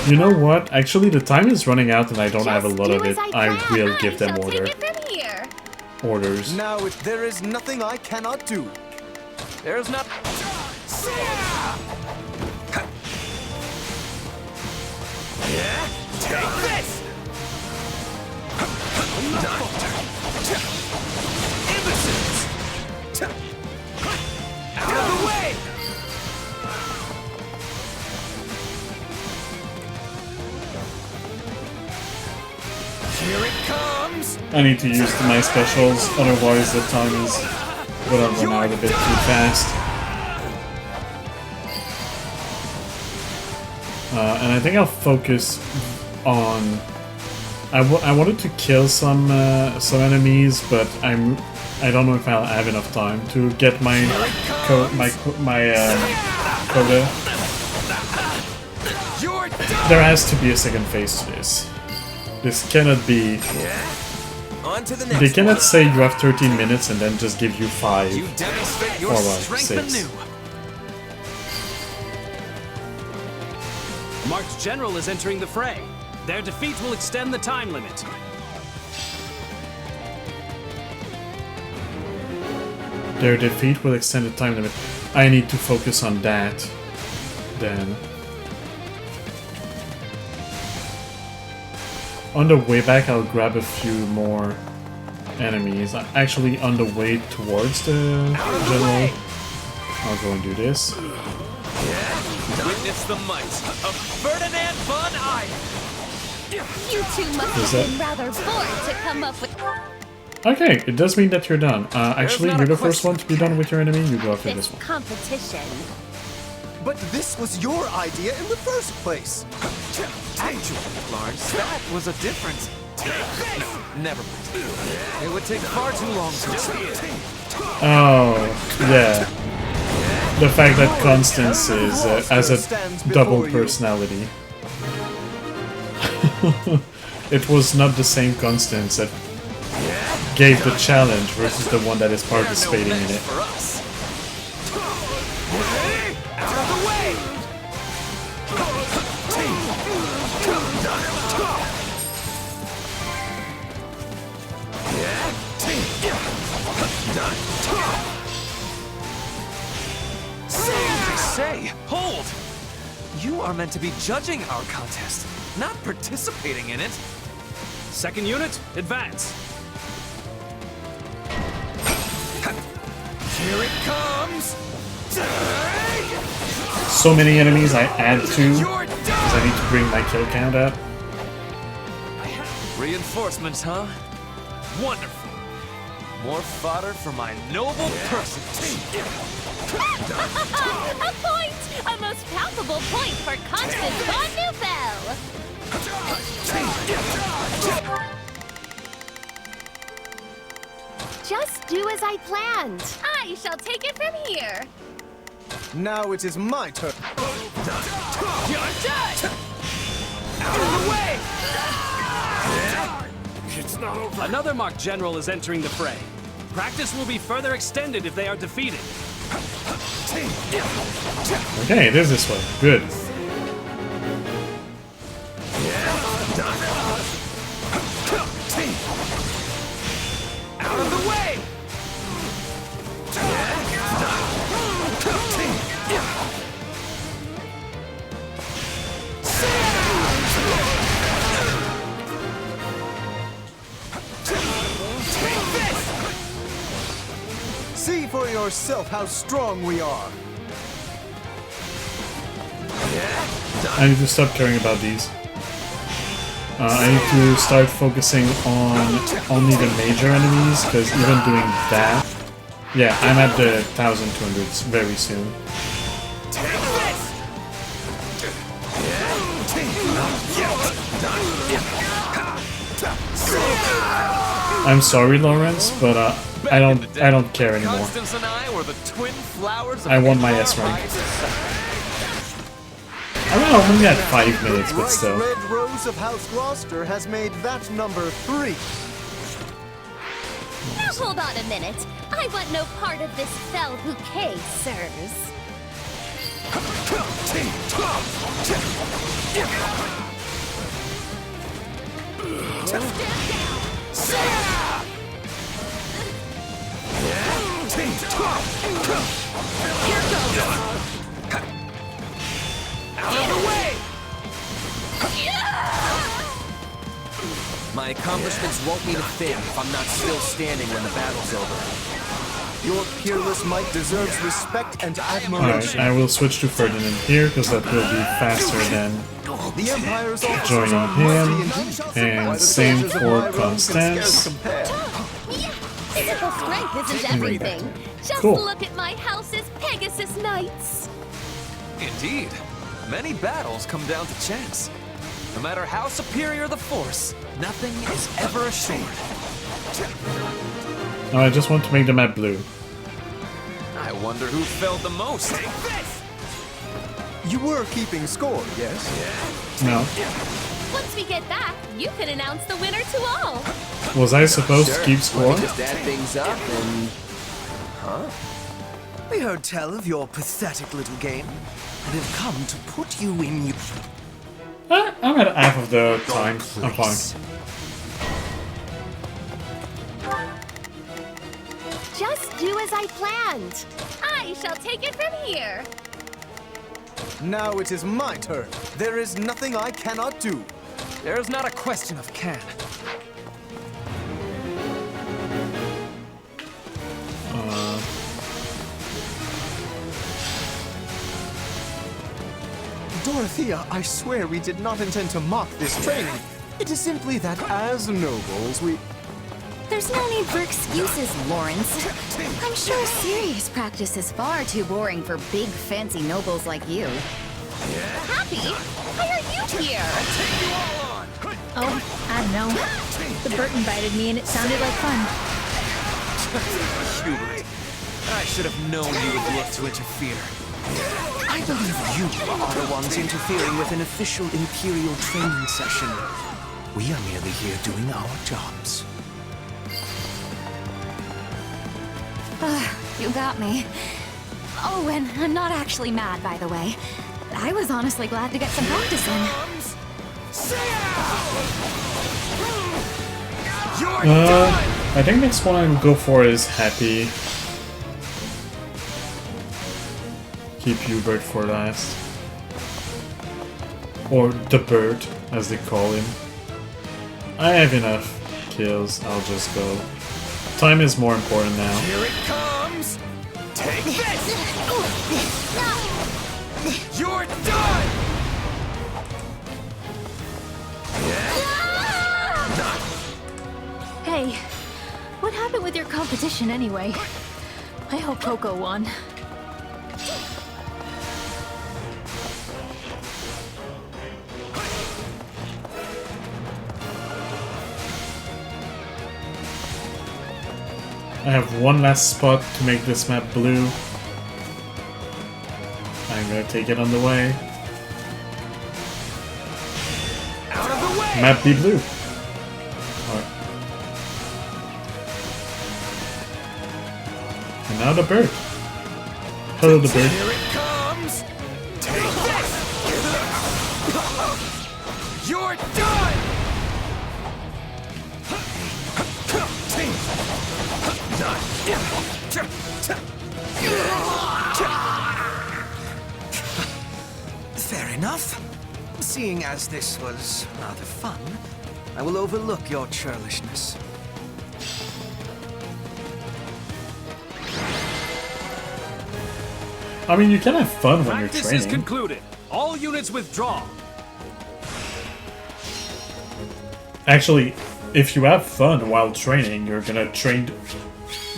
You know what? Actually, the time is running out and I don't have a lot of it. I will give them orders. Now, if there is nothing I cannot do. There's not... Take this! Imbeciles! Out of the way! Here it comes! I need to use my specials, otherwise the time is but I'll run out a bit too fast. And I think I'll focus on... I wanted to kill some enemies, but I don't know if I'll have enough time to get my quota. There has to be a second phase to this. This cannot be... They cannot say you have 13 minutes and then just give you 5 or what, 6. Marked General is entering the fray. Their defeat will extend the time limit. Their defeat will extend the time limit. I need to focus on that then. On the way back, I'll grab a few more enemies. Actually, on the way towards the general, I'll go and do this. Witness the might of Ferdinand von Eyck. You two must have been rather bored to come up with... Okay, it does mean that you're done. Actually, you're the first one to be done with your enemy. You go after this one. competition. But this was your idea in the first place. Actually, Lars, that was a difference. Never mind. It would take far too long to explain. Oh, yeah. The fact that Constance is has a double personality. It was not the same Constance that gave the challenge versus the one that is participating in it. Say, hold! You are meant to be judging our contest, not participating in it. Second unit, advance. Here it comes! So many enemies I add to, because I need to bring my kill count up. Reinforcements, huh? Wonderful. More fodder for my noble person. A point! A most palpable point for Constance von Neufeld! Just do as I planned. I shall take it from here. Now it is my turn. You're dead! Out of the way! It's not over. Another Marked General is entering the fray. Practice will be further extended if they are defeated. Okay, it is this way. Good. Out of the way! See for yourself how strong we are. I need to stop caring about these. I need to start focusing on only the major enemies, because even doing that... Yeah, I'm at the 1200s very soon. I'm sorry, Lawrence, but I don't care anymore. Constance and I were the twin flowers of I want my S rank. I don't know, I'm only at 5 minutes, but still. Red Rose of House Gloucester has made that number 3. Now hold on a minute. I want no part of this fell bouquet, sirs. Out of the way! My accomplishments won't mean a thing if I'm not still standing when the battle's over. Your peerless might deserves respect and Alright, admiration. I will switch to Ferdinand here, because that will be faster than The Empire's joining him. And same for Constance. Physical strength isn't everything. Just Cool. look at my house's Pegasus Knights. Indeed. Many battles come down to chance. No matter how superior the force, nothing is ever assured. No, I just want to make the map blue. I wonder who failed the most. Take this! You were keeping score, yes? No. Once we get back, you can announce the winner to all. Was I supposed to keep score? Let me just add things up and... Huh? We heard tell of your pathetic little game, and have come to put you in... I'm at half of the time. I'm fine. Just do as I planned. I shall take it from here. Now it is my turn. There is nothing I cannot do. There's not a question of can. Dorothea, I swear we did not intend to mock this training. It is simply that as nobles, we... There's no need for excuses, Lawrence. I'm sure serious practice is far too boring for big, fancy nobles like you. Happy? Why are you here? Oh, I don't know. The bird invited me and it sounded like fun. Hubert, I should have known you would look to interfere. I believe you are the ones interfering with an official Imperial training session. We are merely here doing our jobs. You got me. Oh, and I'm not actually mad, by the way. I was honestly glad to get some practice in. I think next one I will go for is Happy. Keep Hubert for last. Or the bird, as they call him. I have enough kills, I'll just go. Time is more important now. Here it comes! Take this! You're done! Hey, what happened with your competition anyway? I hope Coco won. I have one last spot to make this map blue. I'm gonna take it on the way. Out of the way! Map be blue. Alright. And now the bird. Hello, the bird. Here it comes! Take this! You're done! Fair enough. Seeing as this was rather fun, I will overlook your churlishness. I mean, you can have fun when you're Practice is training. concluded. All units withdraw. Actually, if you have fun while training, you're gonna train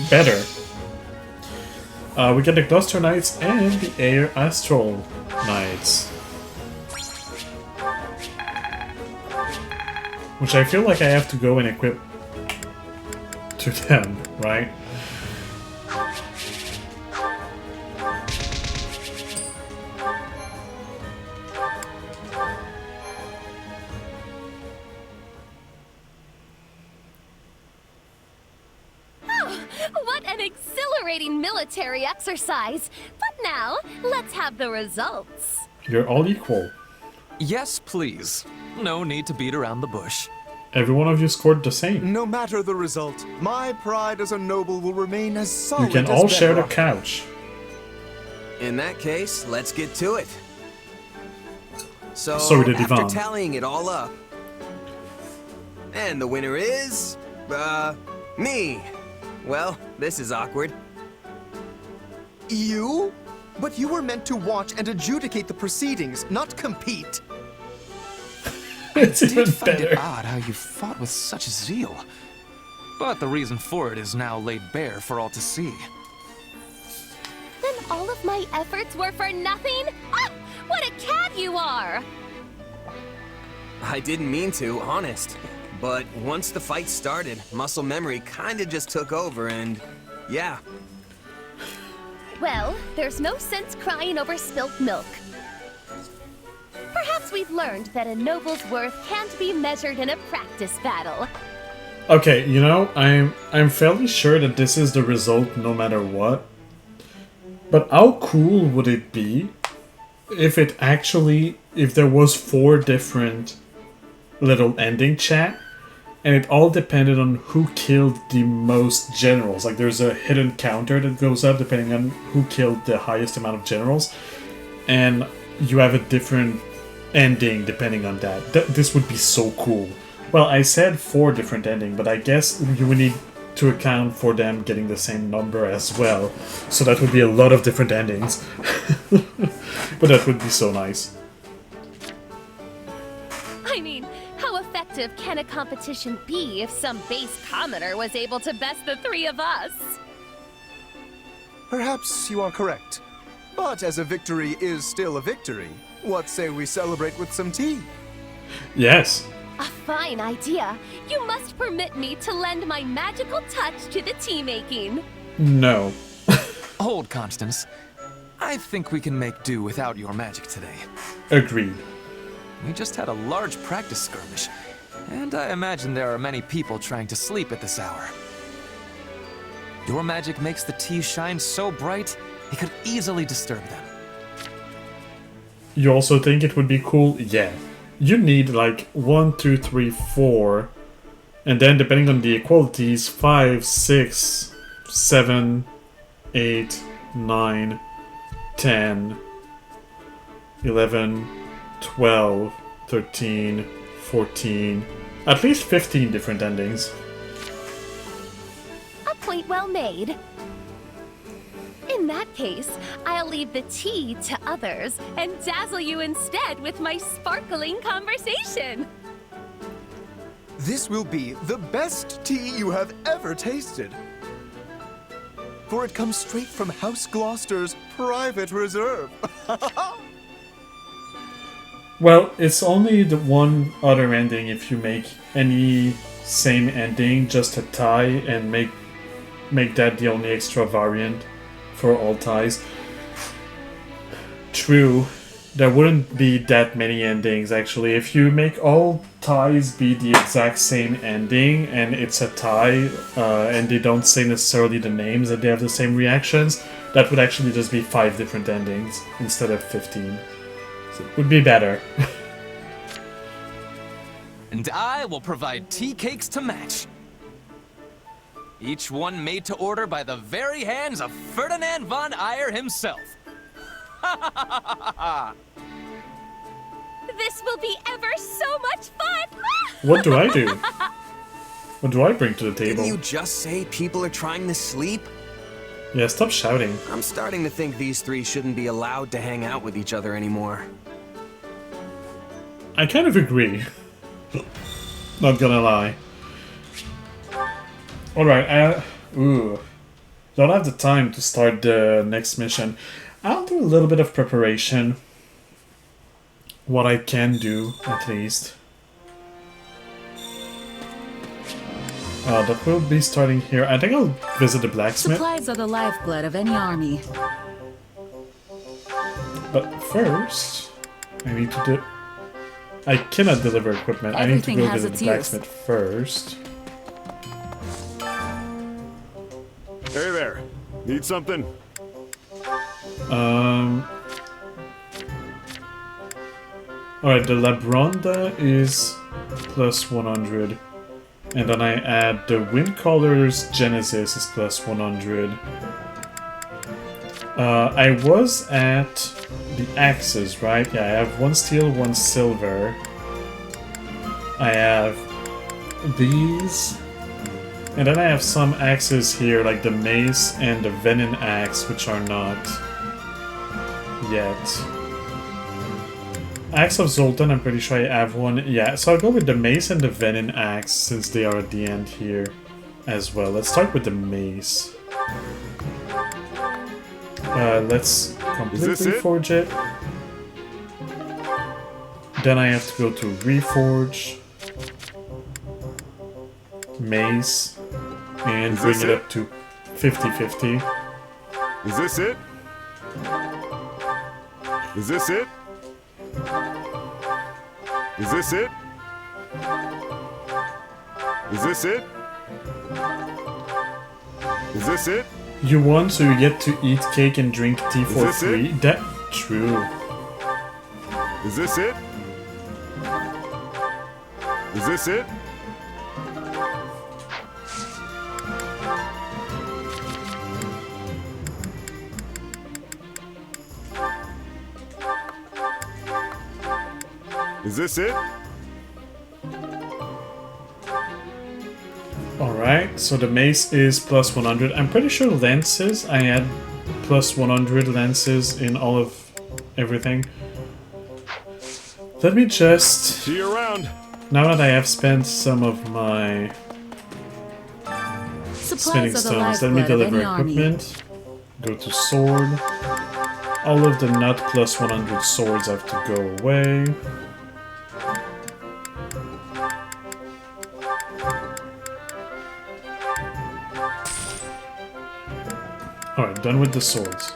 better. We get the Cluster Knights and the Air Astral Knights. Which I feel like I have to go and equip to them, right? What an exhilarating military exercise! But now, let's have the results. You're all equal. Yes, please. No need to beat around the bush. Every one of you scored the same. No matter the result, my pride as a noble will remain as solid You can as all share the bedrock. couch. In that case, let's get to it. So, So did after Ivan. tallying it all up, and the winner is, me. Well, this is awkward. You? But you were meant to watch and adjudicate the proceedings, not compete. It's I did even find better. it odd how you fought with such zeal. But the reason for it is now laid bare for all to see. Then all of my efforts were for nothing? Ah, what a cad you are! I didn't mean to, honest. But once the fight started, muscle memory kinda just took over and... yeah. Well, there's no sense crying over spilt milk. Perhaps we've learned that a noble's worth can't be measured in a practice battle. Okay, you know, I'm fairly sure that this is the result no matter what. But how cool would it be if there was 4 different little ending chat, and it all depended on who killed the most generals. Like there's a hidden counter that goes up depending on who killed the highest amount of generals, and you have a different ending depending on that. This would be so cool. Well, I said 4 different endings, but I guess you would need to account for them getting the same number as well. So that would be a lot of different endings. But that would be so nice. I mean, how effective can a competition be if some base commoner was able to best the 3 of us? Perhaps you are correct. But as a victory is still a victory, what say we celebrate with some tea? Yes. A fine idea. You must permit me to lend my magical touch to the tea making. No. Hold, Constance. I think we can make do without your magic today. Agreed. We just had a large practice skirmish, and I imagine there are many people trying to sleep at this hour. Your magic makes the tea shine so bright, it could easily disturb them. You also think it would be cool? Yeah. You need like 1, 2, 3, 4, and then depending on the equalities, 5, 6, 7, 8, 9, 10, 11, 12, 13, 14, at least 15 different endings. A point well made. In that case, I'll leave the tea to others and dazzle you instead with my sparkling conversation. This will be the best tea you have ever tasted. For it comes straight from House Gloucester's private reserve. Well, it's only the one other ending if you make any same ending, just a tie, and make that the only extra variant for all ties. True, there wouldn't be that many endings actually. If you make all ties be the exact same ending and it's a tie, and they don't say necessarily the names and they have the same reactions, that would actually just be 5 different endings instead of 15. So it would be better. And I will provide tea cakes to match. Each one made to order by the very hands of Ferdinand von Eyre himself. This will be ever so much fun! What do I do? What do I bring to the table? Didn't you just say people are trying to sleep? Yeah, stop shouting. I'm starting to think these 3 shouldn't be allowed to hang out with each other anymore. I kind of agree. Not gonna lie. Alright, don't have the time to start the next mission. I'll do a little bit of preparation. What I can do, at least. That will be starting here. I think I'll visit the blacksmith. Supplies are the lifeblood of any army. But first, I need to do... I cannot deliver equipment. Everything I need to go has visit its the blacksmith first. Hey there. Need something? Alright, the Labronda is plus 100. And then I add the Windcaller's Genesis is plus 100. I was at the axes, right? Yeah, I have 1 steel, 1 silver. I have these. And then I have some axes here, like the mace and the venom axe, which are not yet. Axe of Zoltan, I'm pretty sure I have one. Yeah, so I'll go with the mace and the venom axe, since they are at the end here. as well. Let's start with the mace. Let's completely forge it. Then I have to go to reforge, mace, and bring it up to 50-50. Is this it? Is this it? Is this it? Is this it? Is this it? You want to get to eat cake and drink tea for free? That true. Is this it? Is this it? Is this it? Alright, so the mace is plus 100. I'm pretty sure lances, I had plus 100 lances in all of everything. Let me just... See you around. Now that I have spent some of my spinning stones, let me deliver equipment. Go to sword. All of the not plus 100 swords have to go away. Alright, done with the swords.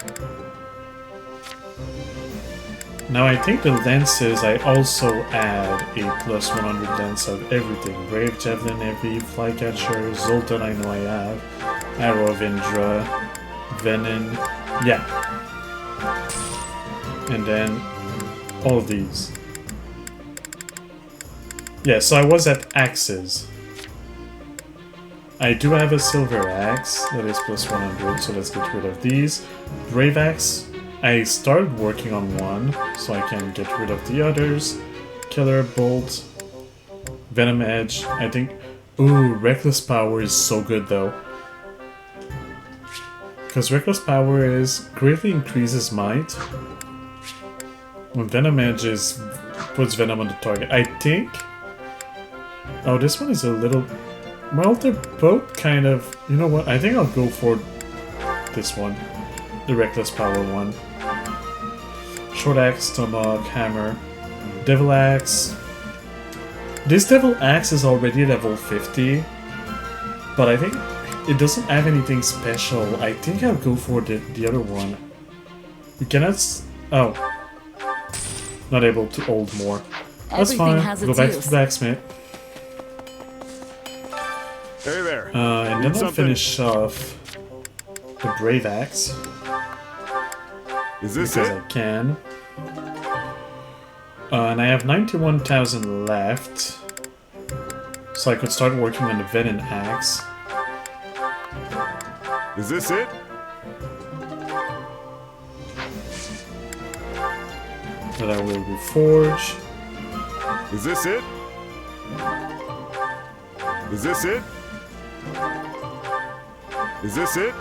Now I think the lances, I also add a plus 100 lance of everything. Brave, Javelin, Heavy, Flycatcher, Zoltan I know I have. Arrow of Indra, Venom, yeah. And then all of these. Yeah, so I was at axes. I do have a silver axe that is plus 100, so let's get rid of these. Brave axe, I started working on one, so I can get rid of the others. Killer bolt, venom edge, I think. Ooh, reckless power is so good though. Because reckless power is greatly increases might. When venom edge is puts venom on the target. I think. Oh, this one is a little. Well, they're both kind of... You know what? I think I'll go for this one. The Reckless Power one. Short Axe, Tomahawk, Hammer. Devil Axe. This Devil Axe is already level 50. But I think it doesn't have anything special. I think I'll go for the other one. You cannot... Oh. Not able to hold more. That's fine. Go back to the blacksmith. Hey there. And then I'll finish off the Brave Axe. Is this because it? I can. And I have 91,000 left. So I could start working on the Venom Axe. Is this it? That I will reforge. Is this it? Is this it? Is this it?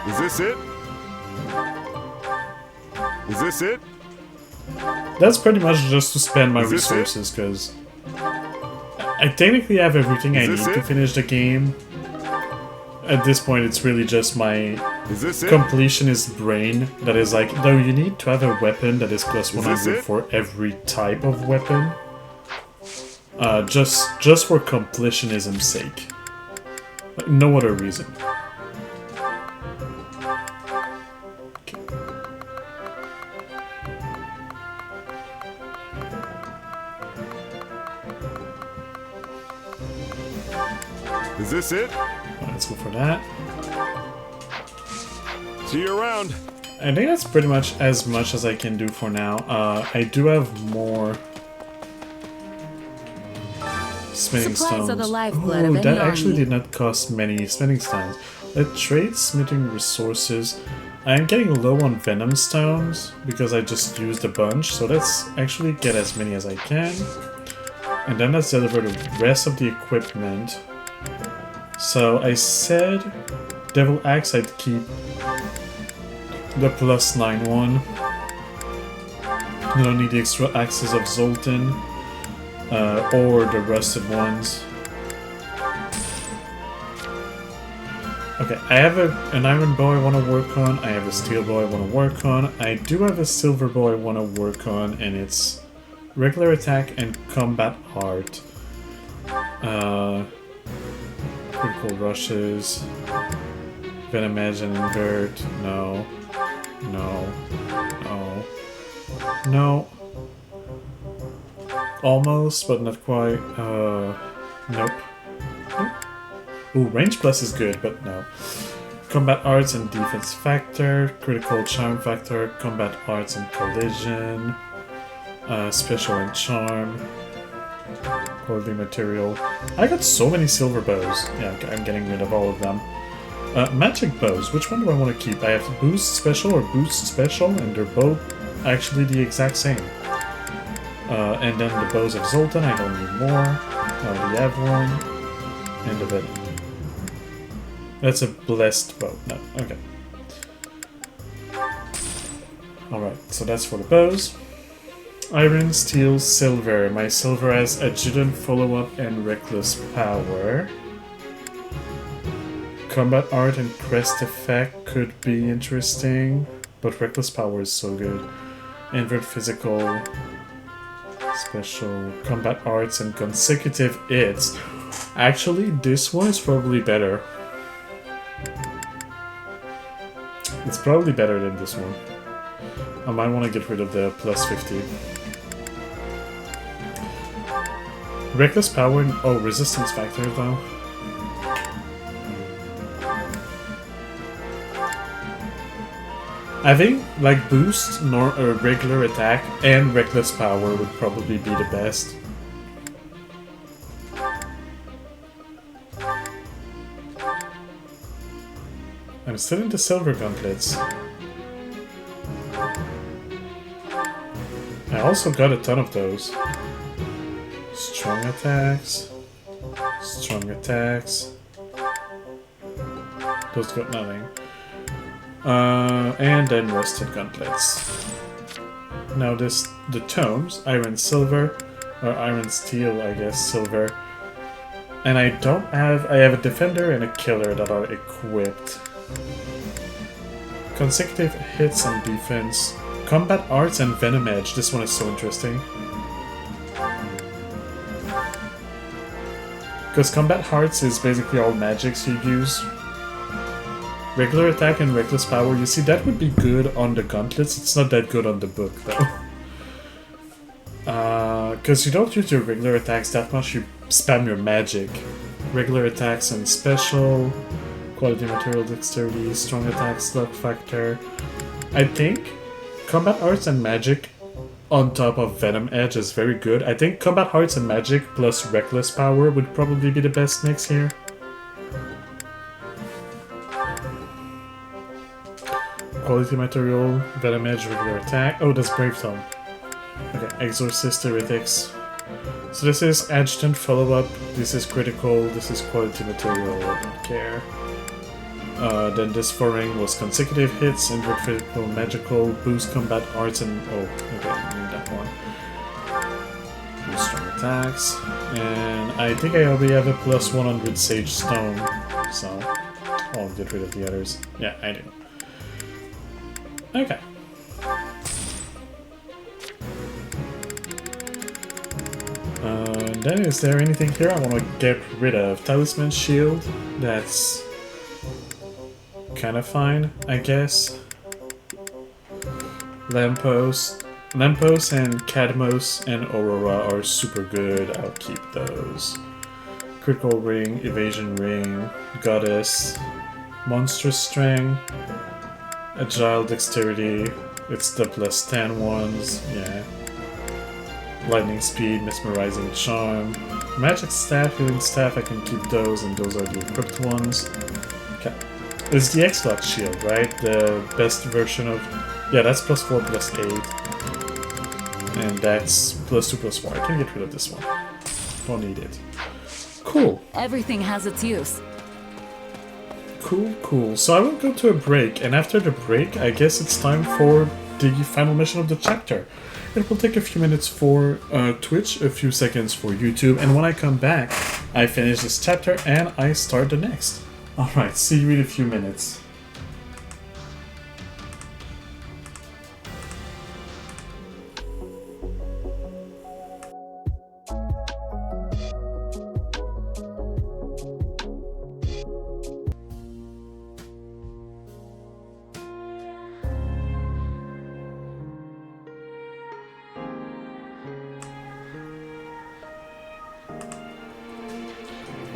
Is this it? Is this it? That's pretty much just to spend my resources, because I technically have everything I need to finish the game. At this point, it's really just my completionist brain that is like, no, you need to have a weapon that is plus 100 for every type of weapon. Just for completionism's sake. Like, no other reason. Okay. Is this it? Let's go for that. See you around. I think that's pretty much as I can do for now. I do have more smithing stones. Are the lifeblood of any that army. actually did not cost many smithing stones. Let's trade smithing resources. I am getting low on venom stones because I just used a bunch, so let's actually get as many as I can. And then let's deliver the rest of the equipment. So I said Devil Axe I'd keep the plus 9 one. I don't need the extra axes of Zoltan or the rusted ones. Okay, I have an iron bow I want to work on. I have a steel bow I want to work on. I do have a silver bow I want to work on, and it's regular attack and combat art. Critical rushes. Venom Edge and invert. No. No. No. No. Almost, but not quite. Nope. Ooh, range plus is good, but no. Combat arts and defense factor, critical charm factor, combat arts and collision, special and charm, quality material. I got so many silver bows. Yeah, I'm getting rid of all of them. Magic bows, which one do I want to keep? I have boost special or boost special, and they're both actually the exact same. And then the bows of Zoltan, I don't need more. I already have one. And the Venom. That's a blessed bow. No, okay. Alright, so that's for the bows. Iron, steel, silver. My silver has adjutant, follow-up, and reckless power. Combat art and crest effect could be interesting, but reckless power is so good. Invert physical, special, combat arts, and consecutive hits. Actually, this one is probably better. It's probably better than this one. I might want to get rid of the plus 50. Reckless power and oh, resistance factor though. I think like boost, regular attack, and reckless power would probably be the best. I'm still into silver gauntlets. I also got a ton of those. Strong attacks. Strong attacks. Those got nothing. And then rusted gauntlets. Now the tomes, iron silver, or iron steel, I guess, silver. And I have a defender and a killer that are equipped. Consecutive hits and defense. Combat arts and venom edge. This one is so interesting. Because combat arts is basically all magics you use. Regular attack and reckless power, you see that would be good on the gauntlets. It's not that good on the book though. Because you don't use your regular attacks that much, you spam your magic. Regular attacks and special. Quality material, dexterity, strong attack, slug factor. I think combat arts and magic on top of venom edge is very good. I think combat arts and magic plus reckless power would probably be the best mix here. Quality material, venom edge, regular attack. Oh, that's brave tome. Okay, exorcist, heretics. So this is adjutant, follow-up, this is critical, this is quality material, I don't care. Then this 4-ring was consecutive hits, invert physical, magical, boost combat arts, and oh, okay, I need that one. Boost strong attacks, and I think I already have a plus 100 sage stone, so I'll get rid of the others. Yeah, I do. Okay. And then is there anything here I want to get rid of? Talisman shield, that's kind of fine, I guess. Lamppost and Cadmos and Aurora are super good, I'll keep those. Critical ring, evasion ring, goddess, monstrous strength, agile dexterity, it's the plus 10 ones, yeah. Lightning speed, mesmerizing charm, magic staff, healing staff, I can keep those, and those are the equipped ones. Okay. It's the X-Lock shield, right? The best version of... Yeah, that's plus 4, plus 8. And that's plus 2, plus 4. I can get rid of this one. Don't need it. Cool. Everything has its use. Cool, cool. So I will go to a break, and after the break, I guess it's time for the final mission of the chapter. It will take a few minutes for Twitch, a few seconds for YouTube, and when I come back, I finish this chapter and I start the next. Alright, see you in a few minutes.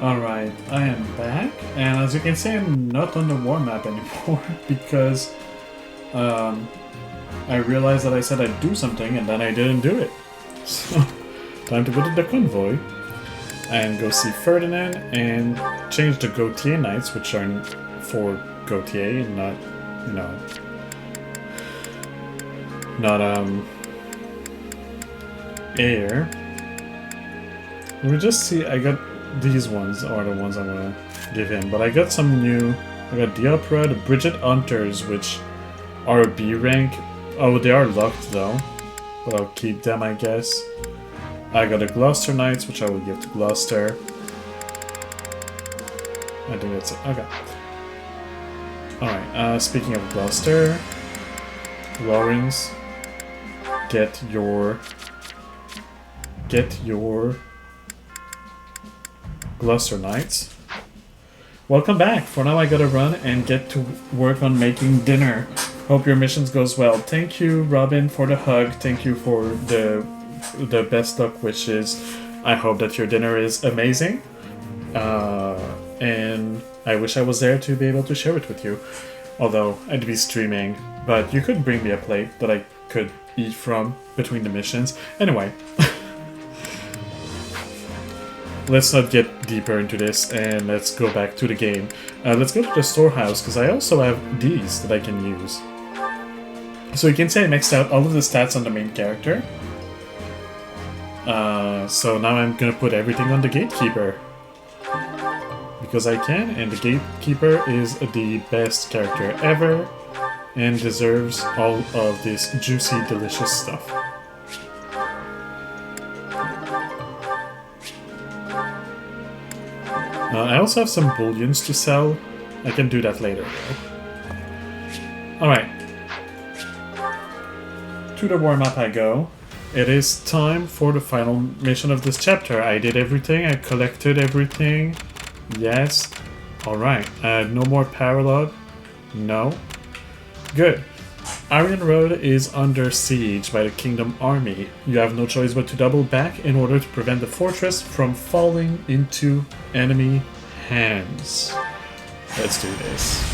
Alright, I am back, and as you can see I'm not on the war map anymore because I realized that I said I'd do something and then I didn't do it. So, time to go to the convoy and go see Ferdinand and change the Gautier Knights, which are for Gautier and not, you know, not air. Let me just see, I got these ones are the ones I'm gonna give him, but I got some new. I got the Opera, the Bridget Hunters, which are a B rank. Oh, they are locked though, but I'll keep them, I guess. I got the Gloucester Knights, which I will give to Gloucester. I think that's it. Okay. Alright, speaking of Gloucester, Lawrence, get your Gloucester Knights. Welcome back. For now I gotta run and get to work on making dinner. Hope your missions goes well. Thank you, Robin, for the hug. Thank you for the best luck wishes. I hope that your dinner is amazing. And I wish I was there to be able to share it with you. Although I'd be streaming. But you could bring me a plate that I could eat from between the missions. Anyway. Let's not get deeper into this and let's go back to the game. Let's go to the storehouse because I also have these that I can use. So you can see I maxed out all of the stats on the main character. So now I'm gonna put everything on the Gatekeeper. Because I can, and the Gatekeeper is the best character ever and deserves all of this juicy, delicious stuff. I also have some bullions to sell. I can do that later. Alright. To the war map I go. It is time for the final mission of this chapter. I did everything. I collected everything. Yes. Alright. No more paralog. No. Good. Aryan Road is under siege by the Kingdom Army. You have no choice but to double back in order to prevent the fortress from falling into enemy hands. Let's do this.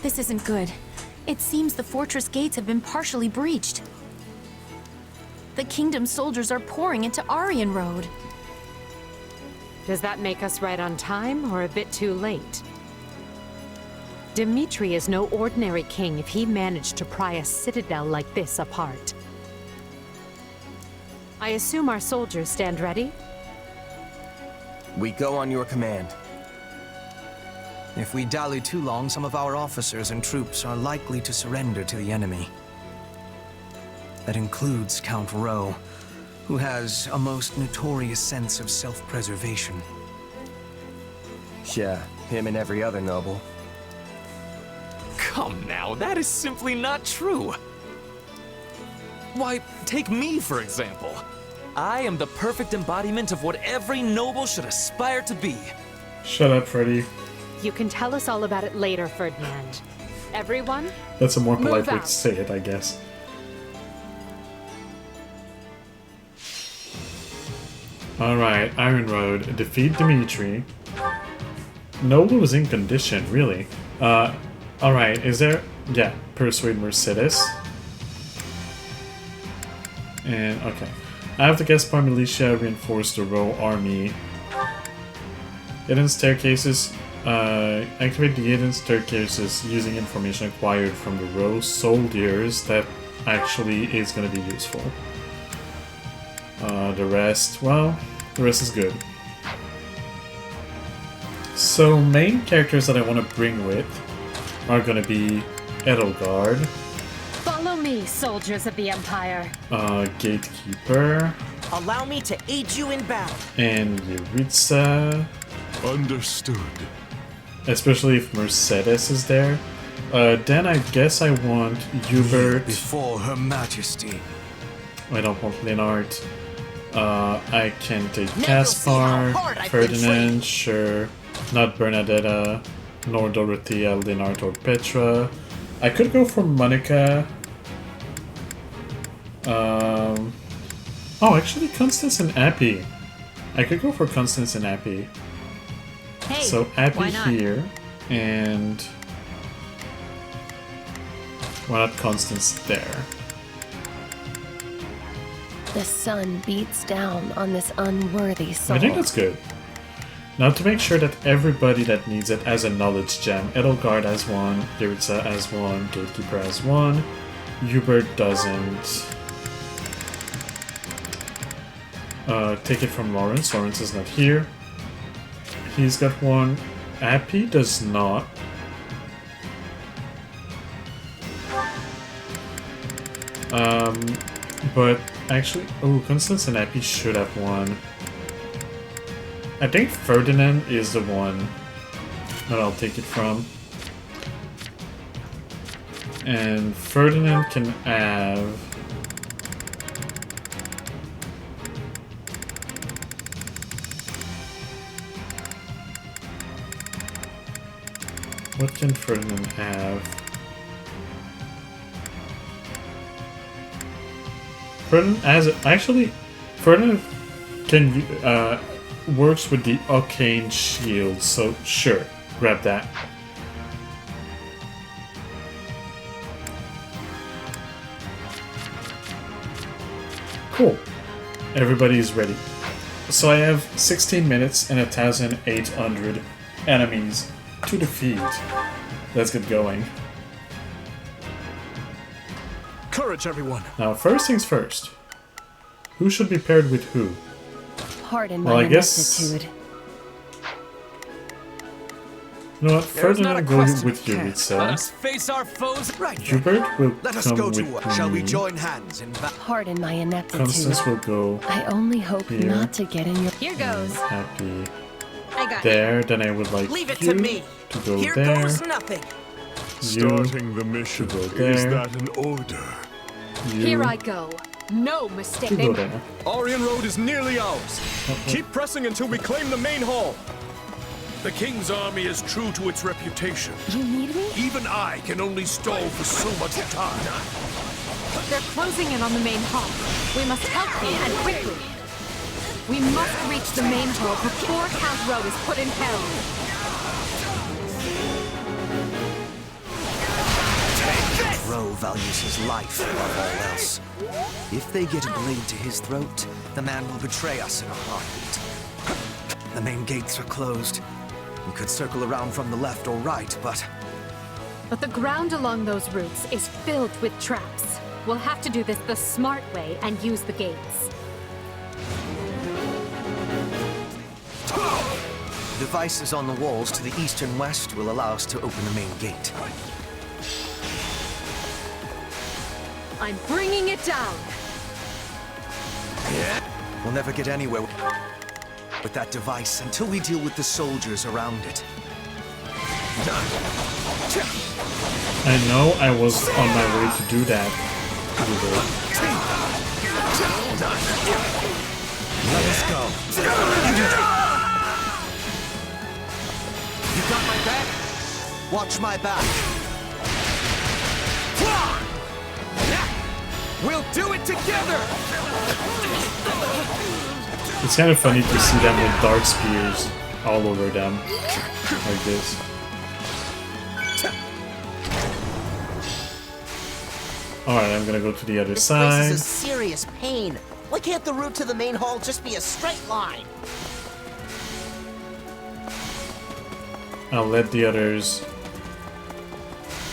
This isn't good. It seems the fortress gates have been partially breached. The kingdom soldiers are pouring into Aryan Road. Does that make us right on time or a bit too late? Dimitri is no ordinary king if he managed to pry a citadel like this apart. I assume our soldiers stand ready? We go on your command. If we dally too long, some of our officers and troops are likely to surrender to the enemy. That includes Count Rowe, who has a most notorious sense of self-preservation. Yeah, him and every other noble. Come now, that is simply not true. Why, take me for example. I am the perfect embodiment of what every noble should aspire to be. Shut up, Freddy. You can tell us all about it later, Ferdinand. Everyone? That's a more polite way out. to say it, I guess. Alright, Iron Road. Defeat Dimitri. Noble was in condition, really. Alright, is there... Yeah, persuade Mercedes. And, okay. I have the Gaspar Militia reinforce the Row army. Hidden staircases. Activate the hidden staircases using information acquired from the Row soldiers. That actually is going to be useful. The rest, well, the rest is good. So main characters that I want to bring with are gonna be Edelgard, Follow me, soldiers of the Empire. Gatekeeper, Allow me to aid you in battle. and Yuritsa. Understood. Especially if Mercedes is there. Then I guess I want Hubert. Before Her Majesty. I don't want Leonard. I can take Now you'll see how Caspar, hard I've been Ferdinand, training. sure. Not Bernadetta, nor Dorothea, Leonard, or Petra. I could go for Monica. Oh, actually, Constance and Appy. I could go for Constance and Appy. Hey, So Appy why not? here, and why not Constance there? The sun beats down on this unworthy soul. I think that's good. Now to make sure that everybody that needs it has a knowledge gem. Edelgard has one, Yuritsa has one, Gatekeeper has one, Hubert doesn't. Take it from Lawrence. Lawrence is not here. He's got one. Appy does not. But actually, oh, Constance and Appy should have one. I think Ferdinand is the one that I'll take it from. And Ferdinand can have... What can Ferdinand have? Ferdinand has... Actually, Ferdinand can... works with the arcane shield, so sure, grab that. Cool. Everybody's ready. So I have 16 minutes and 1,800 enemies to defeat. Let's get going. Courage, everyone. Now, first things first. Who should be paired with who? Pardon Well, my I guess- ineptitude. You know what? There's not a Ferdinand will question with we can't. Let Yuritsa. us face our foes. Right. Hubert will Let us come go with to me. work. Shall we join hands in battle? Pardon my ineptitude. Constance will go I only hope here. not to get in your... Here goes. Happy I got there. Then I would like Leave it you to me. to go Here there. goes nothing. Starting the mission. go Is there. that an order? You Here I go. No mistake. to go there. Aryan Road is nearly ours. Keep pressing until we claim the main hall. The King's army is true to its reputation. You need me? Even I can only stall for so much time. They're closing in on the main hall. We must help them and quickly. We must reach the main hall before Count Road is put in peril. Roe values his life above all else. If they get a blade to his throat, the man will betray us in a heartbeat. The main gates are closed. We could circle around from the left or right, but But the ground along those routes is filled with traps. We'll have to do this the smart way and use the gates. the devices on the walls to the east and west will allow us to open the main gate. I'm bringing it down. We'll never get anywhere with that device until we deal with the soldiers around it. I know I was on my way to do that. Let us go. You got my back? Watch my back. We'll do it together! It's kind of funny to see them with dark spears all over them, like this. Alright, I'm gonna go to the other This place side. is a serious pain. Why can't the route to the main hall just be a straight line? I'll let the others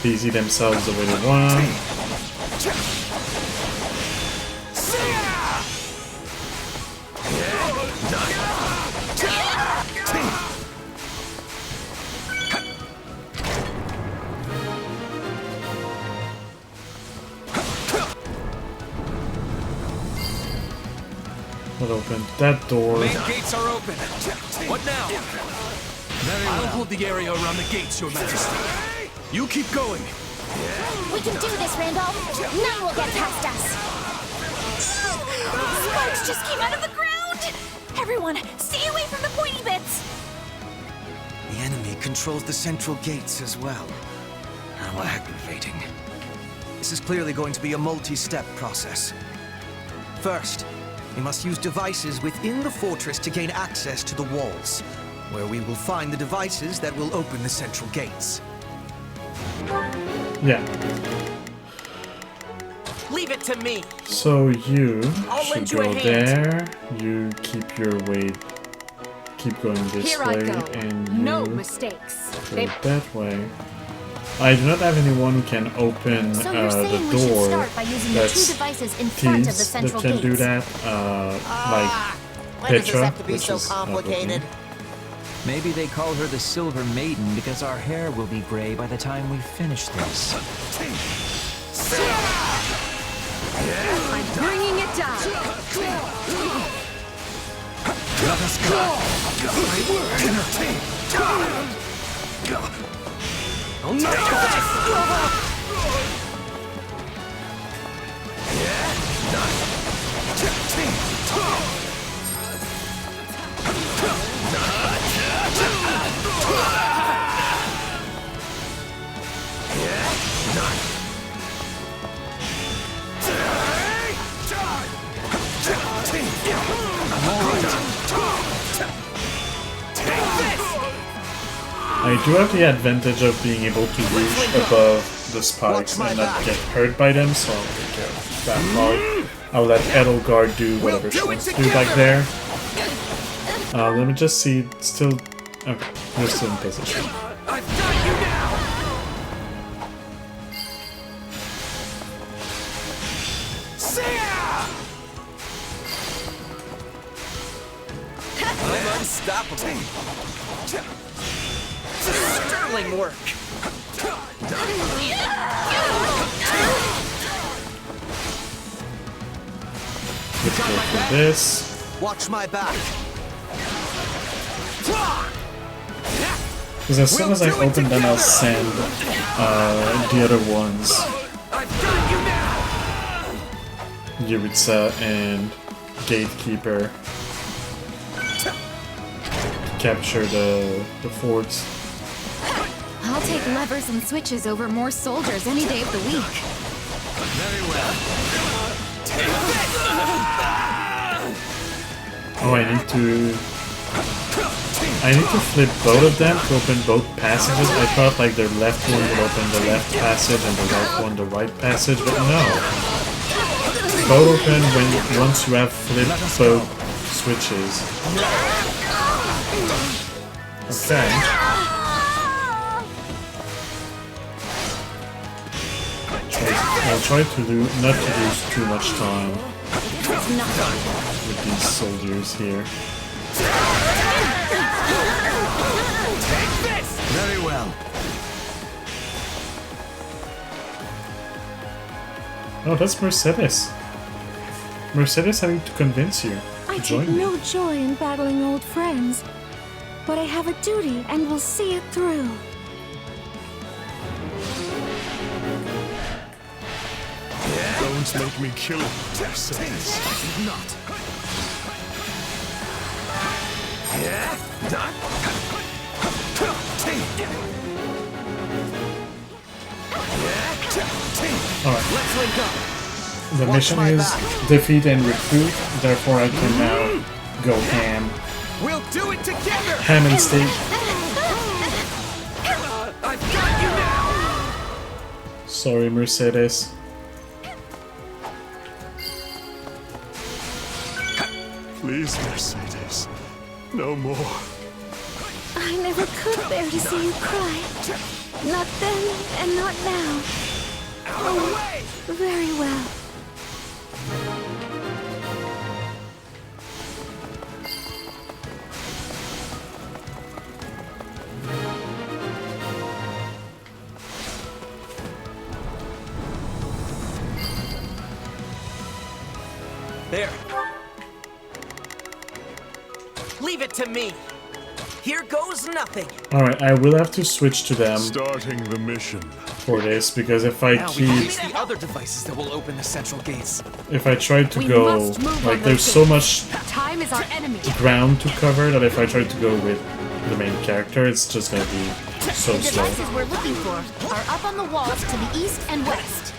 busy themselves the way they want. What opened? That door. Main gates are open. What now? I'll hold the area around the gates, Your Majesty. You keep going. We can do this, Randolph. None will get past us. Sparks just came out of the ground! Everyone, stay away from the pointy bits! The enemy controls the central gates as well. How aggravating. This is clearly going to be a multi-step process. First, we must use devices within the fortress to gain access to the walls, where we will find the devices that will open the central gates. Yeah. Leave it to me. So you I'll should lend you a go hand. there. You keep your way. Keep going this Here way, I go. and you No mistakes. go that way. I do not have anyone who can open So you're saying the we should door. start by using the two That's devices in front of the thieves central that can gates. do that. Why Like does this Petra, have to be which so is not complicated? Maybe they call her the Silver Maiden because our hair will be gray by the time we finish this. I'm bringing it down. Let us go. Oh no! I do have the advantage of being able to reach above the spikes and not get hurt by them, so I'll take care of that part. I'll let Edelgard do whatever she wants to do back there. Let me just see. Still. Okay, we're still in position. I've got you now. I'm unstoppable. Sterling work. Let's go for this. Watch my back. Because as soon as I open them, I'll send the other ones. Yuritsa and Gatekeeper to capture the forts. I'll take levers and switches over more soldiers any day of the week. Very well. Oh, I need to flip both of them to open both passages. I thought like the left one would open the left passage and the right one the right passage, but no. Both open once you have flipped both switches. Okay. I'll try to not to lose too much time with these soldiers here. Very well. Oh, that's Mercedes. Mercedes having to convince you I to take join me. no joy in battling old friends, but I have a duty and will see it through. Don't make me kill you, Mercedes. Not. Alright. Let's link up. The mission is defeat and recruit, therefore I can now go ham. We'll do it together. Ham and steak. I've got you now. Sorry, Mercedes. Please, Mercedes. No more. I never could bear to see you cry. Not then and not now. Oh, very well. There. Leave it to me. Here goes nothing. Alright, I will have to switch to them Starting the mission. for this, because if I Now we can keep... use the other devices that will open the central gates. If I try to We go... must move Like, on there's those so gates. much Time is our enemy. ground to cover that if I try to go with the main character, it's just gonna be so The slow. devices we're looking for are up on the walls to the east and west.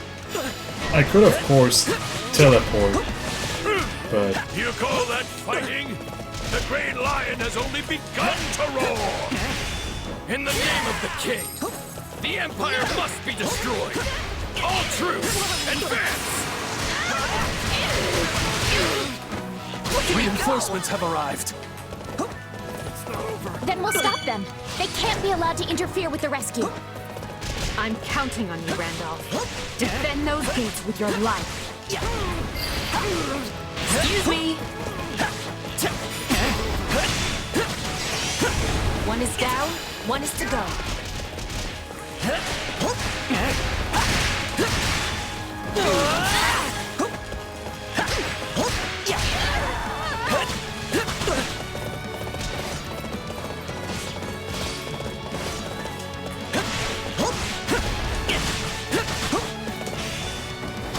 I could, of course, teleport, but... You call that fighting? The Great Lion has only begun to roar! In the name of the king, the Empire must be destroyed! All troops, advance! Reinforcements have arrived. Then we'll stop them. They can't be allowed to interfere with the rescue. I'm counting on you, Randolph. Defend those gates with your life. Excuse me. One is down, one is to go.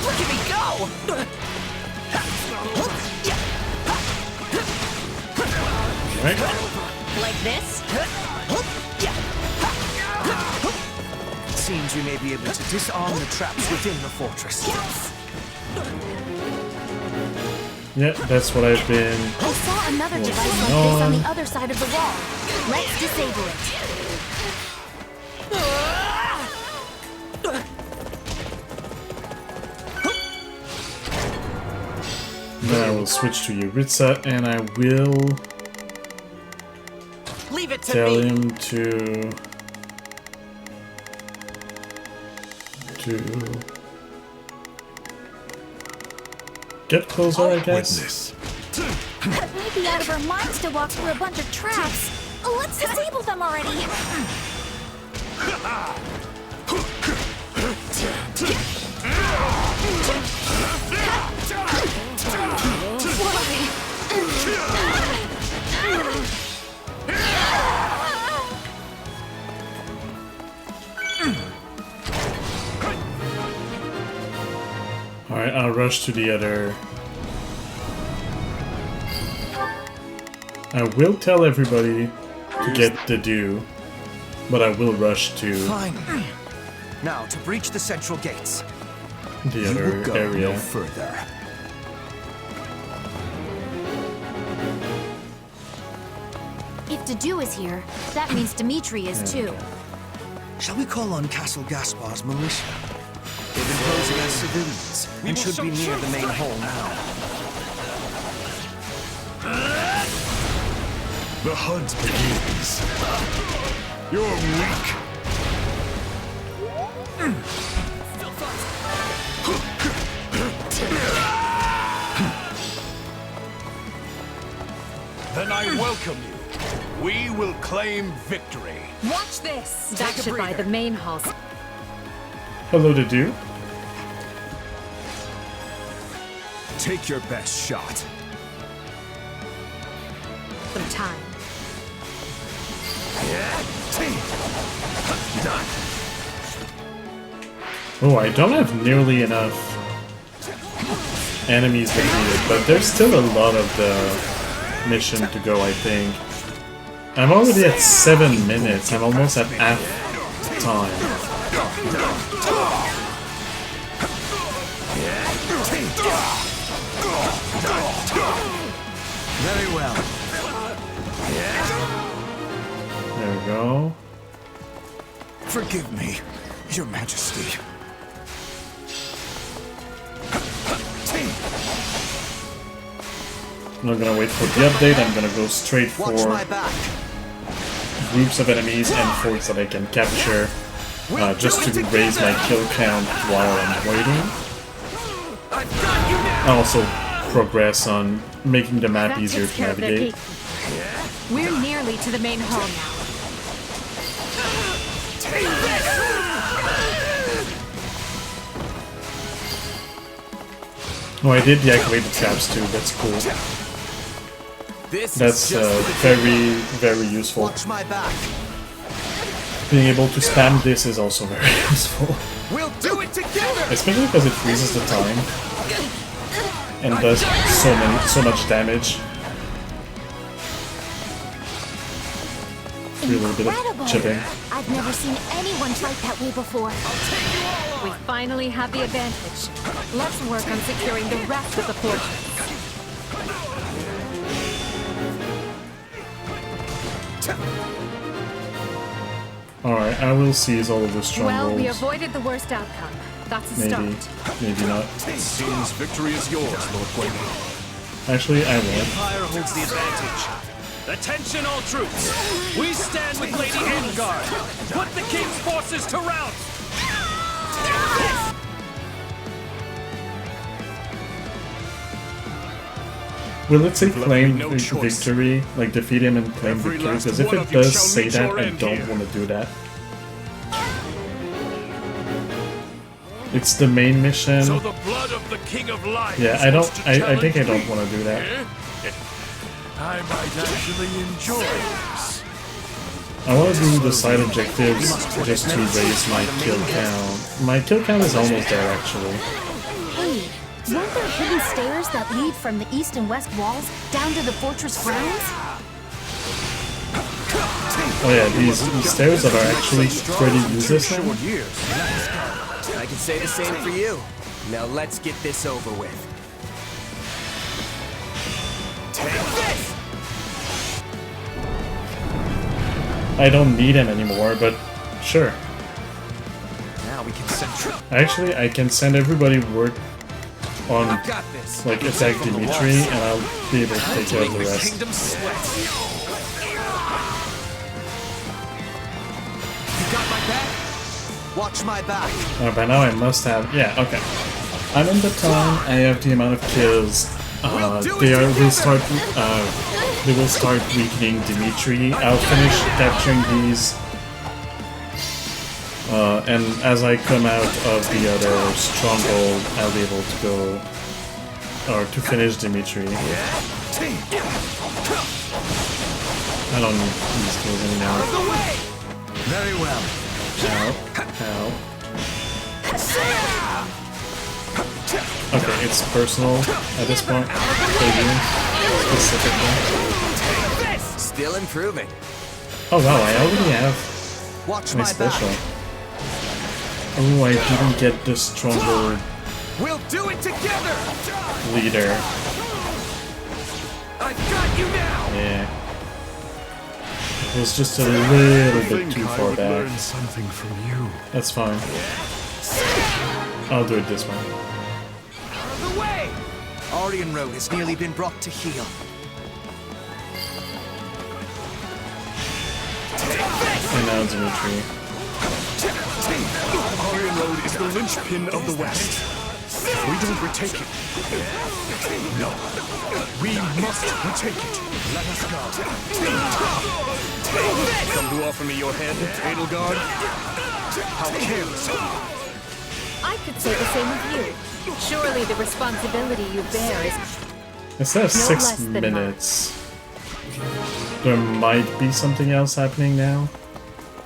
Look at me go! Right? Like this? It seems we may be able to disarm the traps within the fortress. Yeah, that's what I've been... I saw another What's device like going this on on? the other side of the wall. Let's disable it. Then I will switch to Yuritsa, and I will Leave it to tell me. him to get closer, I guess. It may be out of our minds to walk through a bunch of traps. Let's disable them already. Alright, I'll rush to the other. I will tell everybody to get the dew, but I will rush to Fine. Now, to breach the central gates. the other area. further. If Dedu is here, that means Dimitri is too. Shall we call on Castle Gaspar's militia? They've been posing as civilians and should be near the main hall now. The hunt begins. You're weak. Then I welcome you. We will claim victory. Watch this. That should buy the main hall Hello, the dew. Take your best shot. some time. Oh, I don't have nearly enough enemies defeated, but there's still a lot of the mission to go, I think. I'm already at 7 minutes. I'm almost at half time. Very well. There we go. Forgive me, Your Majesty. I'm not gonna wait for the update, I'm gonna go straight for groups of enemies and forts that I can capture, just to raise my kill count while I'm waiting. I also progress on making the map That easier takes to care of their navigate. gate. We're nearly to the main hall now. Oh, I did deactivate the traps too, that's cool. That's very, very useful. Watch my back. Being able to spam this is also very useful. We'll do it together. Especially because it freezes the time and does so much damage. A little bit of chipping. I've never seen anyone fight that way before. We finally have the advantage. Let's work on securing the rest of the fortress. Alright, I will seize all of the strongholds. Well, we avoided the worst outcome. That's a Maybe, start. maybe not. It seems victory is yours, Lord Gwyn. Actually, I The won't. Empire holds the advantage. Attention all troops! We stand with Lady Enguard and put the King's forces to rout! Will it say claim victory? Like defeat him and claim victory? Because if it does say that, I don't want to do that. It's the main mission. So the blood of the King of Lions. Yeah, I think I don't want to do that. I might actually enjoy this. I want to do the side objectives just to raise my kill count. My kill count is almost there, actually. Hey, weren't there hidden stairs that lead from the east and west walls down to the fortress grounds? Oh yeah, these stairs that are actually pretty useless now. I can say the same for you. Now let's get this over with. Take this! I don't need him anymore, but sure. Now we can send. Actually, I can send everybody word on like attack Dimitri, and I'll be able to take care of the rest. Kingdom sweat. You got my back? Watch my back. By now I must have. Yeah, okay. I'm in the time. I have the amount of kills. They will start weakening Dimitri. I'll finish capturing these. And as I come out of the other stronghold, I'll be able to go or to finish Dimitri. I don't need these kills anymore. Very well. Ow. Ow. Okay, it's personal at this point. For you, specifically. Still improving. Oh wow, I already have Watch my special. Oh, I didn't get the stronger We'll do it together. leader. I've got you now. Yeah. It was just a little bit too far back. Learn something from you. That's fine. I'll do it this one. The way. Aryan Road has nearly been brought to heel. And now Dimitri. Aryan Road is the linchpin of the West. If we don't retake it, no, we must retake it. Let us go. Come to offer me your head, Edelgard? How careless of you. I could say the same of you. Surely the responsibility you bear is It says no 6 less than minutes. There might be something else happening now.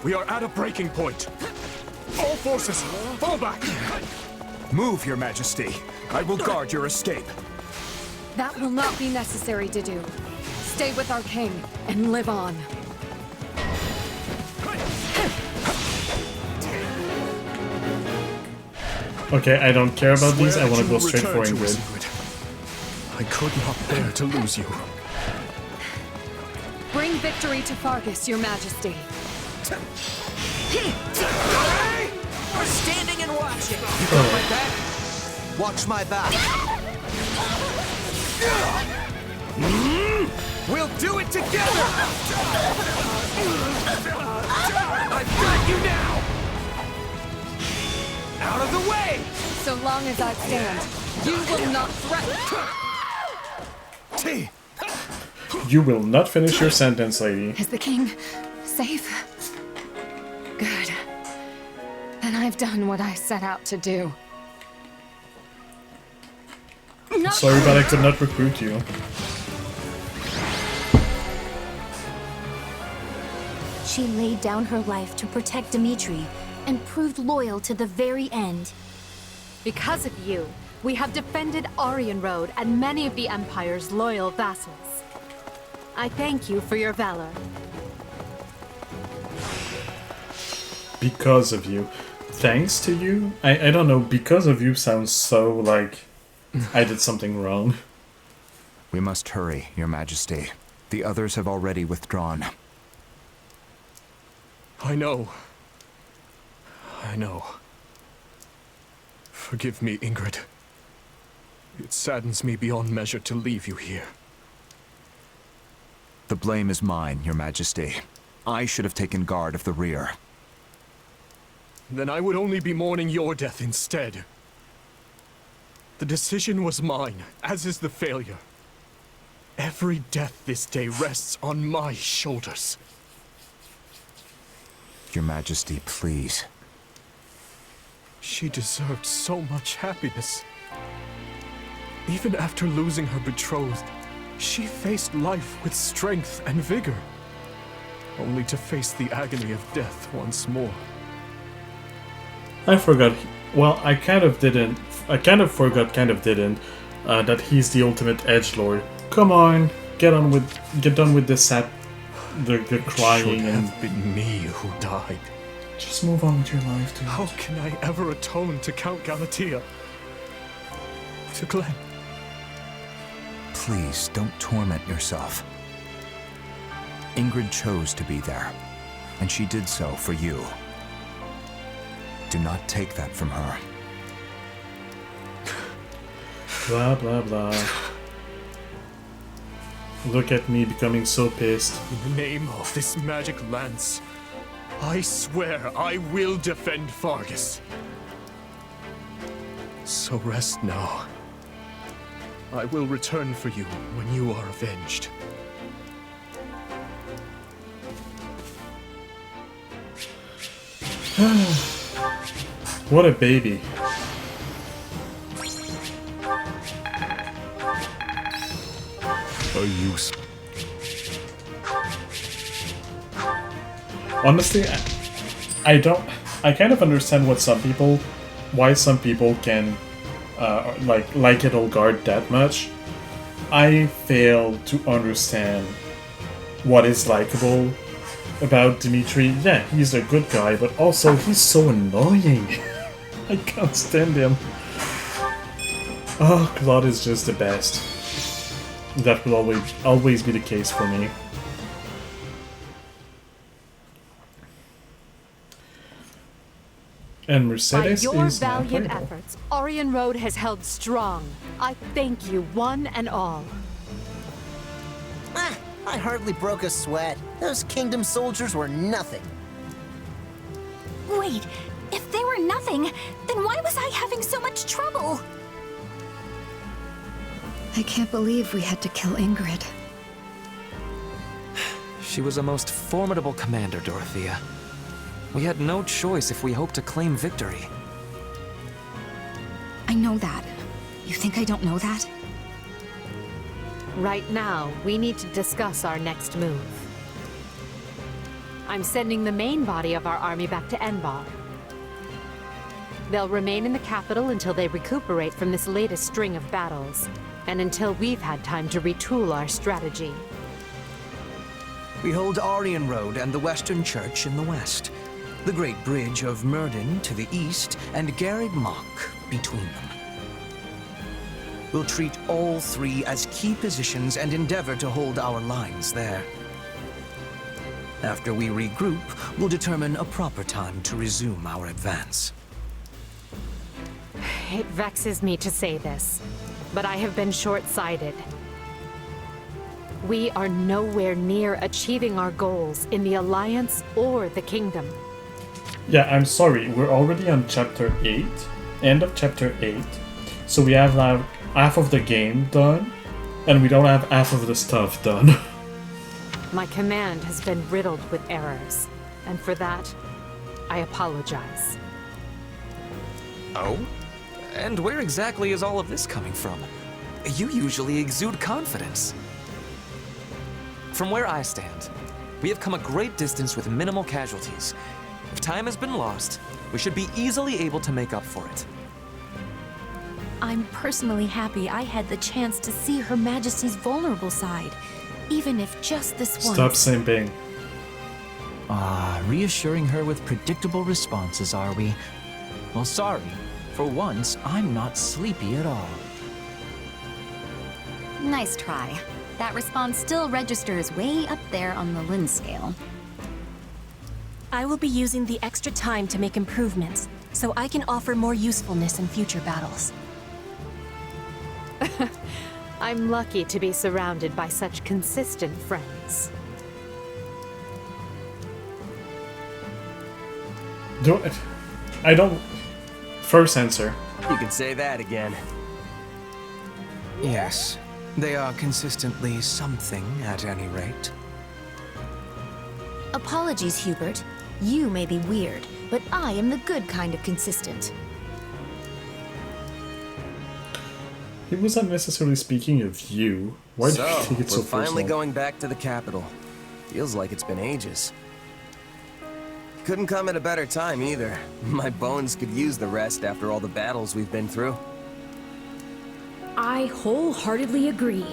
We are at a breaking point. All forces, fall back. Move, Your Majesty. I will guard your escape. That will not be necessary to do. Stay with our king and live on. Okay, I don't care about these. I want to go straight for Ingrid. I could not bear to lose you. Bring victory to Fargus, your majesty. We're standing and watching. You got my back? Watch my back. We'll do it together. I've got you now. Out of the way. So long as I stand, you will not threaten. You will not finish your sentence, lady. Is the king safe? Good. Then I've done what I set out to do. Sorry, but I could not recruit you. She laid down her life to protect Dimitri and proved loyal to the very end. Because of you, we have defended Aryan Road and many of the Empire's loyal vassals. I thank you for your valor. Because of you. Thanks to you? I don't know, because of you sounds so like I did something wrong. We must hurry, Your Majesty. The others have already withdrawn. I know. I know. Forgive me, Ingrid. It saddens me beyond measure to leave you here. The blame is mine, Your Majesty. I should have taken guard of the rear. Then I would only be mourning your death instead. The decision was mine, as is the failure. Every death this day rests on my shoulders. Your Majesty, please. She deserved so much happiness. Even after losing her betrothed, she faced life with strength and vigor, only to face the agony of death once more. I forgot. Well, I kind of didn't. I kind of forgot, kind of didn't, that he's the ultimate edgelord. Come on, get done with this sad, the crying. It should have been me who died. Just move on with your life, dude. How can I ever atone to Count Galatea? To Glenn? Please, don't torment yourself. Ingrid chose to be there, and she did so for you. Do not take that from her. Blah, blah, blah. Look at me becoming so pissed. In the name of this magic lance, I swear I will defend Fargus. So rest now. I will return for you when you are avenged. What a baby. A use. Honestly, I kind of understand why some people can like Edelgard that much. I fail to understand what is likable about Dimitri. Yeah, he's a good guy, but also he's so annoying. I can't stand him. Oh, Claude is just the best. That will always be the case for me. And Mercedes By your is now valiant playable. efforts, Aryan Road has held strong. I thank you, one and all. Ah, I hardly broke a sweat. Those kingdom soldiers were nothing. Wait, if they were nothing, then why was I having so much trouble? I can't believe we had to kill Ingrid. She was a most formidable commander, Dorothea. We had no choice if we hoped to claim victory. I know that. You think I don't know that? Right now, we need to discuss our next move. I'm sending the main body of our army back to Envar. They'll remain in the capital until they recuperate from this latest string of battles, and until we've had time to retool our strategy. We hold Aryan Road and the Western Church in the west, the Great Bridge of Myrden to the east, and Garreg Mach between them. We'll treat all three as key positions and endeavor to hold our lines there. After we regroup, we'll determine a proper time to resume our advance. It vexes me to say this, but I have been short-sighted. We are nowhere near achieving our goals in the Alliance or the Kingdom. Yeah, I'm sorry, we're already on chapter 8, end of chapter 8, so we have like half of the game done, and we don't have half of the stuff done. My command has been riddled with errors, and for that, I apologize. Oh? And where exactly is all of this coming from? You usually exude confidence. From where I stand, We have come a great distance with minimal casualties. If time has been lost, we should be easily able to make up for it. I'm personally happy I had the chance to see Her Majesty's vulnerable side, even if just this once. Stop simping. Reassuring her with predictable responses, are we? Well, sorry. For once, I'm not sleepy at all. Nice try. That response still registers way up there on the Lin scale. I will be using the extra time to make improvements, so I can offer more usefulness in future battles. I'm lucky to be surrounded by such consistent friends. I don't... First answer. You can say that again. Yes, they are consistently something at any rate. Apologies, Hubert. You may be weird, but I am the good kind of consistent. He wasn't necessarily speaking of you. Why do you take it so we're finally personal? going back to the capital. Feels like it's been ages. Couldn't come at a better time either. My bones could use the rest after all the battles we've been through. I wholeheartedly agree.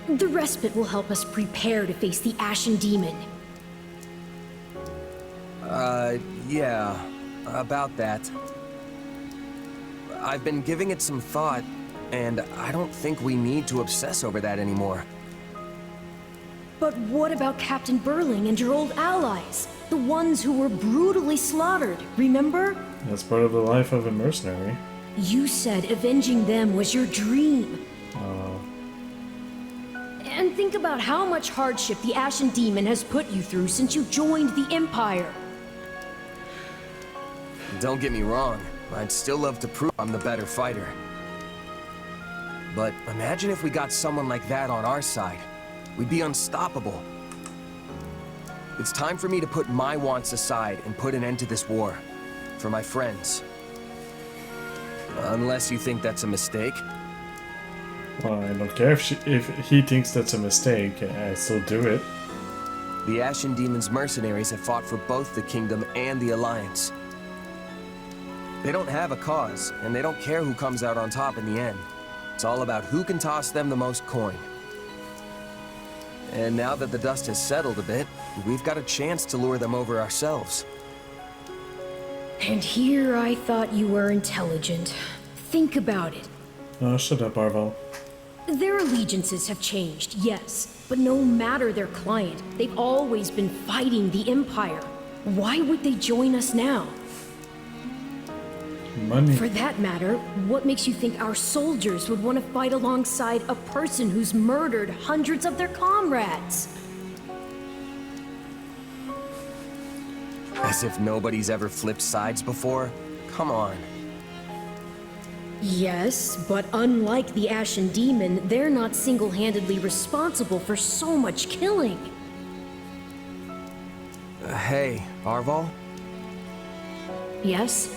The respite will help us prepare to face the Ashen Demon. Yeah, about that. I've been giving it some thought, and I don't think we need to obsess over that anymore. But what about Captain Burling and your old allies? The ones who were brutally slaughtered, remember? That's part of the life of a mercenary. You said avenging them was your dream. And think about how much hardship the Ashen Demon has put you through since you joined the Empire. Don't get me wrong, I'd still love to prove I'm the better fighter. But imagine if we got someone like that on our side. We'd be unstoppable. It's time for me to put my wants aside and put an end to this war. For my friends. Unless you think that's a mistake. Well, I don't care if he thinks that's a mistake. I still do it. The Ashen Demon's mercenaries have fought for both the Kingdom and the Alliance. They don't have a cause, and they don't care who comes out on top in the end. It's all about who can toss them the most coin. And now that the dust has settled a bit, we've got a chance to lure them over ourselves. And here I thought you were intelligent. Think about it. Oh, shut up, Arval. Their allegiances have changed, yes, but no matter their client, they've always been fighting the Empire. Why would they join us now? Money. For that matter, what makes you think our soldiers would want to fight alongside a person who's murdered hundreds of their comrades? As if nobody's ever flipped sides before? Come on. Yes, but unlike the Ashen Demon, they're not single-handedly responsible for so much killing. Hey, Arval? Yes?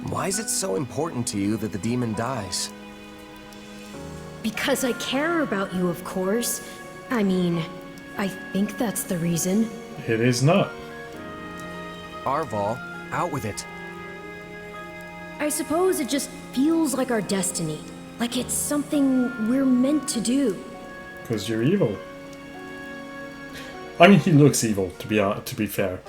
Why is it so important to you that the demon dies? Because I care about you, of course. I mean, I think that's the reason. It is not. Arval, out with it. I suppose it just feels like our destiny. Like it's something we're meant to do. Because you're evil. I mean, he looks evil, to be fair.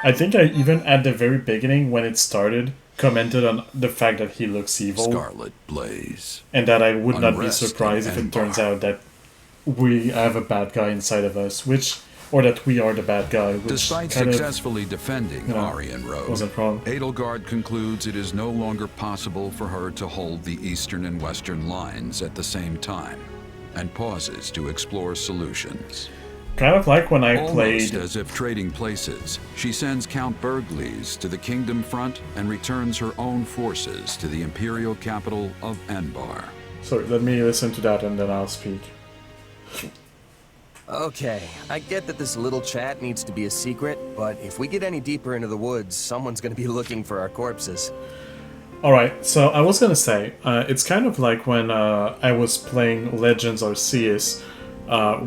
I think I even at the very beginning, when it started, commented on the fact that he looks evil. Scarlet Blaze. And that I would not be Unrest surprised if and it turns out that we have a bad guy inside of us, or that we are the bad guy. Which Despite kind successfully defending Aryan Road, wasn't wrong. Edelgard concludes it is no longer possible for her to hold the eastern and western lines at the same time, and pauses to explore solutions. Kind of like when I Almost played... as if trading places, she sends Count Bergles to the Kingdom front and returns her own forces to the imperial capital of Anbar. Sorry, let me listen to that and then I'll speak. Okay, I get that this little chat needs to be a secret, but if we get any deeper into the woods, someone's gonna be looking for our corpses. Alright, so I was gonna say, it's kind of like when I was playing Legends Arceus,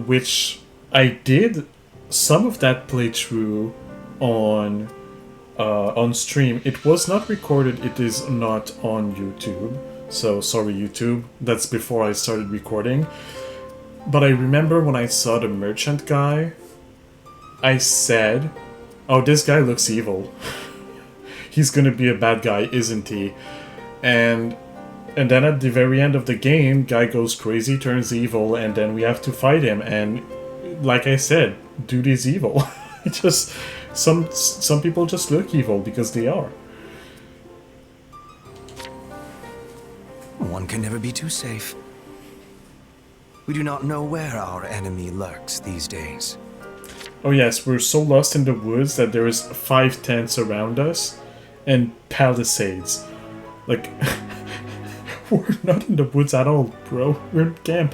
which I did some of that playthrough on stream. It was not recorded, it is not on YouTube, so sorry YouTube, that's before I started recording. But I remember when I saw the merchant guy, I said, oh, this guy looks evil. He's gonna be a bad guy, isn't he? And then at the very end of the game, guy goes crazy, turns evil, and then we have to fight him. And like I said, dude is evil. It just some people just look evil because they are. One can never be too safe. We do not know where our enemy lurks these days. Oh yes, we're so lost in the woods that there is 5 tents around us and palisades. Like, we're not in the woods at all, bro. We're in camp.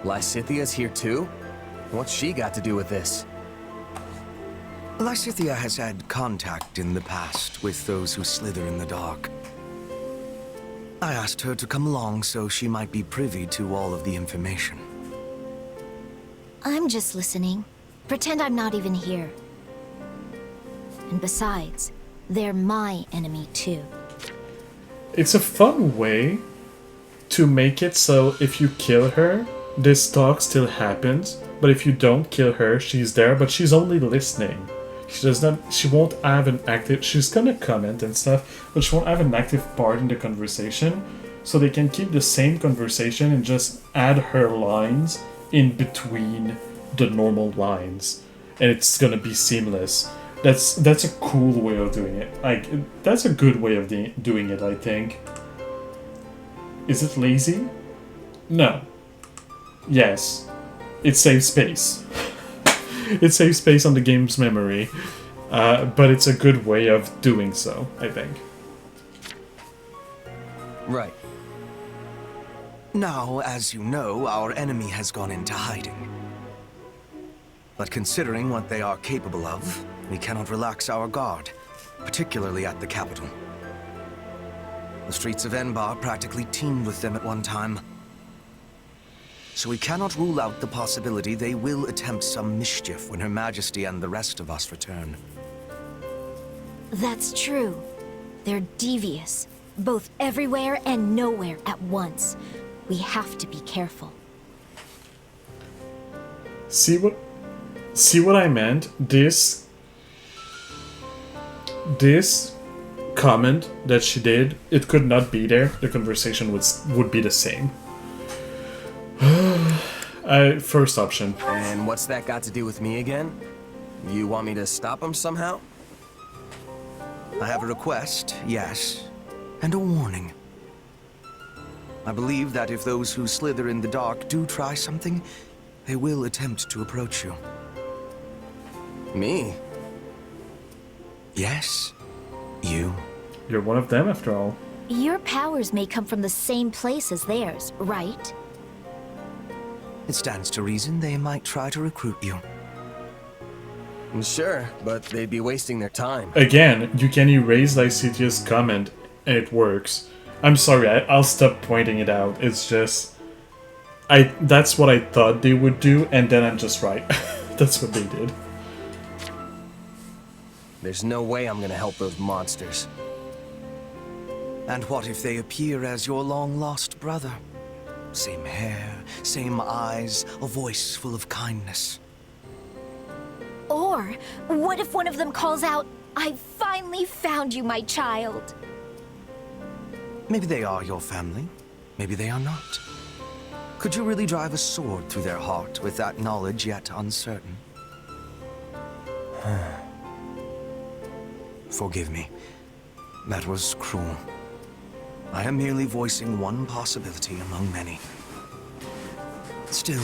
Lysithia's here too? What's she got to do with this? Lysithia has had contact in the past with those who slither in the dark. I asked her to come along so she might be privy to all of the information. I'm just listening. Pretend I'm not even here. And besides, they're my enemy too. It's a fun way to make it so if you kill her, this talk still happens, but if you don't kill her, she's there, but she's only listening. She won't have an active, she's gonna comment and stuff, but she won't have an active part in the conversation, so they can keep the same conversation and just add her lines in between the normal lines, and it's gonna be seamless. That's a cool way of doing it. Like, that's a good way of doing it, I think. Is it lazy? No. Yes. It saves space. It saves space on the game's memory, but it's a good way of doing so, I think. Right. Now, as you know, our enemy has gone into hiding. But considering what they are capable of, we cannot relax our guard, particularly at the capital. The streets of Enbar practically teemed with them at one time. So we cannot rule out the possibility they will attempt some mischief when Her Majesty and the rest of us return. That's true. They're devious, both everywhere and nowhere at once. We have to be careful. See what I meant? This comment that she did, it could not be there. The conversation would be the same. First option. And what's that got to do with me again? You want me to stop him somehow? I have a request, yes, and a warning. I believe that if those who slither in the dark do try something, they will attempt to approach you. Me? Yes, you. You're one of them, after all. Your powers may come from the same place as theirs, right? It stands to reason they might try to recruit you. Sure, but they'd be wasting their time. Again, you can erase Lysithia's comment, and it works. I'm sorry, I'll stop pointing it out. It's just... that's what I thought they would do, and then I'm just right. That's what they did. There's no way I'm gonna help those monsters. And what if they appear as your long-lost brother? Same hair, same eyes, a voice full of kindness. Or, what if one of them calls out, "I finally found you, my child"? Maybe they are your family. Maybe they are not. Could you really drive a sword through their heart with that knowledge yet uncertain? Forgive me. That was cruel. I am merely voicing one possibility among many. Still,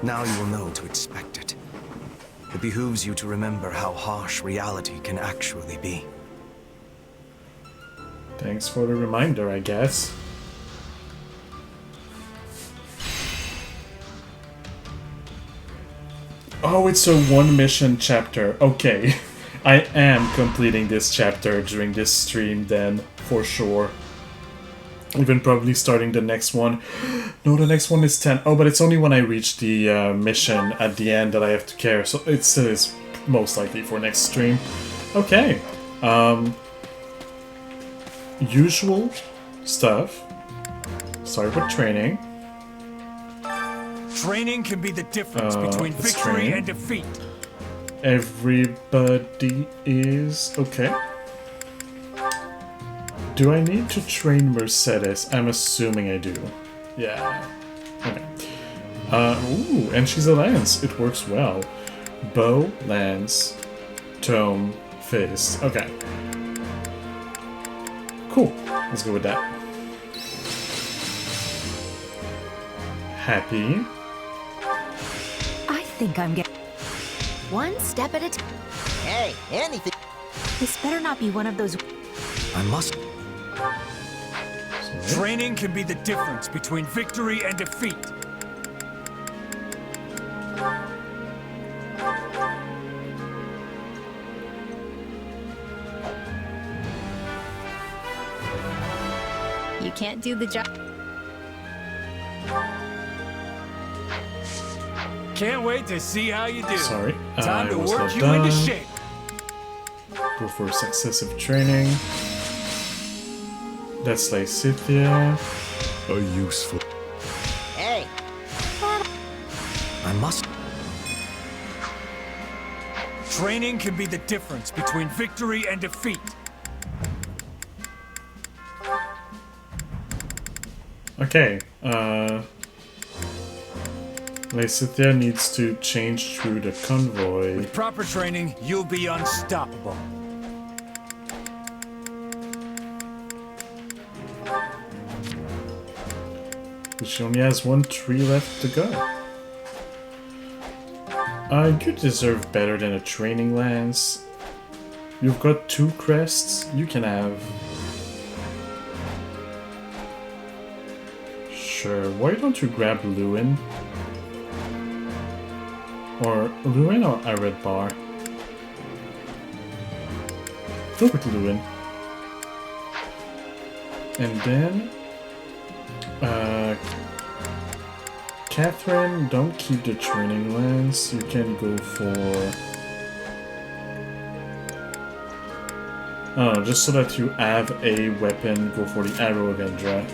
now you will know to expect it. It behooves you to remember how harsh reality can actually be. Thanks for the reminder, I guess. Oh, it's a one mission chapter. Okay. I am completing this chapter during this stream then, for sure. Even probably starting the next one. No, the next one is 10. Oh, but it's only when I reach the mission at the end that I have to care. So it still is most likely for next stream. Okay. Usual stuff. Start with training. Training can be the difference between victory and defeat. Everybody is okay. Do I need to train Mercedes? I'm assuming I do. Yeah. Okay. Ooh, and she's a lance. It works well. Bow, lance, tome, fist. Okay. Cool. Let's go with that. Happy. I think I'm getting one step at a time. Hey, anything. This better not be one of those. I must. Training can be the difference between victory and defeat. You can't do the job. Can't wait to see how you do. Sorry, Time I to was work not you done. into shape. Go for successive training. That's Lysithia. A useful. Hey. I must. Training can be the difference between victory and defeat. Okay, Lysithia needs to change through the convoy. With proper training, you'll be unstoppable. She only has 1 tree left to go. You deserve better than a training lance. You've got 2 crests. You can have... Sure, why don't you grab Lewin? Or Lewin or Aredbar? Go with Lewin. And then... Catherine, don't keep the training lance. You can go for... Oh, just so that you have a weapon, go for the Arrow of Indra.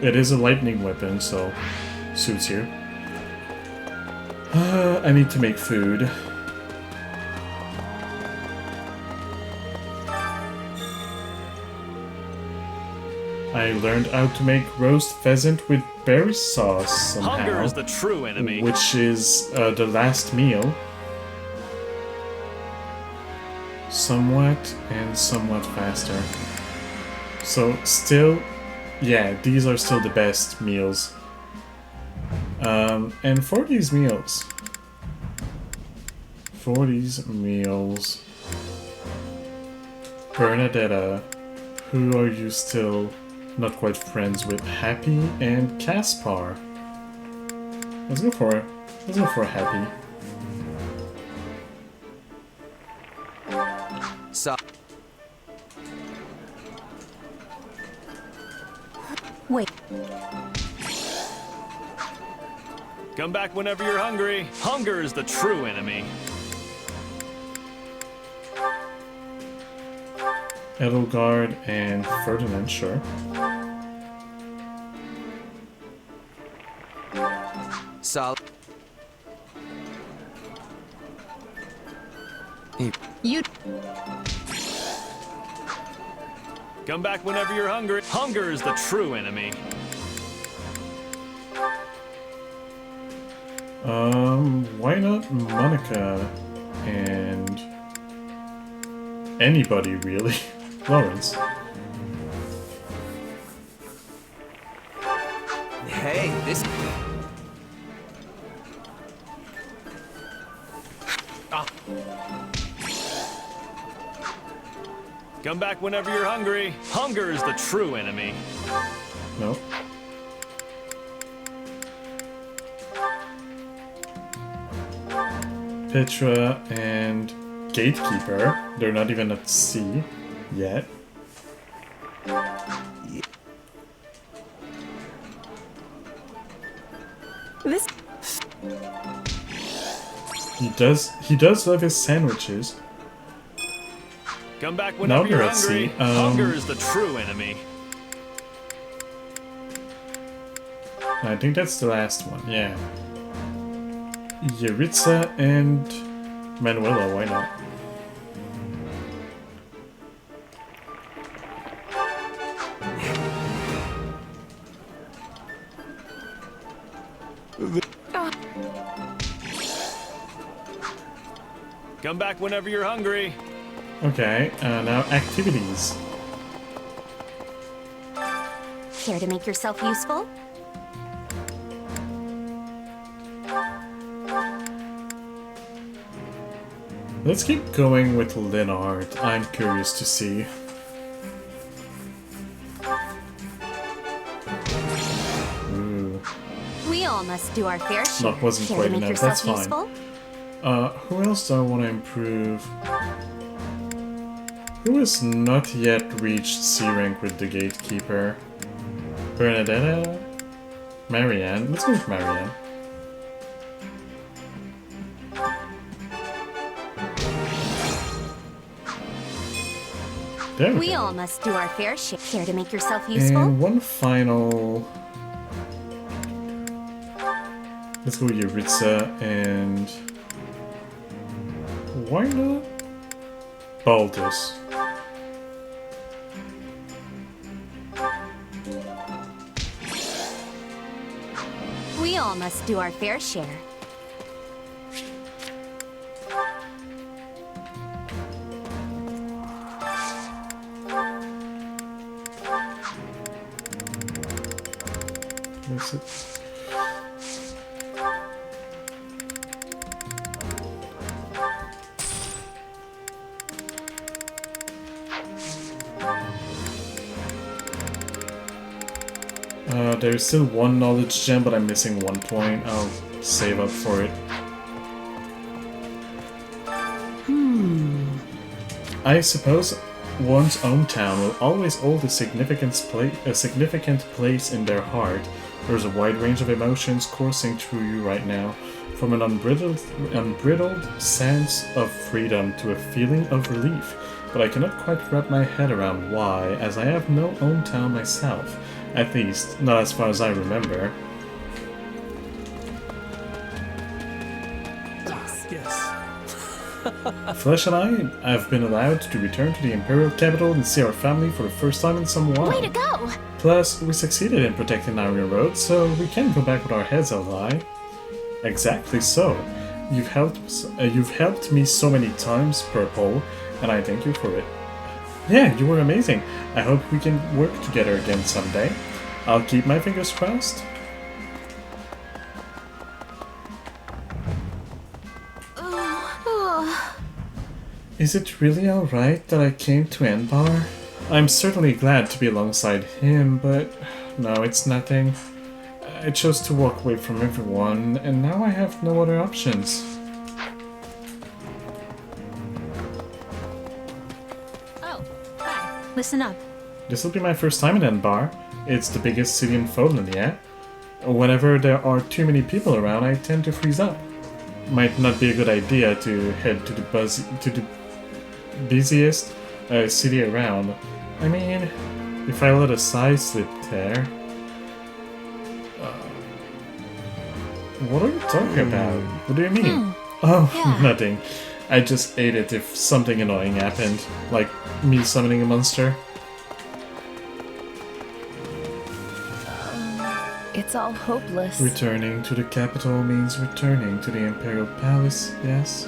It is a lightning weapon, so suits you. I need to make food. I learned how to make roast pheasant with berry sauce somehow. Hunger is the true enemy. Which is the last meal. Somewhat and somewhat faster. So still, yeah, these are still the best meals. And for these meals, Bernadetta, who are you still not quite friends with? Happy and Caspar. Let's go for Happy. So. Wait. Come back whenever you're hungry. Hunger is the true enemy. Edelgard and Ferdinand, sure. Solid. You. Come back whenever you're hungry. Hunger is the true enemy. Why not Monica and anybody really? Lawrence. Hey, this. Come back whenever you're hungry. Hunger is the true enemy. No. Petra and Gatekeeper. They're not even at sea yet. This. He does love his sandwiches. Come back Now whenever we're you're at sea. hungry. Hunger is the true enemy. I think that's the last one, yeah. Yaritza and Manuela, why not? Come back whenever you're hungry. Okay, now activities. Care to make yourself useful? Let's keep going with Linard. I'm curious to see. Ooh. We all must do our fair share. That wasn't Care quite to make enough, yourself that's fine. useful? Who else do I want to improve? Who has not yet reached C rank with the Gatekeeper? Bernadetta? Marianne? Let's go with Marianne. There We go. all must do our fair share. Care to make yourself useful? And one final... Let's go with Yaritza and... Why not? Baldus. We all must do our fair share. That's it. There's still one knowledge gem, but I'm missing 1 point. I'll save up for it. I suppose one's hometown will always hold a significant place in their heart. There's a wide range of emotions coursing through you right now, from an unbridled sense of freedom to a feeling of relief. But I cannot quite wrap my head around why, as I have no hometown myself. At least, not as far as I remember. Flesh and I have been allowed to return to the Imperial capital and see our family for the first time in some while. Way to go! Plus, we succeeded in protecting Iron Road, so we can go back with our heads held high. Exactly so. You've helped me so many times, Purple, and I thank you for it. Yeah, you were amazing. I hope we can work together again someday. I'll keep my fingers crossed. Is it really alright that I came to Enbar? I'm certainly glad to be alongside him, but no, it's nothing. I chose to walk away from everyone, and now I have no other options. Oh, hi. Listen up. This will be my first time in Enbar. It's the biggest city in Fodlan yet. Whenever there are too many people around, I tend to freeze up. Might not be a good idea to head to the busiest city around. I mean, if I let a sigh slip there... what are you talking about? What do you mean? Oh, yeah. Nothing. I just ate it if something annoying happened, like me summoning a monster. It's all hopeless. Returning to the capital means returning to the Imperial Palace, yes?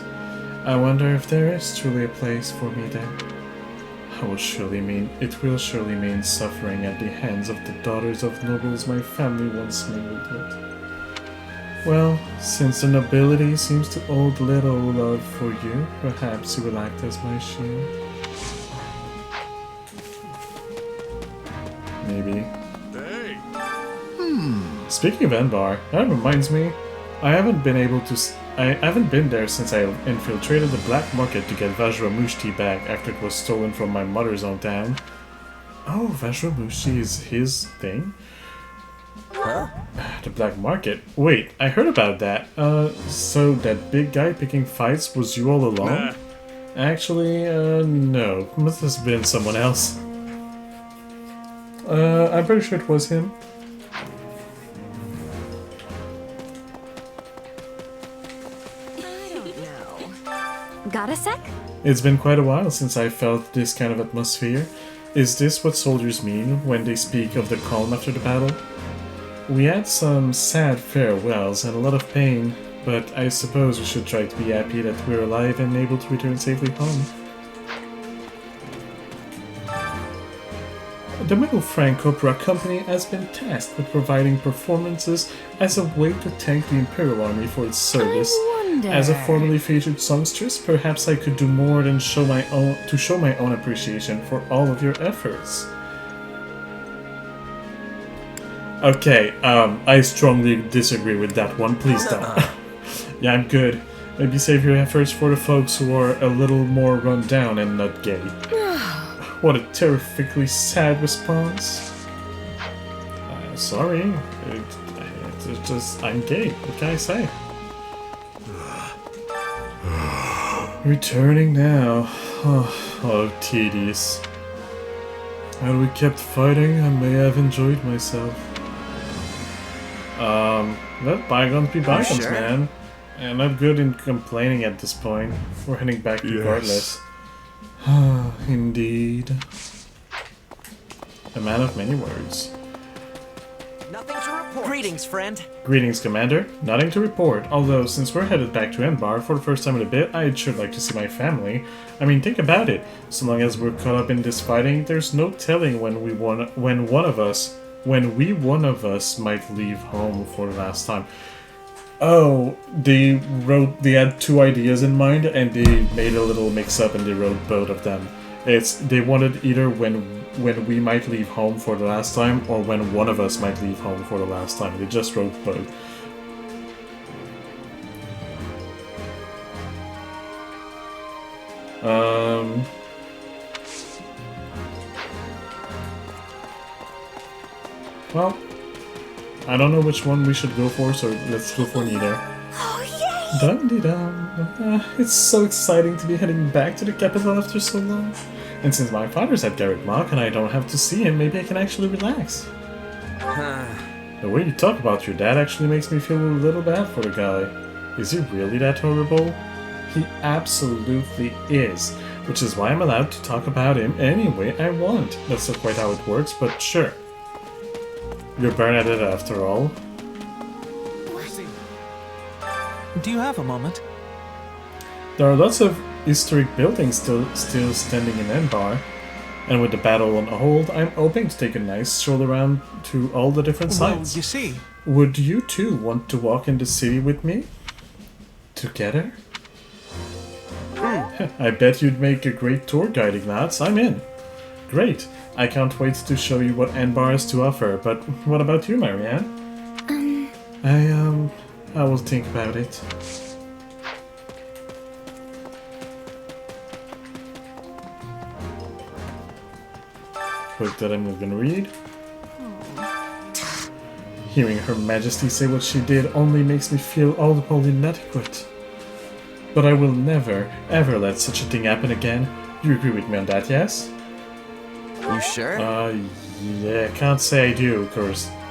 I wonder if there is truly a place for me there. It will surely mean suffering at the hands of the daughters of nobles my family once mingled with. Well, since the nobility seems to hold little love for you, perhaps you will act as my shield. Maybe. Speaking of Enbar, that reminds me, I haven't been able to I haven't been there since I infiltrated the black market to get Vajramushti back after it was stolen from my mother's hometown. Oh, Vajramushti is his thing? Huh? The black market? Wait, I heard about that. So that big guy picking fights was you all along? Nah. Actually, no. Must have been someone else. I'm pretty sure it was him. Got a sec? It's been quite a while since I felt this kind of atmosphere. Is this what soldiers mean when they speak of the calm after the battle? We had some sad farewells and a lot of pain, but I suppose we should try to be happy that we're alive and able to return safely home. The Middle Frank Opera Company has been tasked with providing performances as a way to thank the Imperial Army for its service. As a formerly featured songstress, perhaps I could do more than show my own appreciation for all of your efforts. Okay, I strongly disagree with that one. Please don't. Yeah, I'm good. Maybe save your efforts for the folks who are a little more run down and not gay. What a terrifically sad response. Sorry. It's just, I'm gay. What can I say? Returning now. Oh, tedious. Had we kept fighting, I may have enjoyed myself. Let bygones be bygones, sure? man. I'm not good in complaining at this point. We're heading back regardless. Indeed. A man of many words. Nothing to report. Greetings, friend. Greetings, Commander. Nothing to report, although since we're headed back to Enbar for the first time in a bit, I'd sure like to see my family. I mean, think about it. So long as we're caught up in this fighting, there's no telling when we one of us might leave home for the last time. Oh, they had two ideas in mind, and they made a little mix-up, and they wrote both of them. They wanted either when we might leave home for the last time, or when one of us might leave home for the last time. They just wrote both. Well, I don't know which one we should go for, so let's go for neither. Oh, yay! Dum-de-dum. It's so exciting to be heading back to the capital after so long. And since my father's at Garrett Mock and I don't have to see him, maybe I can actually relax. The way you talk about your dad actually makes me feel a little bad for the guy. Is he really that horrible? He absolutely is, which is why I'm allowed to talk about him any way I want. That's not quite how it works, but sure. You're Bernadette after all. Do you have a moment? There are lots of historic buildings still standing in Enbar, and with the battle on hold, I'm hoping to take a nice stroll around to all the different sites. Well, you see... Would you too want to walk in the city with me? Together? I bet you'd make a great tour guide, Ignatz. I'm in. Great. I can't wait to show you what Enbar has to offer, but what about you, Marianne? I will think about it. Book that I'm not gonna read. Hearing Her Majesty say what she did only makes me feel all the more inadequate. But I will never, ever let such a thing happen again. You agree with me on that, yes? You sure? Yeah, can't say I do, of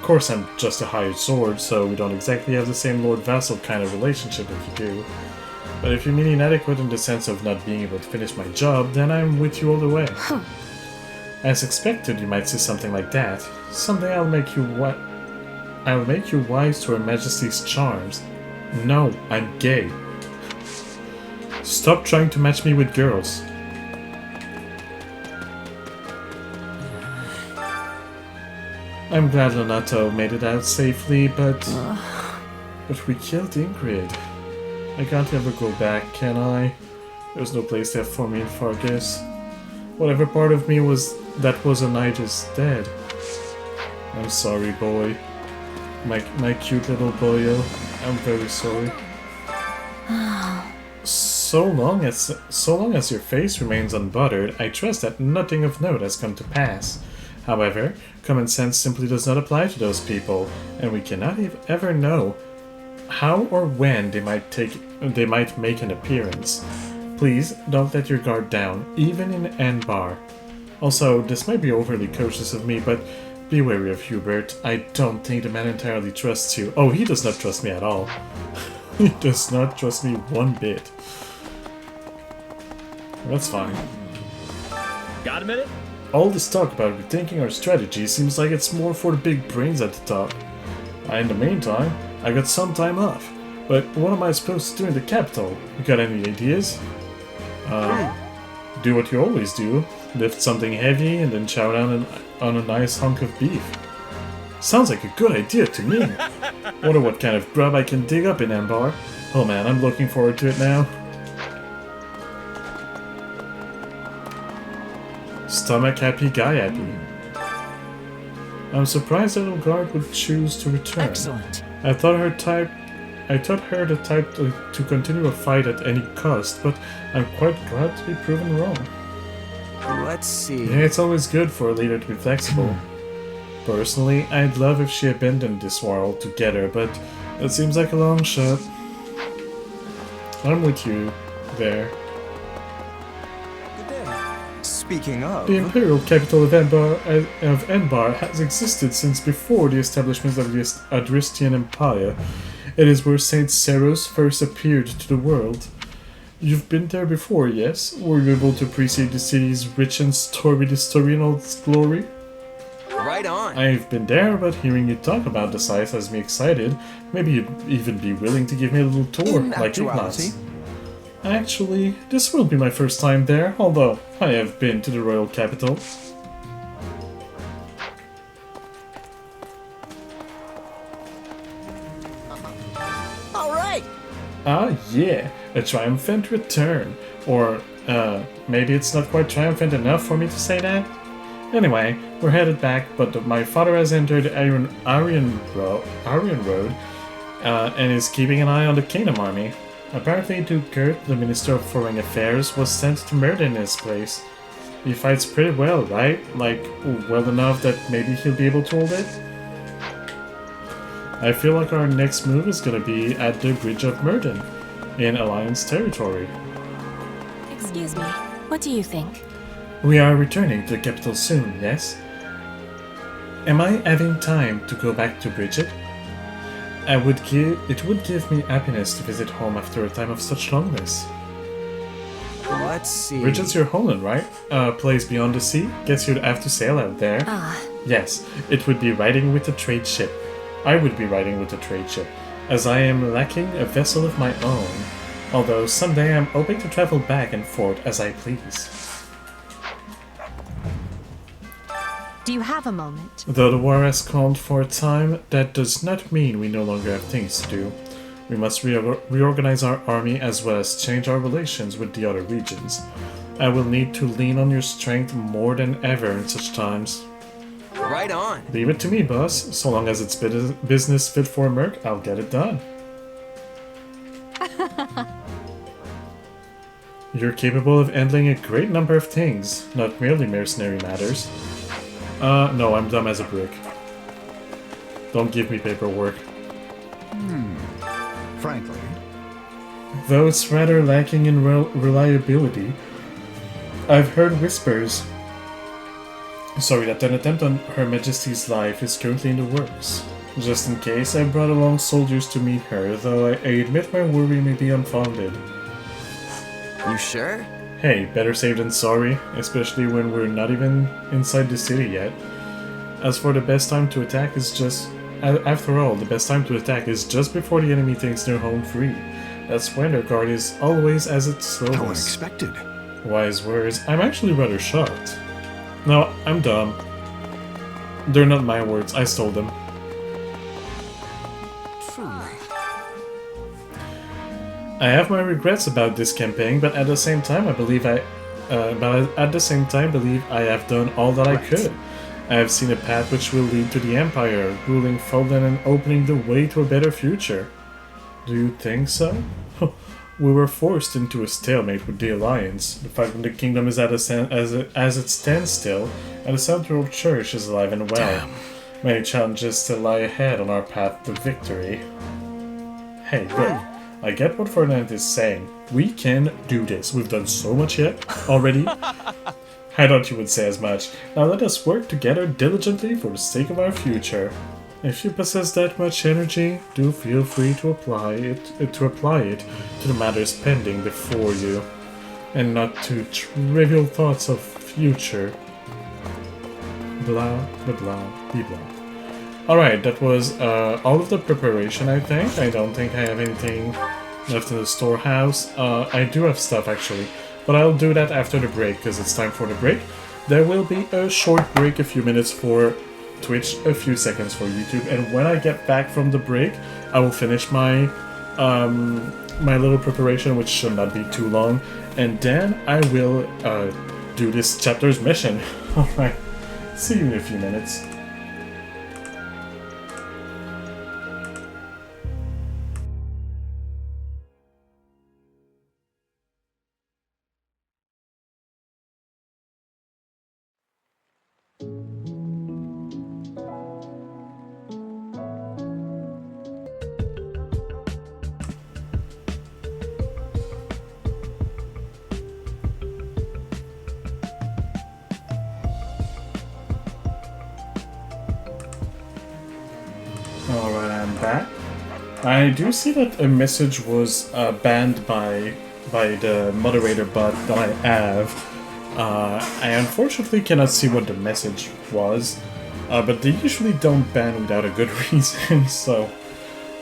course I'm just a hired sword, so we don't exactly have the same lord-vassal kind of relationship if you do. But if you mean inadequate in the sense of not being able to finish my job, then I'm with you all the way. As expected, you might say something like that. Someday I'll make you wise to Her Majesty's charms. No, I'm gay. Stop trying to match me with girls. I'm glad Lonato made it out safely, but we killed Ingrid. I can't ever go back, can I? There's no place left for me in Fargus. Whatever part of me that was a knight is dead. I'm sorry, boy. My cute little boyo. I'm very sorry. So long as your face remains unbothered, I trust that nothing of note has come to pass. However, common sense simply does not apply to those people, and we cannot ever know how or when they might make an appearance. Please don't let your guard down, even in Anbar. Also, this might be overly cautious of me, but be wary of Hubert. I don't think the man entirely trusts you. Oh, he does not trust me at all. He does not trust me one bit. That's fine. Got a minute? All this talk about rethinking our strategy seems like it's more for the big brains at the top. In the meantime, I got some time off. But what am I supposed to do in the capital? You got any ideas? Do what you always do. Lift something heavy and then chow down on a nice hunk of beef. Sounds like a good idea to me. Wonder what kind of grub I can dig up in Anbar. Oh man, I'm looking forward to it now. Stomach happy, guy happy. I'm surprised that guard would choose to return. Excellent. I thought her the type to continue a fight at any cost, but I'm quite glad to be proven wrong. Let's see. Yeah, it's always good for a leader to be flexible. Personally, I'd love if she abandoned this war altogether, but it seems like a long shot. I'm with you there. Speaking of... The imperial capital of Anbar has existed since before the establishment of the Adristian Empire. It is where Saint Seros first appeared to the world. You've been there before, yes? Were you able to appreciate the city's rich and storied history in all its glory? Right on. I've been there, but hearing you talk about the size has me excited. Maybe you'd even be willing to give me a little tour, like Ignatz. Actually, this will be my first time there, although I have been to the royal capital. Alright! Ah, yeah, a triumphant return. Or, maybe it's not quite triumphant enough for me to say that? Anyway, we're headed back, but my father has entered Aryan Road, and is keeping an eye on the Kingdom army. Apparently, Duke Gert, the Minister of Foreign Affairs, was sent to murder in his place. He fights pretty well, right? Like, well enough that maybe he'll be able to hold it? I feel like our next move is gonna be at the Bridge of Murden, in Alliance territory. Excuse me, what do you think? We are returning to the capital soon, yes? Am I having time to go back to Bridget? It would give me happiness to visit home after a time of such loneliness. Let's see. Bridget's your homeland, right? Place beyond the sea? Guess you'd have to sail out there. Ah. Yes, it would be riding with a trade ship. I would be riding with a trade ship, as I am lacking a vessel of my own. Although someday I'm hoping to travel back and forth as I please. Do you have a moment? Though the war has calmed for a time, that does not mean we no longer have things to do. We must reorganize our army as well as change our relations with the other regions. I will need to lean on your strength more than ever in such times. Right on. Leave it to me, boss. So long as it's business fit for a merc, I'll get it done. You're capable of handling a great number of things, not merely mercenary matters. No, I'm dumb as a brick. Don't give me paperwork. Frankly. Though it's rather lacking in reliability, I've heard whispers. Sorry, that an attempt on Her Majesty's life is currently in the works. Just in case, I brought along soldiers to meet her, though I admit my worry may be unfounded. You sure? Hey, better safe than sorry, especially when we're not even inside the city yet. As for the best time to attack is just... After all, the best time to attack is just before the enemy thinks they're home free. That's when their guard is always as its slowest. How unexpected. Wise words. I'm actually rather shocked. No, I'm dumb. They're not my words, I stole them. I have my regrets about this campaign, but at the same time, believe I have done all that I could. I have seen a path which will lead to the Empire, ruling Foden and opening the way to a better future. Do you think so? we were forced into a stalemate with the Alliance. The fight in the kingdom is at a as it stands still, and the Central Church is alive and well. Many challenges still lie ahead on our path to victory. Hey, look, I get what Ferdinand is saying. We can do this. We've done so much yet already. I thought you would say as much. Now let us work together diligently for the sake of our future. If you possess that much energy, do feel free to apply it to the matters pending before you, and not to trivial thoughts of future. Blah blah blah blah blah. Alright, that was all of the preparation, I think. I don't think I have anything left in the storehouse. I do have stuff actually, but I'll do that after the break because it's time for the break. There will be a short break, a few minutes for Twitch, a few seconds for YouTube, and when I get back from the break, I will finish my my little preparation, which should not be too long, and then I will do this chapter's mission. Alright, see you in a few minutes. Alright, I'm back. I do see that a message was banned by the moderator bot that I have. I unfortunately cannot see what the message was, but they usually don't ban without a good reason, so...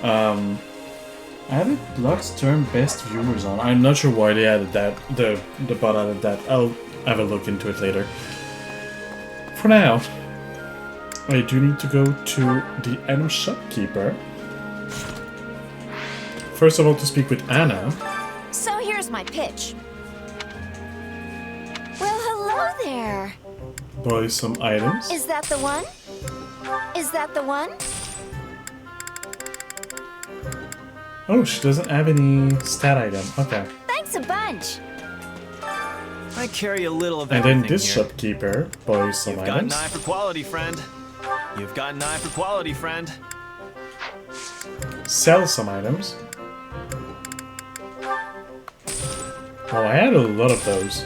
added Lux term best viewers on. I'm not sure why they added that, the bot added that. I'll have a look into it later. For now, I do need to go to the item shopkeeper. First of all, to speak with Anna. So here's my pitch. Well, hello there. Buy some items. Is that the one? Is that the one? Oh, she doesn't have any stat item. Okay. Thanks a bunch. I carry a little of And everything then this here. shopkeeper buys some You've got items. an eye for quality, friend. You've got an eye for quality, friend. Sell some items. Oh, I had a lot of those.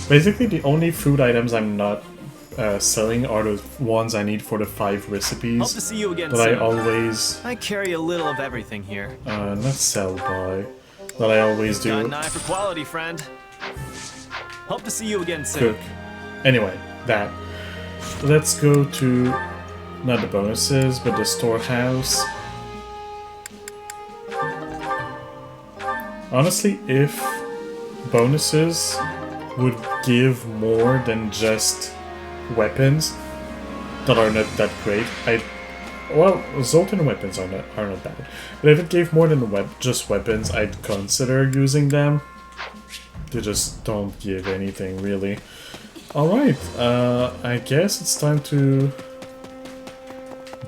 Basically, the only food items I'm not selling are the ones I need for the 5 recipes. Hope to see you again that soon. I always I carry a little of everything here. not sell by, that I always Got do an eye for quality, friend. Hope to see you again soon. cook. Anyway, that. Let's go to not the bonuses, but the storehouse. Honestly, if bonuses would give more than just weapons that are not that great, well, Zoltan weapons are not bad, but if it gave more than just weapons, I'd consider using them. They just don't give anything really. Alright, I guess it's time to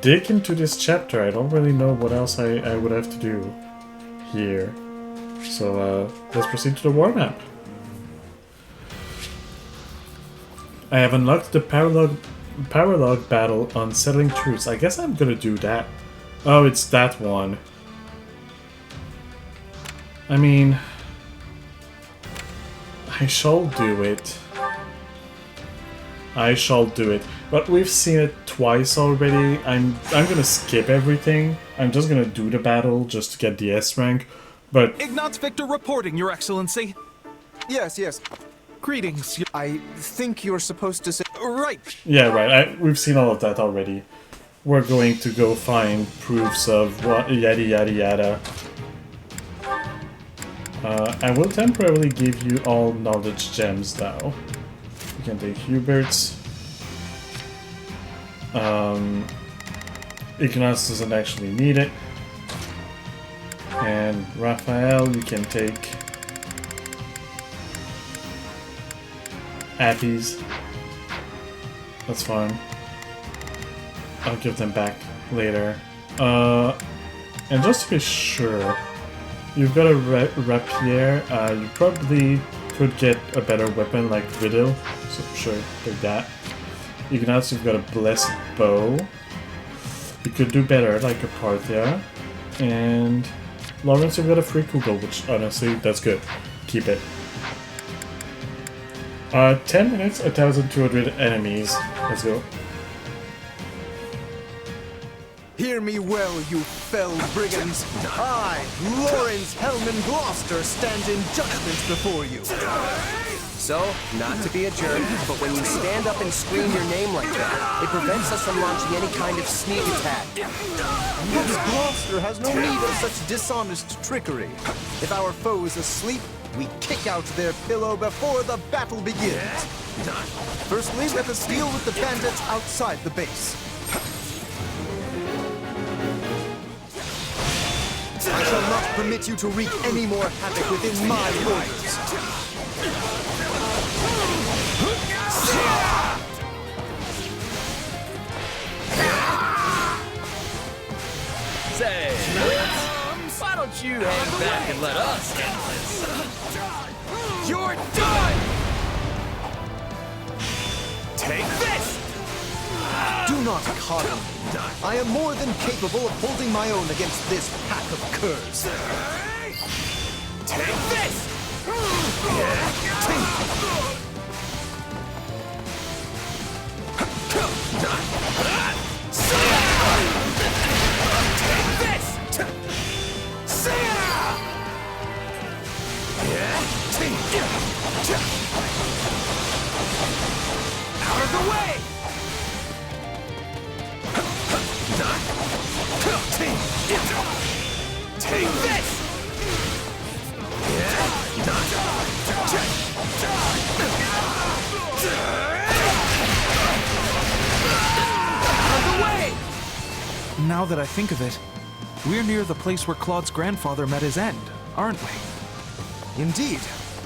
dig into this chapter. I don't really know what else I would have to do here. So let's proceed to the war map. I have unlocked the paralog battle on settling truths. I guess I'm gonna do that. Oh, it's that one. I mean, I shall do it. I shall do it. But we've seen it twice already. I'm gonna skip everything. I'm just gonna do the battle just to get the S rank. But Ignatz Victor reporting, Your Excellency. Yes, yes. Greetings. I think you're supposed to say... Right. yeah, right. We've seen all of that already. We're going to go find proofs of what yada yada yada. I will temporarily give you all knowledge gems though. You can take Hubert's. Ignaz doesn't actually need it. And Raphael, you can take Appies. That's fine. I'll give them back later. And just to be sure, you've got a rapier. You probably could get a better weapon like Riddle, so sure, take that. Ignaz, you've got a blessed bow. You could do better, like a Parthia. And Lawrence, you've got a free Kugel, which honestly, that's good. Keep it. 10 minutes, 1,200 enemies. Let's go. Hear me well, you fell brigands. I, Lawrence Hellman Gloucester, stand in judgment before you. So, not to be a jerk, but when you stand up and scream your name like that, it prevents us from launching any kind of sneak attack. Yes, Gloucester has no need of such dishonest trickery. If our foe is asleep, we kick out their pillow before the battle begins. Firstly, let us deal with the bandits outside the base. I shall not permit you to wreak any more havoc within my borders. Say, why don't you hang back and let us handle this? You're done! Take this! Do not coddle me. I am more than capable of holding my own against this pack of curs. Take this! Out of the way! Take this! Now that I think of it, we're near the place where Claude's grandfather met his end, aren't we? Indeed.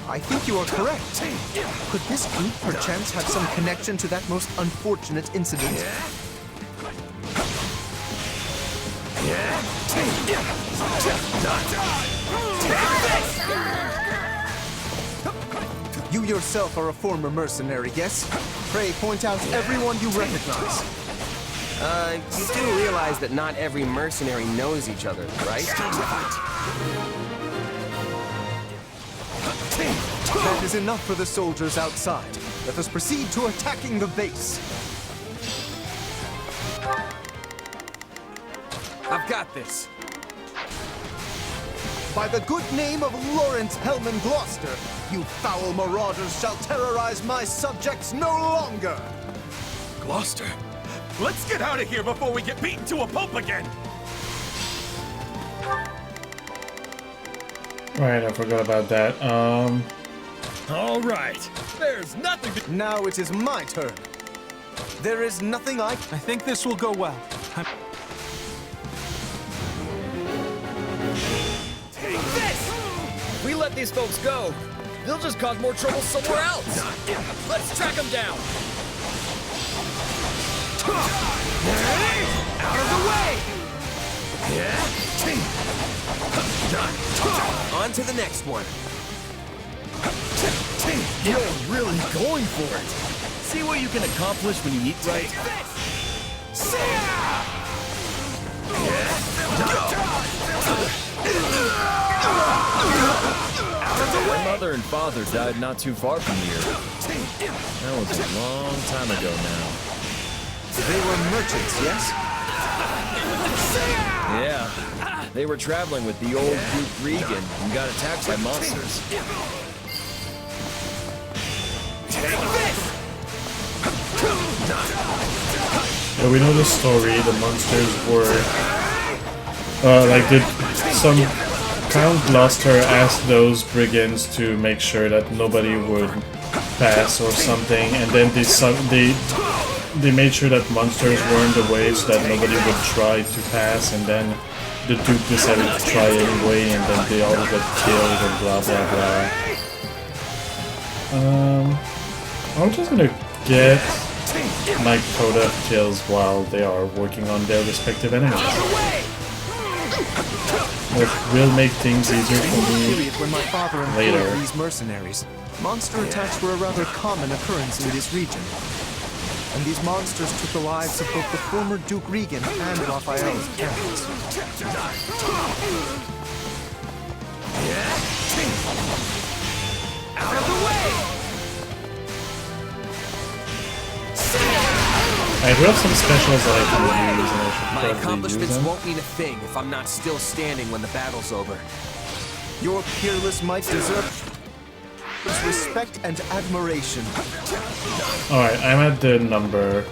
I think you are correct. Could this group perchance have some connection to that most unfortunate incident? You yourself are a former mercenary, yes? Pray point out everyone you recognize. You do realize that not every mercenary knows each other, right? That is enough for the soldiers outside. Let us proceed to attacking the base. I've got this. By the good name of Lawrence Hellman Gloucester, you foul marauders shall terrorize my subjects no longer! Gloucester, let's get out of here before we get beaten to a pulp again! Right, I forgot about that. All right, there's nothing to... Now it is my turn. There is nothing I think this will go well. Take this! If we let these folks go, they'll just cause more trouble somewhere else. Let's track them down. Out of the way! On to the next one. You're really going for it. See what you can accomplish when you eat right. My mother and father died not too far from here. That was a long time ago now. They were merchants, yes? Yeah. They were traveling with the old Duke Regan and got attacked by monsters. Yeah, we know the story. The monsters were some Count Gloucester asked those brigands to make sure that nobody would pass or something, and then they made sure that monsters were in the way so that nobody would try to pass, and then the Duke decided to try anyway, and then they all got killed and blah blah blah. I'm just gonna get my quota of kills while they are working on their respective enemies. It will make things easier for me When my father employed later. these mercenaries, monster attacks were a rather common occurrence in this region. And these monsters took the lives of both the former Duke Regan and Raphael's parents. Out of the way! I do have some specials that I can use, and I should My probably use accomplishments them. won't mean a thing if I'm not still standing when the battle's over. Your peerless might deserve respect and admiration. Alright, I'm at the number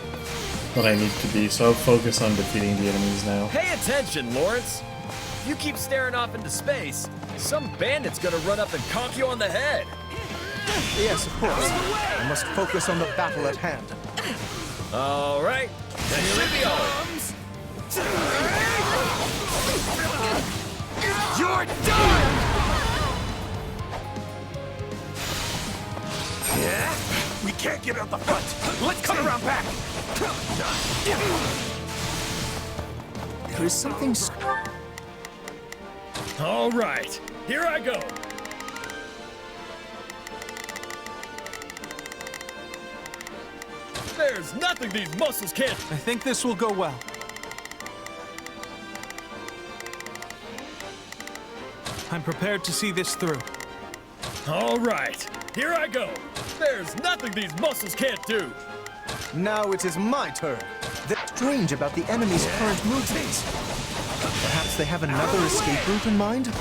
that I need to be, so I'll focus on defeating the enemies now. Pay attention, Lawrence! If you keep staring off into space, some bandit's gonna run up and conk you on the head! Yes, of course. I must focus on the battle at hand. Alright, that should be all. You're done! Yeah? We can't get out the front. Let's cut around back. There is something... Alright, here I go! There's nothing these muscles can't... I think this will go well. I'm prepared to see this through. Alright, here I go! There's nothing these muscles can't do! Now it is my turn. That's strange about the enemy's current movements. Perhaps they have another escape route in mind?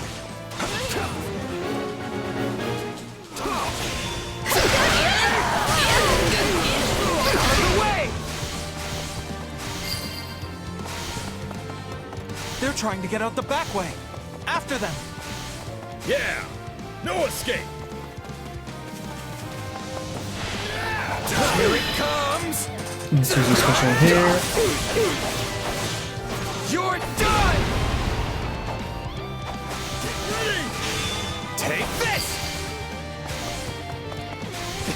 They're trying to get out the back way. After them. Yeah! No escape! Here it comes! Let's use a special here. You're done! Take this!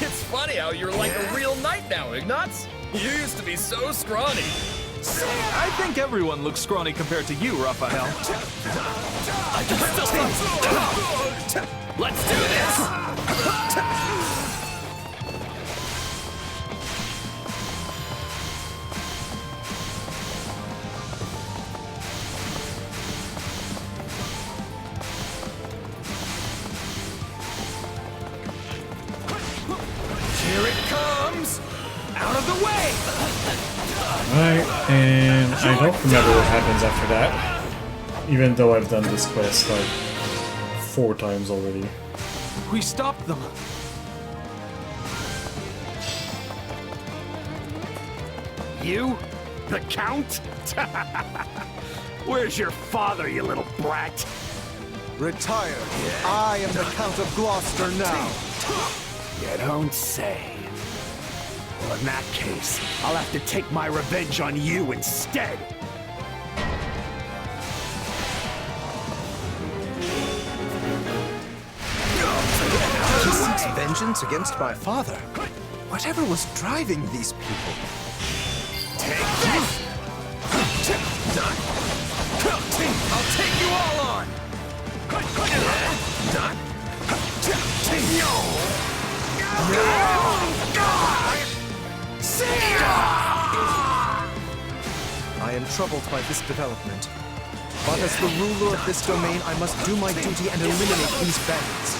It's funny how you're like a real knight now, Ignatz! You used to be so scrawny! I think everyone looks scrawny compared to you, Raphael. I can still... Let's do this! Here it comes! Out of the way! Alright, and I don't remember what happens after that. Even though I've done this quest like 4 times already. We stopped them. You? The Count? Where's your father, you little brat? Retired. I am the Count of Gloucester now. You don't say. Well, in that case, I'll have to take my revenge on you instead. He seeks vengeance against my father. Whatever was driving these people? Take this! I'll take you all on! I am troubled by this development. But as the ruler of this domain, I must do my duty and eliminate these bandits.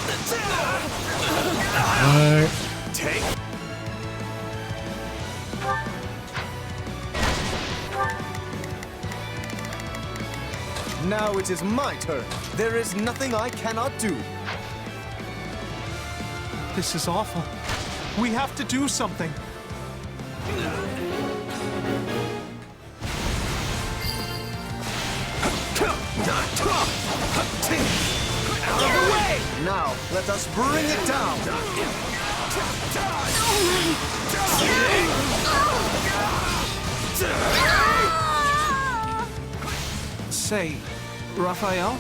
Take. Now it is my turn. There is nothing I cannot do. This is awful. We have to do something. Out of the way! Now, let us bring it down. Say, Raphael?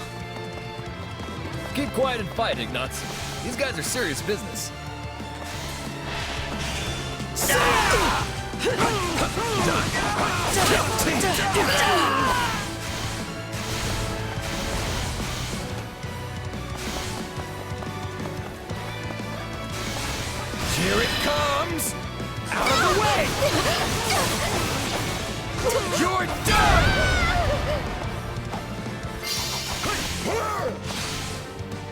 Keep quiet and fight, Ignatz. These guys are serious business. Here it comes! Out of the way! You're done!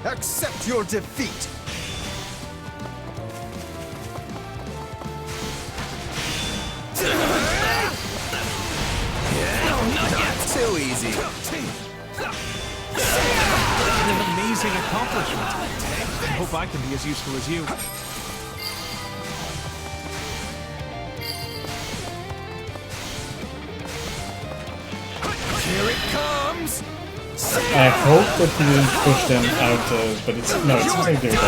Accept your defeat! Not too easy. An amazing accomplishment. I hope I can be as useful as you. Here it comes! I hope that he didn't push them out but it's no, it seems like they're dead.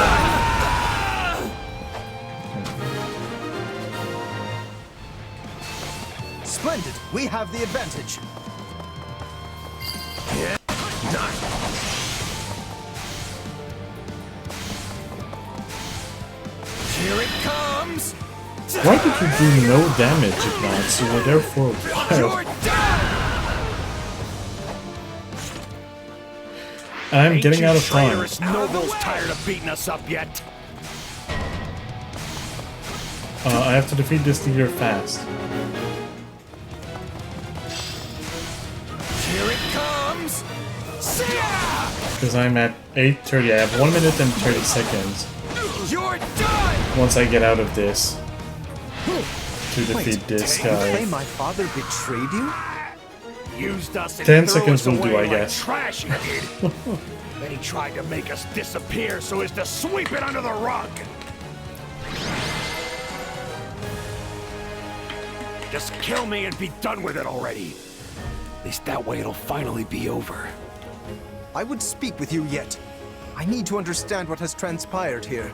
Splendid! We have the advantage! Yeah, done! Here it comes! Why did you do no damage, Ignatz? You were there for a while. I'm getting out of time. Traitorous nobles tired of beating us up yet? I have to defeat this leader fast. Here it comes! Because I'm at 8:30. I have 1 minute and 30 seconds. You're done! Once I get out of this. To defeat this Did you say guy. my father betrayed you? Used us and 10 threw seconds us will do, away I like guess. trash he did. Then he tried to make us disappear so as to sweep it under the rug. Just kill me and be done with it already. At least that way it'll finally be over. I would speak with you yet. I need to understand what has transpired here.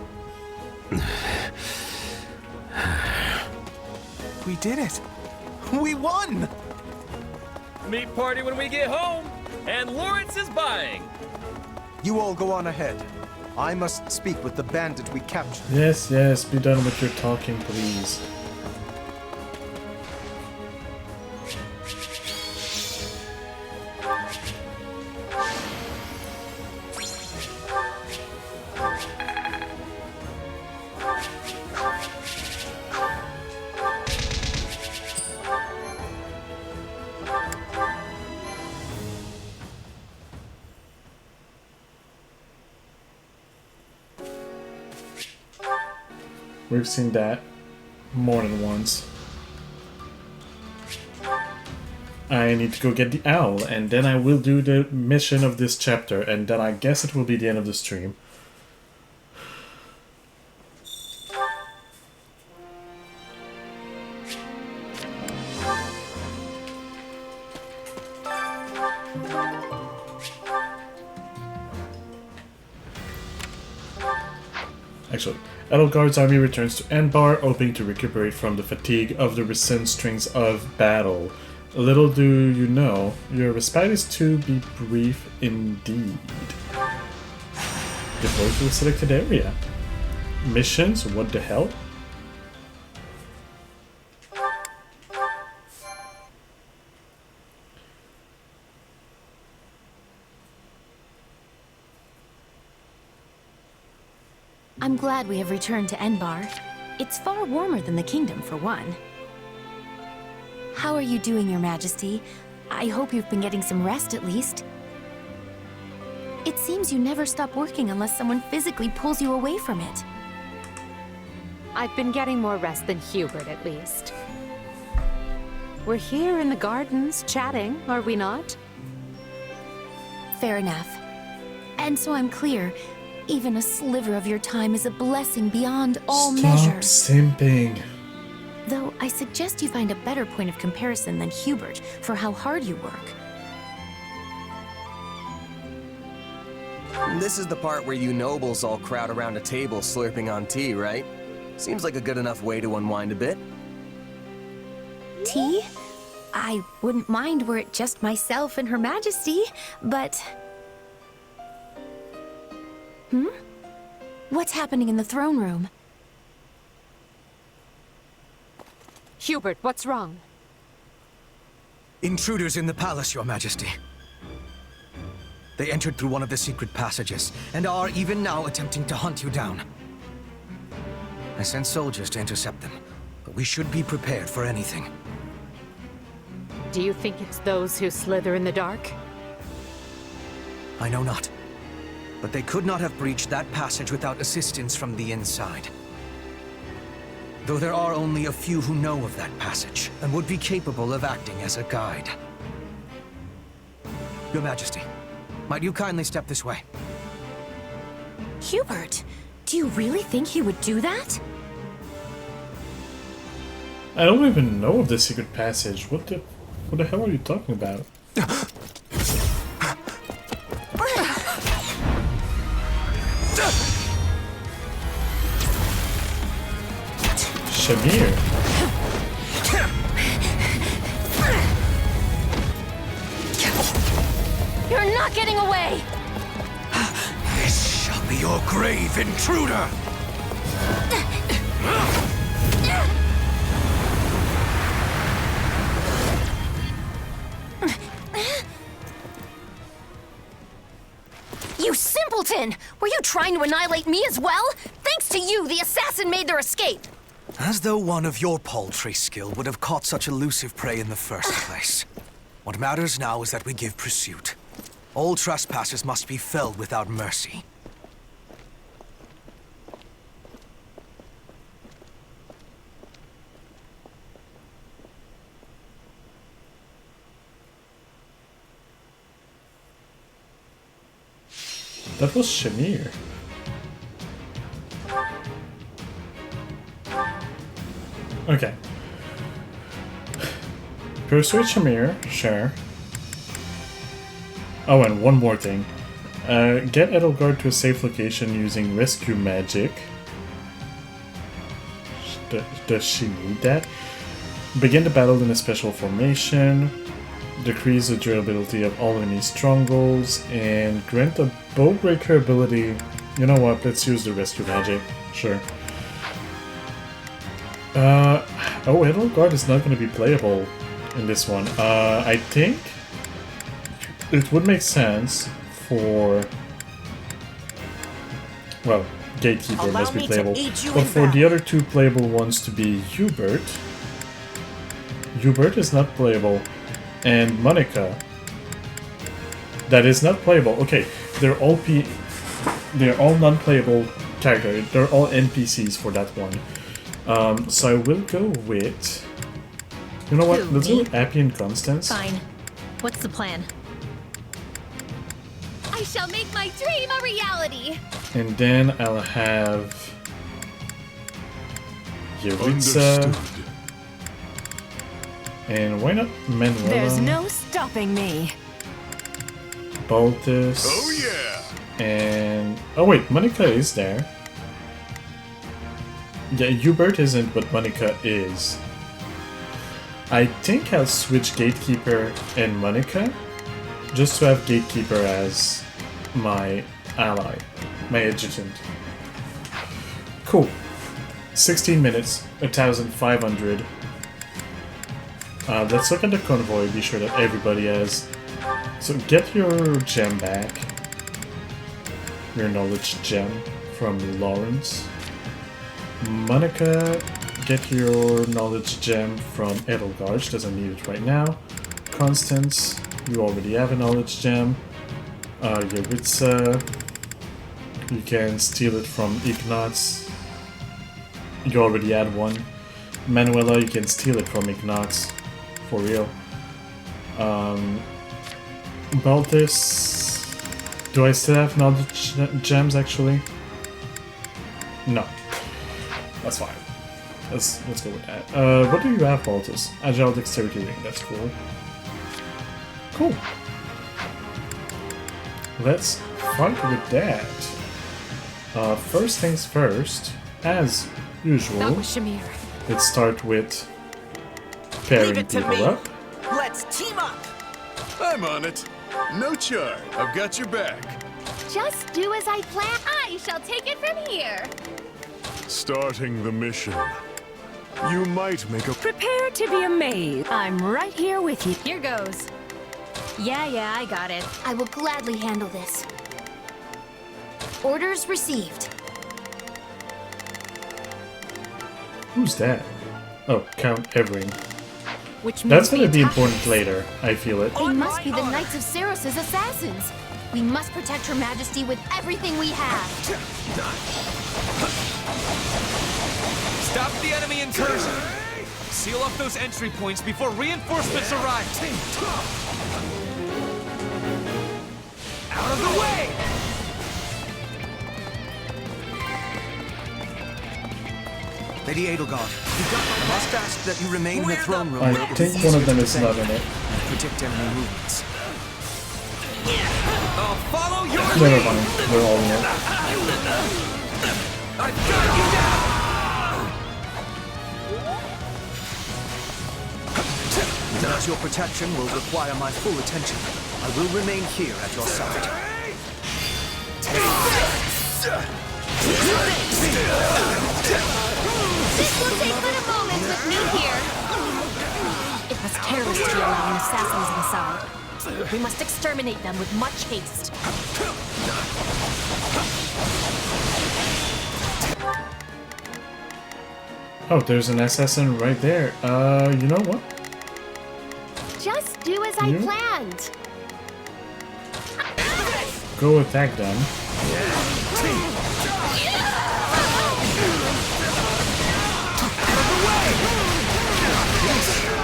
We did it! We won! Meat party when we get home, and Lawrence is buying. You all go on ahead. I must speak with the bandit we captured. Yes, yes, be done with your talking, please. We've seen that more than once. I need to go get the owl, and then I will do the mission of this chapter, and then I guess it will be the end of the stream. Actually, Edelgard's army returns to Enbar, hoping to recuperate from the fatigue of the recent strings of battle. Little do you know, your respite is to be brief indeed. Deploy to a selected area. Missions? What the hell? I'm glad we have returned to Enbar. It's far warmer than the kingdom, for one. How are you doing, Your Majesty? I hope you've been getting some rest at least. It seems you never stop working unless someone physically pulls you away from it. I've been getting more rest than Hubert, at least. We're here in the gardens, chatting, are we not? Fair enough. And so I'm clear, even a sliver of your time is a blessing beyond all measure. Stop simping. Though I suggest you find a better point of comparison than Hubert for how hard you work. This is the part where you nobles all crowd around a table slurping on tea, right? Seems like a good enough way to unwind a bit. Tea? I wouldn't mind were it just myself and Her Majesty, but... What's happening in the throne room? Hubert, what's wrong? Intruders in the palace, Your Majesty. They entered through one of the secret passages, and are even now attempting to hunt you down. I sent soldiers to intercept them, but we should be prepared for anything. Do you think it's those who slither in the dark? I know not. But they could not have breached that passage without assistance from the inside. Though there are only a few who know of that passage, and would be capable of acting as a guide. Your Majesty, might you kindly step this way? Hubert, do you really think he would do that? I don't even know of the secret passage. What the hell are you talking about? Shamir. You're not getting away! This shall be your grave, intruder! You simpleton! Were you trying to annihilate me as well? Thanks to you, the assassin made their escape! As though one of your paltry skill would have caught such elusive prey in the first place. What matters now is that we give pursuit. All trespassers must be felled without mercy. That was Shamir. Okay. Persuade Shamir, sure. Oh, and one more thing. Get Edelgard to a safe location using rescue magic. Does she need that? Begin the battle in a special formation. Decrease the durability of all enemy strongholds. And grant a bowbreaker ability. You know what? Let's use the rescue magic. Sure. Oh, Edelgard is not going to be playable in this one. I think it would make sense for... Well, Gatekeeper must be playable. But for the other two playable ones to be Hubert. Hubert is not playable. And Monica. That is not playable. Okay, they're all non-playable characters. They're all NPCs for that one. So I will go with... You know what? Let's go with Appy and Constance. Fine. What's the plan? I shall make my dream a reality! And then I'll have... Yuritsa. And why not Manuela? There's no stopping me. Baltus. Oh yeah! And... Oh wait, Monica is there. Yeah, Hubert isn't, but Monica is. I think I'll switch Gatekeeper and Monica, just to have Gatekeeper as my ally, my adjutant. Cool. 16 minutes, 1,500. Let's look at the convoy, be sure that everybody has... So get your gem back. Your knowledge gem from Lawrence. Monica, get your knowledge gem from Edelgard. She doesn't need it right now. Constance, you already have a knowledge gem. Yuritsa, you can steal it from Ignatz. You already had one. Manuela, you can steal it from Ignatz. For real. Baltus, do I still have knowledge gems actually? No. That's fine. Let's go with that. What do you have, Baltus? Agile Dexterity Ring, that's cool. Cool. Let's fight with that. First things first, as usual. That was Shamir. Let's start with pairing people up. Let's team up! I'm on it. No char. I've got your back. Just do as I plan. I shall take it from here. Starting the mission. You might make a... Prepare to be amazed. I'm right here with you. Here goes. Yeah, I got it. I will gladly handle this. Orders received. Who's that? Oh, Count Everin. Which That's means gonna be we important later, I feel it. They must be the Knights of Saros' assassins. We must protect Her Majesty with everything we have. Stop the enemy incursion! Seal off those entry points before reinforcements arrive! Out of the way! Lady Edelgard, I must ask that you remain in the throne room. I where it will think be one of easier them to is not defend in it. and predict enemy movements. I'll follow your Never lead! mind, they're all in it. I've got you now! As your protection will require my full attention, I will remain here at your side. This will take but a moment with me here. It was careless to be allowing assassins inside. We must exterminate them with much haste. Oh, there's an assassin right there. You know what? Just do as I You? planned. Go attack them.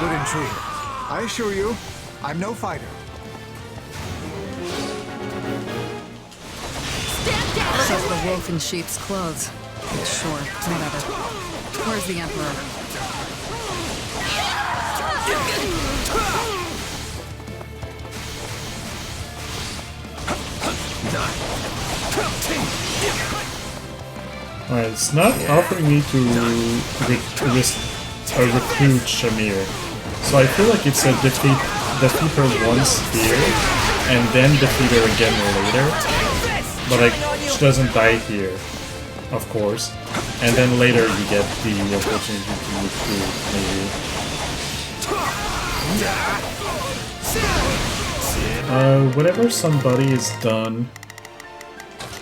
Good intrigue. I assure you, I'm no fighter. Says the wolf in sheep's clothes. Sure, whatever. Where's the Emperor? Alright, it's not offering me to recruit Shamir. So I feel like it's a defeat her once here, and then defeat her again later. But like, she doesn't die here, of course. And then later you get the opportunity to recruit, maybe. Whenever somebody is done,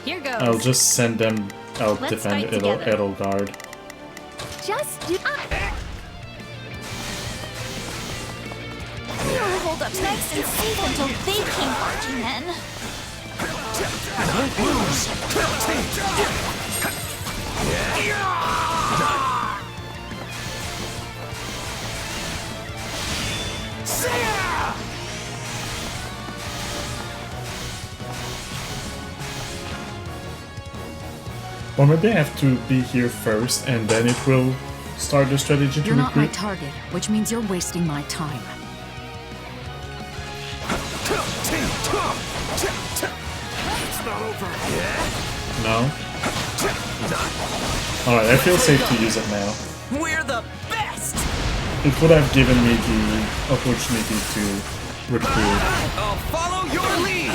Here goes. I'll just send them out Let's defend fight together. Edelgard. Just do. We'll hold up nice and safe until they came marching in. Don't lose! Or maybe I have to be here first, and then it will start the strategy to You're not my recruit. target, which means you're wasting my time. It's not over. No? Alright, I feel safe to use it now. We're the best! It would have given me the opportunity to recruit. I'll follow your lead!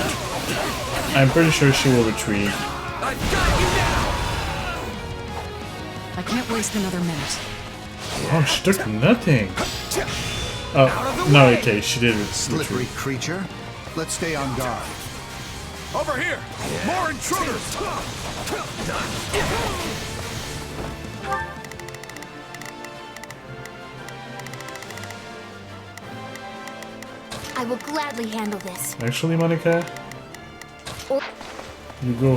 I'm pretty sure she will retreat. I've got you now! I can't waste another minute. Oh, she took nothing! Oh, no, okay, she did Slippery retreat. creature. Let's stay on guard. Over here! More intruders! I will gladly handle this. Actually, Monica, you go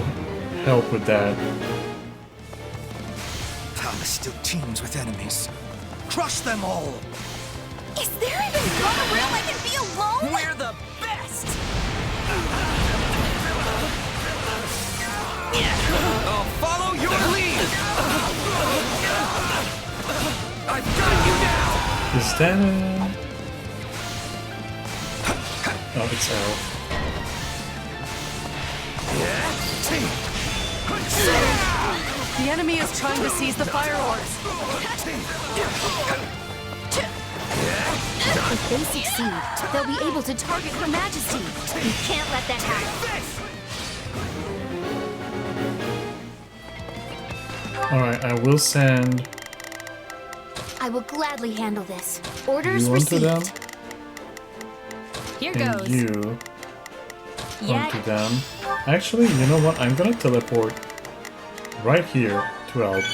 help with that. Palace still teems with enemies. Crush them all! Is there even one room I can be alone? We're the best! I'll follow your lead! I've got you now! Is that Oh, it's L. The enemy is trying to seize the fire orbs. If they succeed, they'll be able to target Her Majesty. We can't let that happen. Alright, I will send I will gladly handle this. Orders you onto received. them. Here And goes. you Yeah. onto them. Actually, you know what? I'm gonna teleport right here to help.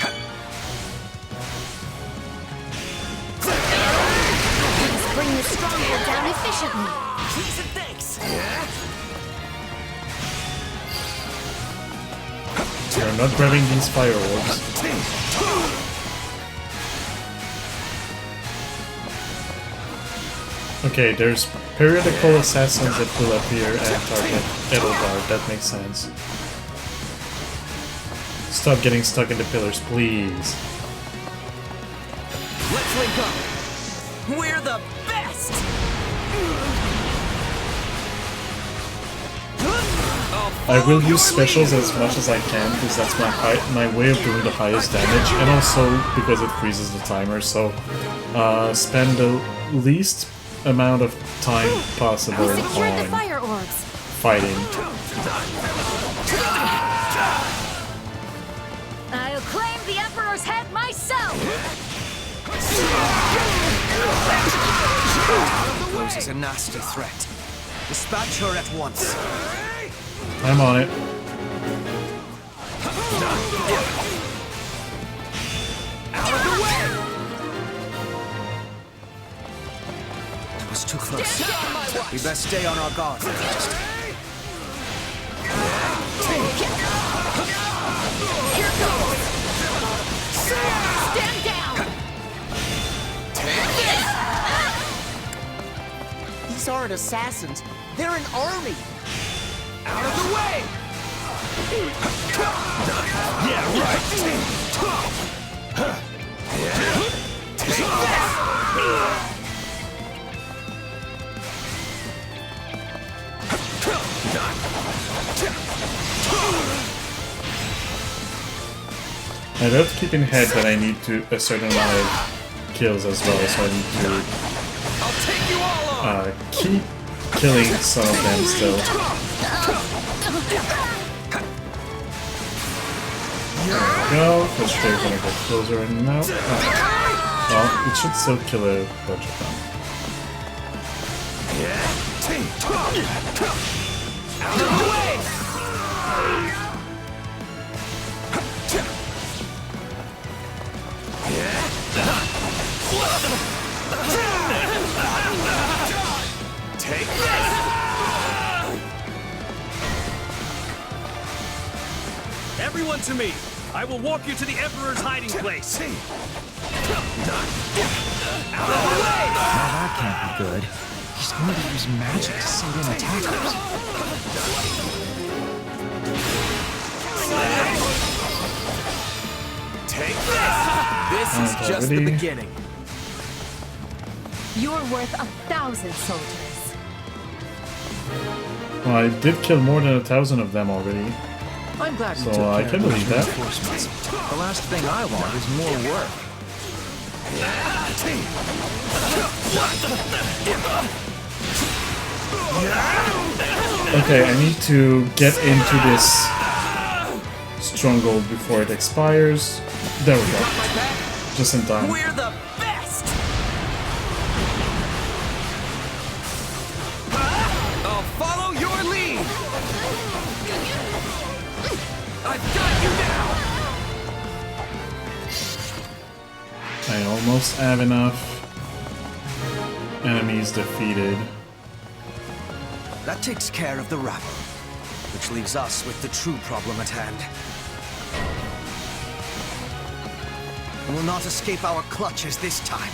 Let's bring the stronghold down efficiently. Please and thanks. You're not grabbing these fire orbs. Okay, there's periodical assassins that will appear and target Edelgard. That makes sense. Stop getting stuck in the pillars, please. Let's link up. We're the best. I will use specials as much as I can because that's my way of doing the highest damage, and also because it freezes the timer. So spend the least amount of time possible We secured the on fire orbs. fighting. I'll claim the Emperor's head myself! Poses a nasty threat. Dispatch her at once. I'm on it. Out of the way! That was too close. We best stay on our guard. Here goes! Stand down! These aren't assassins. They're an army. Out of the way! Yeah, right! Take that! I have to keep in head that I need to a certain amount of kills as well, so I need to keep killing some of them still. There we go, because they're gonna get closer now. Well, it should still kill a bunch of them. Out of the way! Take this! Everyone to me! I will walk you to the Emperor's hiding place! Now that can't be good. He's going to use magic to send in attackers. Take this! This is just the beginning. You're worth 1,000 soldiers. Well, I did kill more than 1,000 of them already. I'm glad you So took I care can of those believe that. reinforcements. The last thing I want is more work. Okay, I need to get into this stronghold before it expires. There we go. Just in time. We're the best! I'll follow your lead! I've got you now! I almost have enough enemies defeated. That takes care of the rabble, which leaves us with the true problem at hand. We will not escape our clutches this time.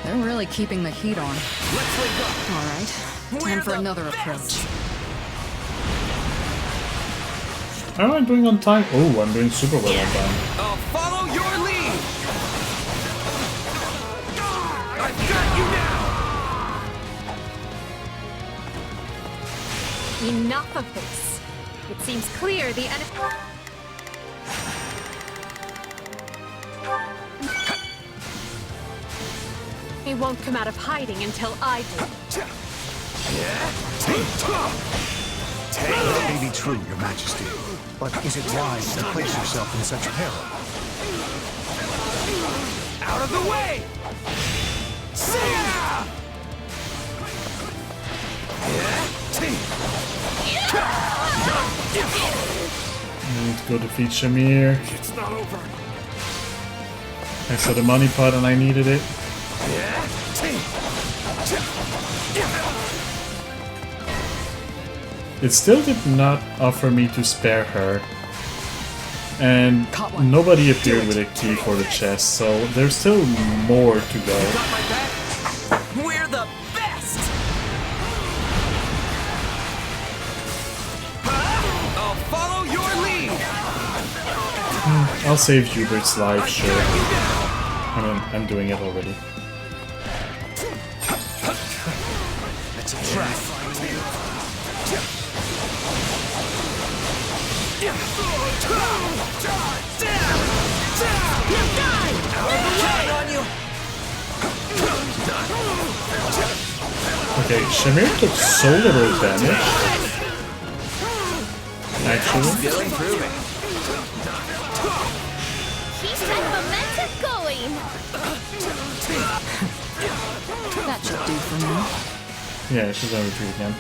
They're really keeping the heat on. Let's wake up! All right, time for another approach. How am I doing on time? Oh, I'm doing super well on time. I'll follow your lead! I've got you now! Enough of this. It seems clear the enemy... He won't come out of hiding until I do. That may be true, Your Majesty, but is it wise to place yourself in such peril? Out of the way! I need to go defeat Shamir. It's not over. I saw the money pot and I needed it. It still did not offer me to spare her. And nobody appeared with a key for the chest, so there's still more to go. We're the best! I'll follow your lead! I'll save Hubert's life, sure. I mean, I'm doing it already. It's a trap. Okay, Shamir took so little damage. Actually. Still improving. Keep that momentum going! That should do for me. Yeah, she's gonna retreat again.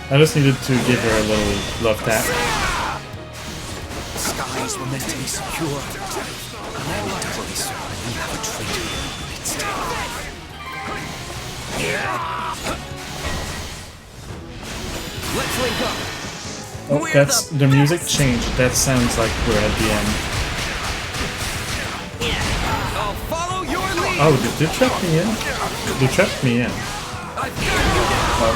I just needed to give her a little love tap. The skies were meant to be secure. No need to worry, sir. We have a traitor. Let's link up. Oh, that's the music changed. That sounds like we're at the end. I'll follow your lead. Oh, did they trap me in? They trapped me in. Oh.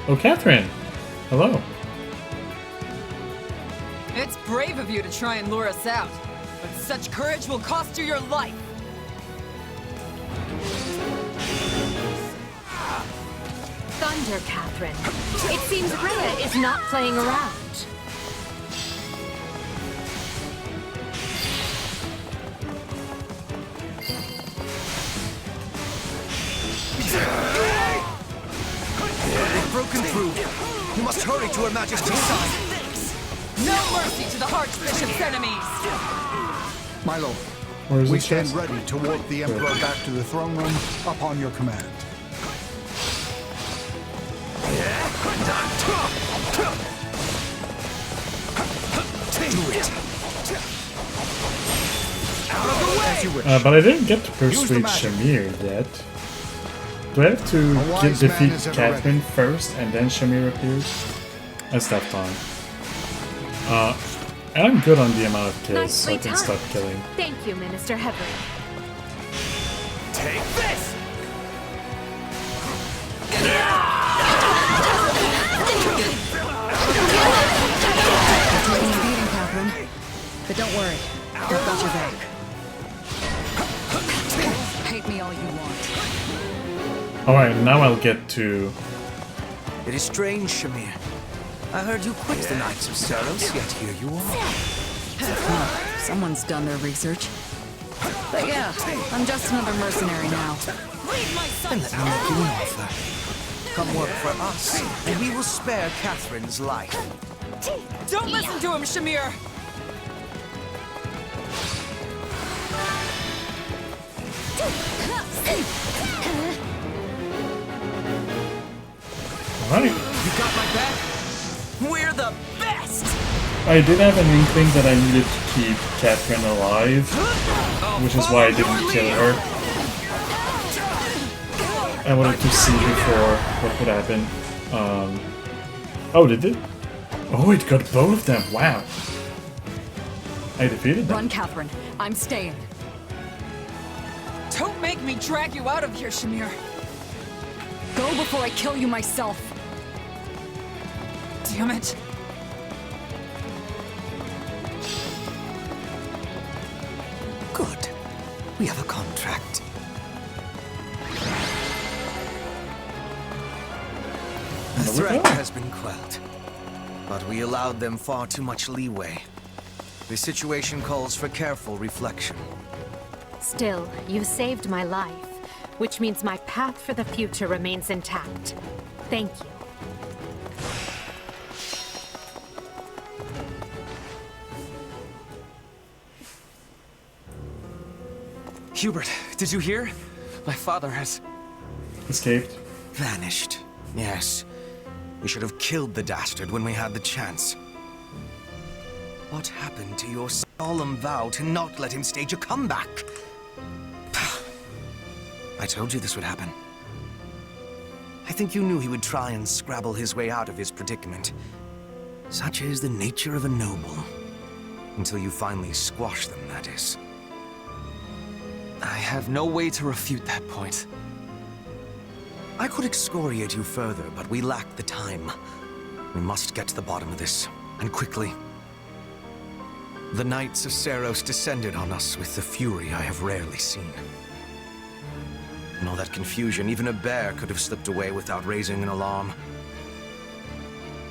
Oh, Catherine! Hello. It's brave of you to try and lure us out, but such courage will cost you your life. Thunder, Catherine. It seems Rhea is not playing around. They've broken through. You must hurry to Her Majesty's side. No mercy to the Archbishop's enemies! My lord, Where is we this stand chest? ready to warp the Emperor back to the throne room upon your command. But I didn't get to persuade Shamir yet. Do I have to defeat Catherine first and then Shamir appears? That's that time. And I'm good on the amount of kills, so I can start killing. Thank you, Minister Heaven. Take this! Taking a beating, Catherine. But don't worry, I've got your back. Hate me all you want. Alright, now I'll get to... It is strange, Shamir. I heard you quit the Knights of Ceros, yet here you are. Someone's done their research. But yeah, I'm just another mercenary now. Then let me make you an offer. Come work for us, and we will spare Catherine's life. Don't listen to him, Shamir! Alright. You got my back? We're the best! I did have an inkling that I needed to keep Catherine alive, which is why I didn't kill her. I wanted to see before what would happen. Oh, did it? Oh, it got both of them. Wow. I defeated them. Run, Catherine. I'm staying. Don't make me drag you out of here, Shamir. Go before I kill you myself. Damn it. Good. We have a contract. The threat has been quelled, but we allowed them far too much leeway. The situation calls for careful reflection. Still, you saved my life, which means my path for the future remains intact. Thank you. Hubert, did you hear? My father has... escaped. Vanished. Yes. We should have killed the dastard when we had the chance. What happened to your solemn vow to not let him stage a comeback? I told you this would happen. I think you knew he would try and scrabble his way out of his predicament. Such is the nature of a noble. Until you finally squash them, that is. I have no way to refute that point. I could excoriate you further, but we lack the time. We must get to the bottom of this, and quickly. The Knights of Seiros descended on us with the fury I have rarely seen. In all that confusion, even a bear could have slipped away without raising an alarm.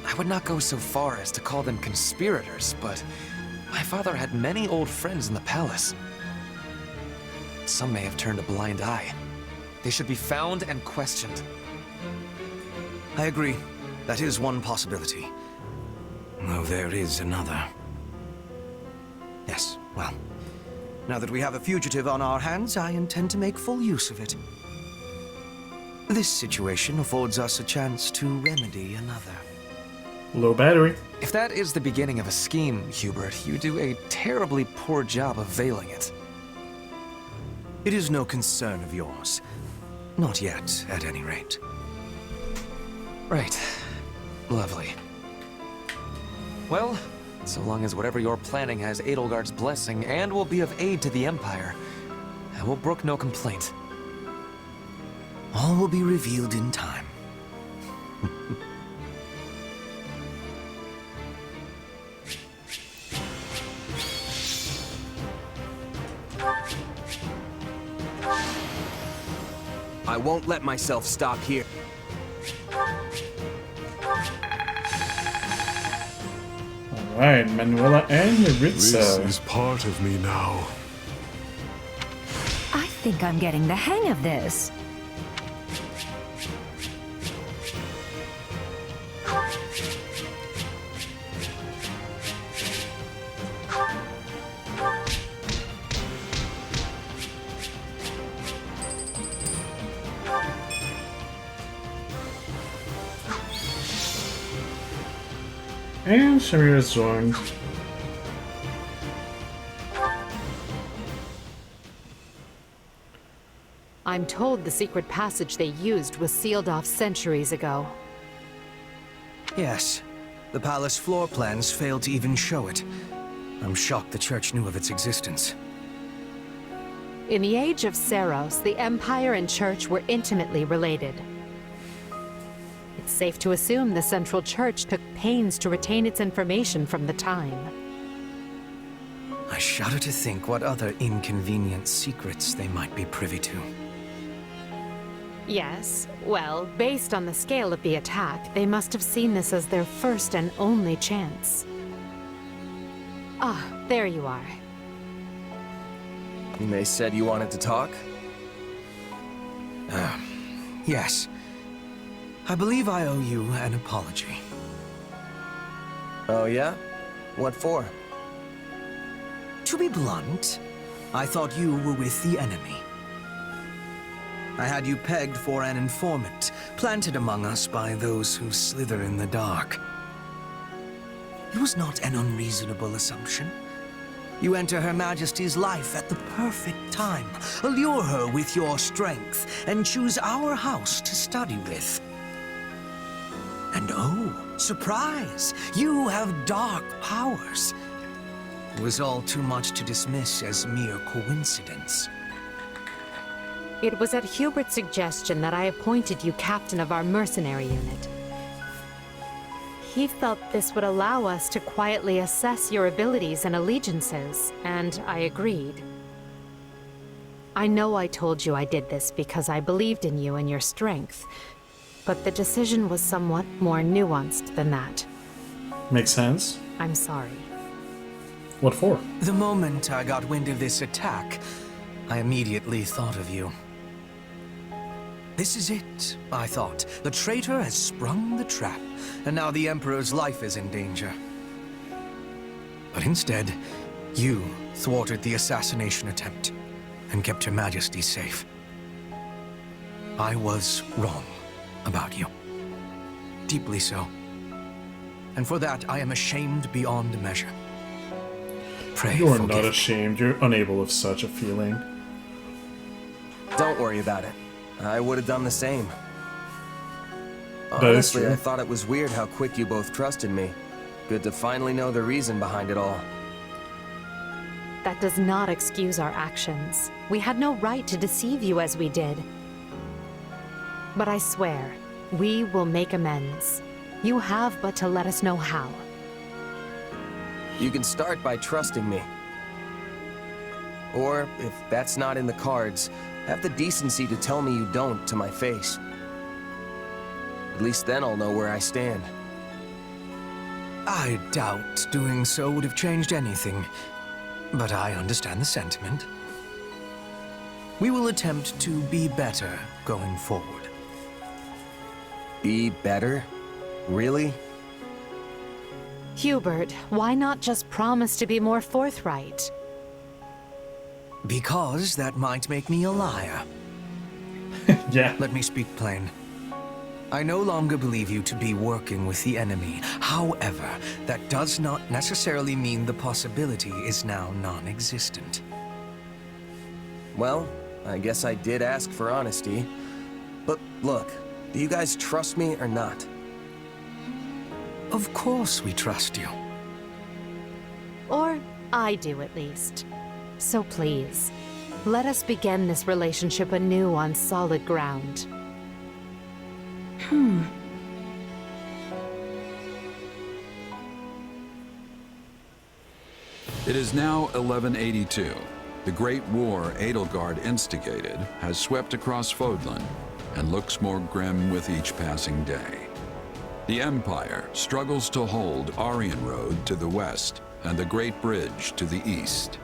I would not go so far as to call them conspirators, but my father had many old friends in the palace. Some may have turned a blind eye. They should be found and questioned. I agree. That is one possibility. Though there is another. Yes, well, now that we have a fugitive on our hands, I intend to make full use of it. This situation affords us a chance to remedy another. Low battery. If that is the beginning of a scheme, Hubert, you do a terribly poor job of veiling it. It is no concern of yours. Not yet, at any rate. Right. Lovely. Well, so long as whatever you're planning has Edelgard's blessing and will be of aid to the Empire, I will brook no complaint. All will be revealed in time. I won't let myself stop here. Alright, Manuela and Maritza. This is part of me now. I think I'm getting the hang of this. And Shamir is joined. I'm told the secret passage they used was sealed off centuries ago. Yes. The palace floor plans failed to even show it. I'm shocked the church knew of its existence. In the age of Seiros, the Empire and Church were intimately related. It's safe to assume the Central Church took pains to retain its information from the time. I shudder to think what other inconvenient secrets they might be privy to. Yes, well, based on the scale of the attack, they must have seen this as their first and only chance. Ah, there you are. They said you wanted to talk? Yes. I believe I owe you an apology. Oh yeah? What for? To be blunt, I thought you were with the enemy. I had you pegged for an informant, planted among us by those who slither in the dark. It was not an unreasonable assumption. You enter Her Majesty's life at the perfect time, allure her with your strength, and choose our house to study with. And oh, surprise! You have dark powers. It was all too much to dismiss as mere coincidence. It was at Hubert's suggestion that I appointed you captain of our mercenary unit. He felt this would allow us to quietly assess your abilities and allegiances, and I agreed. I know I told you I did this because I believed in you and your strength, but the decision was somewhat more nuanced than that. Makes sense. I'm sorry. What for? The moment I got wind of this attack, I immediately thought of you. This is it, I thought. The traitor has sprung the trap, and now the Emperor's life is in danger. But instead, you thwarted the assassination attempt and kept Her Majesty safe. I was wrong about you. Deeply so. And for that, I am ashamed beyond measure. Pray You are forgive not me. ashamed. You're unable of such a feeling. Don't worry about it. I would have done the same. That is Honestly, true. I thought it was weird how quick you both trusted me. Good to finally know the reason behind it all. That does not excuse our actions. We had no right to deceive you as we did. But I swear, we will make amends. You have but to let us know how. You can start by trusting me. Or, if that's not in the cards, have the decency to tell me you don't to my face. At least then I'll know where I stand. I doubt doing so would have changed anything, but I understand the sentiment. We will attempt to be better going forward. Be better? Really? Hubert, why not just promise to be more forthright? Because that might make me a liar. Yeah. Let me speak plain. I no longer believe you to be working with the enemy. However, that does not necessarily mean the possibility is now non-existent. Well, I guess I did ask for honesty. But look, do you guys trust me or not? Of course we trust you. Or I do at least. So please, let us begin this relationship anew on solid ground. It is now 1182. The great war Edelgard instigated has swept across Fodlan and looks more grim with each passing day. The Empire struggles to hold Aryan Road to the west and the Great Bridge to the east.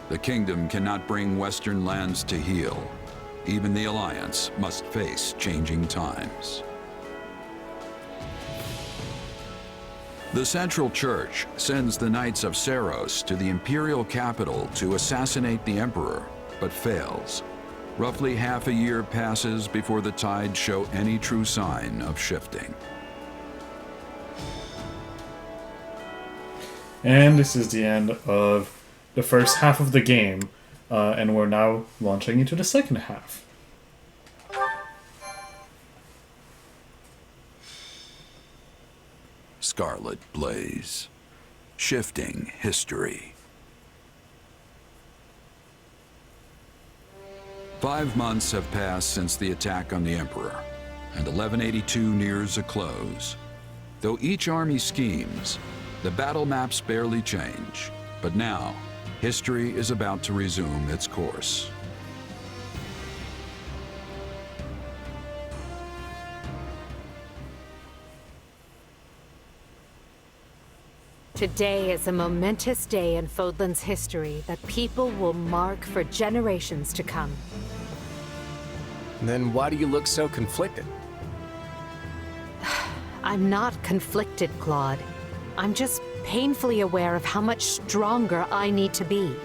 The kingdom cannot bring western lands to heal. Even the Alliance must face changing times. The Central Church sends the Knights of Saros to the imperial capital to assassinate the Emperor, but fails. Roughly half a year passes before the tides show any true sign of shifting. And this is the end of the first half of the game, and we're now launching into the second half. Scarlet Blaze. Shifting history. 5 months have passed since the attack on the Emperor, and 1182 nears a close. Though each army schemes, the battle maps barely change. But now, history is about to resume its course. Today is a momentous day in Fodlan's history that people will mark for generations to come. Then why do you look so conflicted? I'm not conflicted, Claude. I'm just painfully aware of how much stronger I need to be.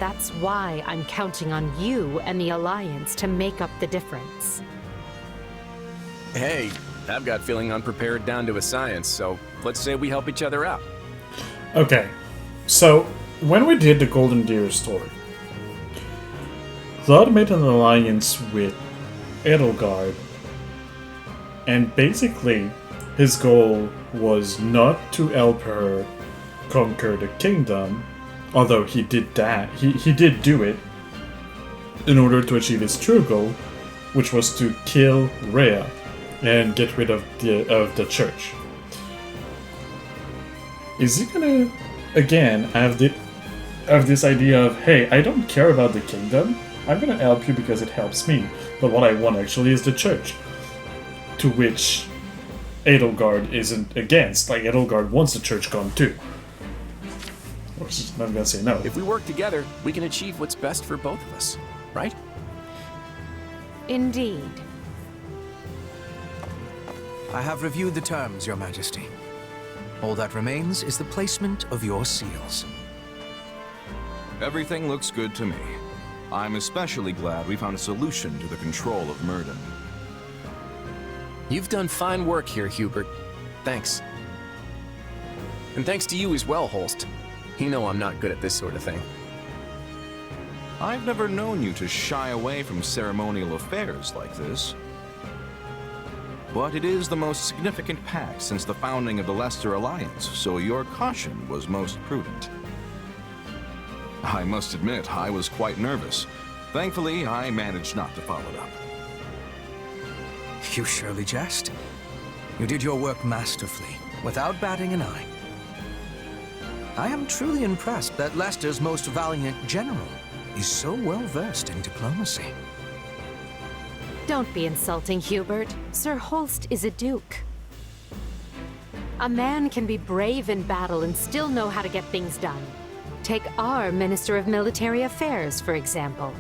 That's why I'm counting on you and the Alliance to make up the difference. Hey, I've got feeling unprepared down to a science, so let's say we help each other out. Okay, so when we did the Golden Deer story, Claude made an alliance with Edelgard, and basically his goal was not to help her conquer the kingdom, although he did that. He did do it in order to achieve his true goal, which was to kill Rhea and get rid of the church. Is he gonna again have this idea of, hey, I don't care about the kingdom, I'm gonna help you because it helps me, but what I want actually is the church? to which Edelgard isn't against. Like, Edelgard wants the church gone too. Or she's not gonna say no. If we work together, we can achieve what's best for both of us, right? Indeed. I have reviewed the terms, Your Majesty. All that remains is the placement of your seals. Everything looks good to me. I'm especially glad we found a solution to the control of Murden. You've done fine work here, Hubert. Thanks. And thanks to you as well, Holst. You know I'm not good at this sort of thing. I've never known you to shy away from ceremonial affairs like this. But it is the most significant pact since the founding of the Leicester Alliance, so your caution was most prudent. I must admit, I was quite nervous. Thankfully, I managed not to follow it up. You surely jest. You did your work masterfully, without batting an eye. I am truly impressed that Leicester's most valiant general is so well versed in diplomacy. Don't be insulting, Hubert. Sir Holst is a duke. A man can be brave in battle and still know how to get things done. Take our Minister of Military Affairs, for example.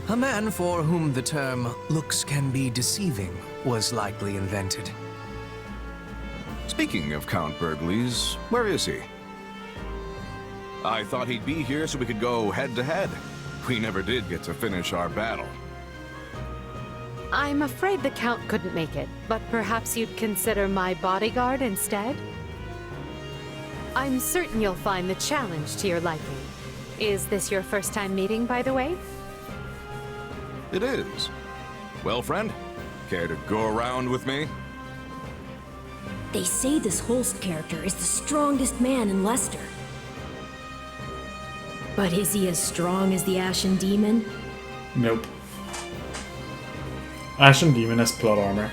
A man for whom the term looks can be deceiving was likely invented. Speaking of Count Burgleys, where is he? I thought he'd be here so we could go head-to-head. We never did get to finish our battle. I'm afraid the Count couldn't make it, but perhaps you'd consider my bodyguard instead? I'm certain you'll find the challenge to your liking. Is this your first time meeting, by the way? It is. Well, friend, care to go around with me? They say this Holst character is the strongest man in Leicester. But is he as strong as the Ashen Demon? Nope. Ashen Demon has plot armor.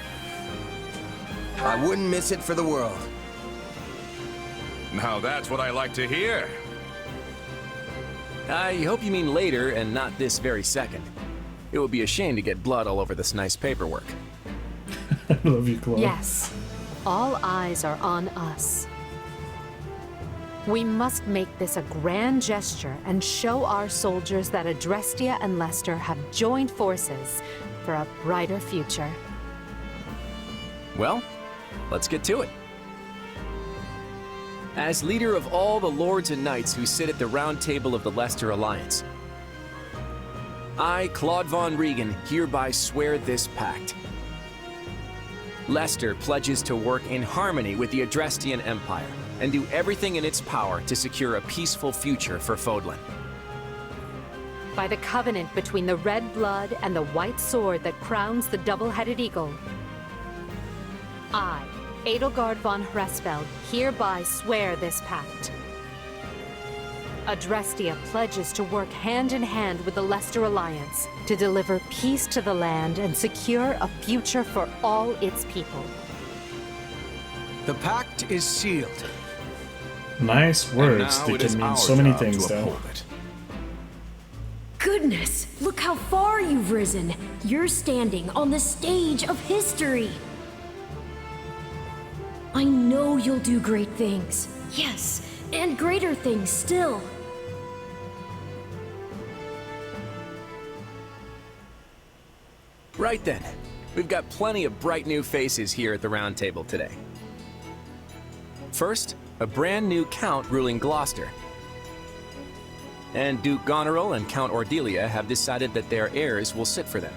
I wouldn't miss it for the world. Now that's what I like to hear. I hope you mean later and not this very second. It would be a shame to get blood all over this nice paperwork. I love you, Chloe. Yes. All eyes are on us. We must make this a grand gesture and show our soldiers that Adrestia and Leicester have joined forces for a brighter future. Well, let's get to it. As leader of all the lords and knights who sit at the round table of the Leicester Alliance, I, Claude von Regan, hereby swear this pact. Leicester pledges to work in harmony with the Adrestian Empire and do everything in its power to secure a peaceful future for Fodlan. By the covenant between the red blood and the white sword that crowns the double-headed eagle, I, Edelgard von Hresfeld, hereby swear this pact. Adrestia pledges to work hand-in-hand with the Leicester Alliance to deliver peace to the land and secure a future for all its people. The pact is sealed. Nice words. They can mean so many things, though. Goodness, look how far you've risen. You're standing on the stage of history. I know you'll do great things. Yes, and greater things still. Right then, we've got plenty of bright new faces here at the round table today. First, a brand new Count ruling Gloucester. And Duke Goneril and Count Ordelia have decided that their heirs will sit for them.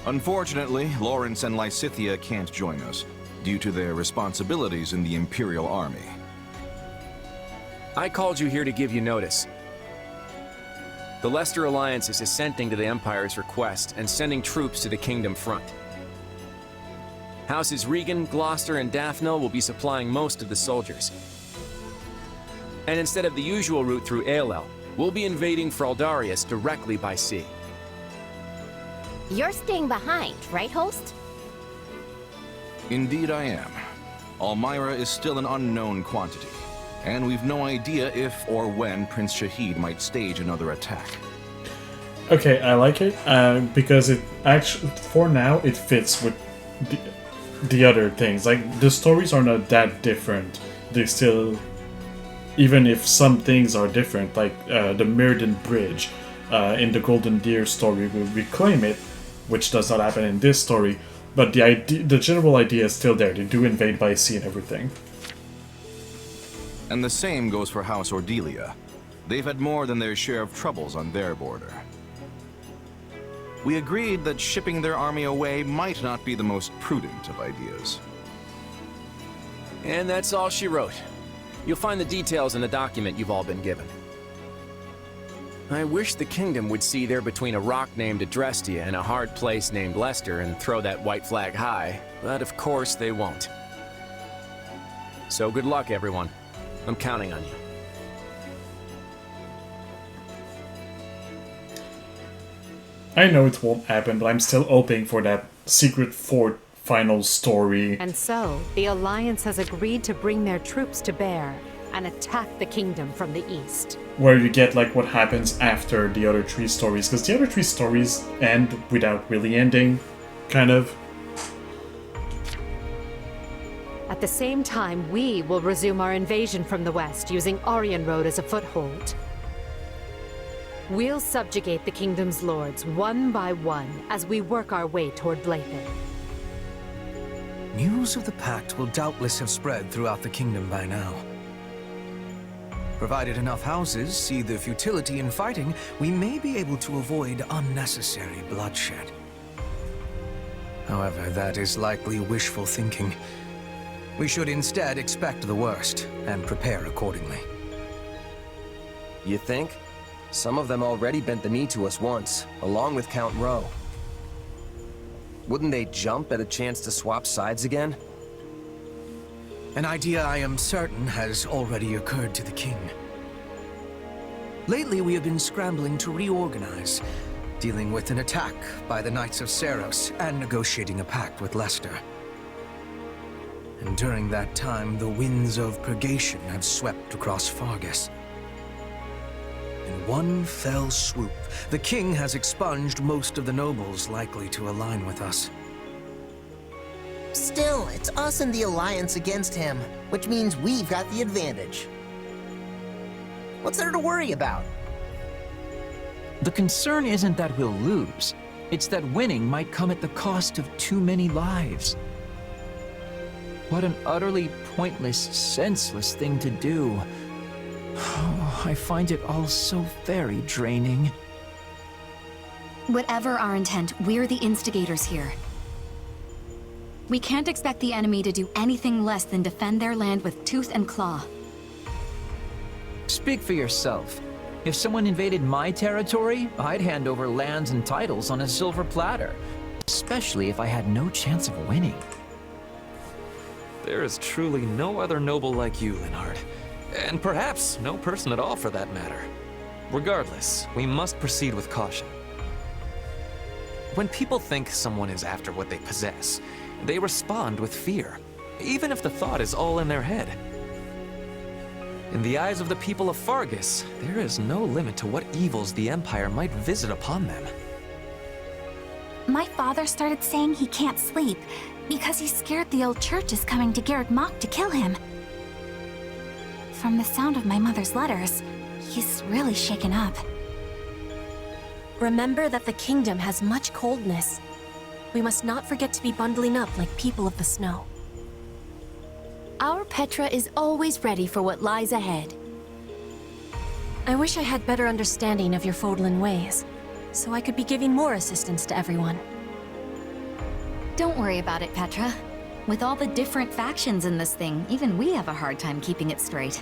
Unfortunately, Lawrence and Lysithea can't join us, due to their responsibilities in the Imperial Army. I called you here to give you notice. The Leicester Alliance is assenting to the Empire's request and sending troops to the Kingdom front. Houses Regan, Gloucester, and Daphne will be supplying most of the soldiers. And instead of the usual route through Aelel, we'll be invading Fraldarius directly by sea. You're staying behind, right, Holst? Indeed I am. Almyra is still an unknown quantity, and we've no idea if or when Prince Shahid might stage another attack. Okay, I like it because it actually, for now, it fits with the other things. Like, the stories are not that different. They still, even if some things are different, like the Mirrodin Bridge in the Golden Deer story will reclaim it, which does not happen in this story. But the general idea is still there. They do invade by sea and everything. And the same goes for House Ordelia. They've had more than their share of troubles on their border. We agreed that shipping their army away might not be the most prudent of ideas. And that's all she wrote. You'll find the details in the document you've all been given. I wish the kingdom would see they're between a rock named Adrestia and a hard place named Leicester and throw that white flag high, but of course they won't. So good luck, everyone. I'm counting on you. I know it won't happen, but I'm still hoping for that secret fort final story. And so, the Alliance has agreed to bring their troops to bear and attack the kingdom from the east. Where you get like what happens after the other three stories, because the other three stories end without really ending, kind of. At the same time, we will resume our invasion from the west using Aryan Road as a foothold. We'll subjugate the kingdom's lords one by one as we work our way toward Blathen. News of the Pact will doubtless have spread throughout the kingdom by now. Provided enough houses see the futility in fighting, we may be able to avoid unnecessary bloodshed. However, that is likely wishful thinking. We should instead expect the worst and prepare accordingly. You think? Some of them already bent the knee to us once, along with Count Rowe. Wouldn't they jump at a chance to swap sides again? An idea I am certain has already occurred to the king. Lately, we have been scrambling to reorganize, dealing with an attack by the Knights of Seros and negotiating a pact with Leicester. And during that time, the winds of purgation have swept across Fargus. In one fell swoop, the king has expunged most of the nobles likely to align with us. Still, it's us and the Alliance against him, which means we've got the advantage. What's there to worry about? The concern isn't that we'll lose. It's that winning might come at the cost of too many lives. What an utterly pointless, senseless thing to do. Oh, I find it all so very draining. Whatever our intent, we're the instigators here. We can't expect the enemy to do anything less than defend their land with tooth and claw. Speak for yourself. If someone invaded my territory, I'd hand over lands and titles on a silver platter. Especially if I had no chance of winning. There is truly no other noble like you, Linhard. And perhaps no person at all for that matter. Regardless, we must proceed with caution. When people think someone is after what they possess, they respond with fear, even if the thought is all in their head. In the eyes of the people of Fargus, there is no limit to what evils the Empire might visit upon them. My father started saying he can't sleep because he's scared the old church is coming to Garreg Mach to kill him. From the sound of my mother's letters, he's really shaken up. Remember that the kingdom has much coldness. We must not forget to be bundling up like people of the snow. Our Petra is always ready for what lies ahead. I wish I had better understanding of your Fodlan ways, so I could be giving more assistance to everyone. Don't worry about it, Petra. With all the different factions in this thing, even we have a hard time keeping it straight.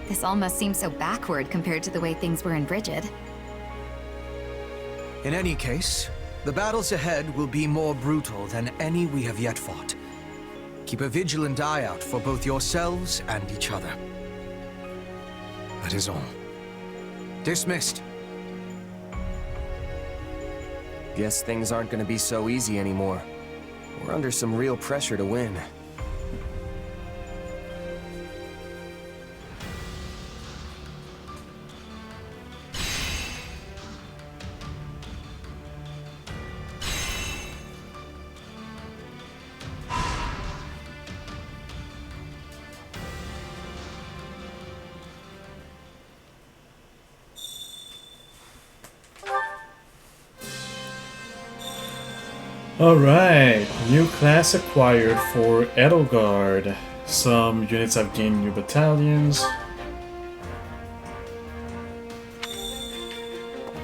This almost seems so backward compared to the way things were in Brigid. In any case, the battles ahead will be more brutal than any we have yet fought. Keep a vigilant eye out for both yourselves and each other. That is all. Dismissed. Guess things aren't gonna be so easy anymore. We're under some real pressure to win. Alright, new class acquired for Edelgard. Some units have gained new battalions.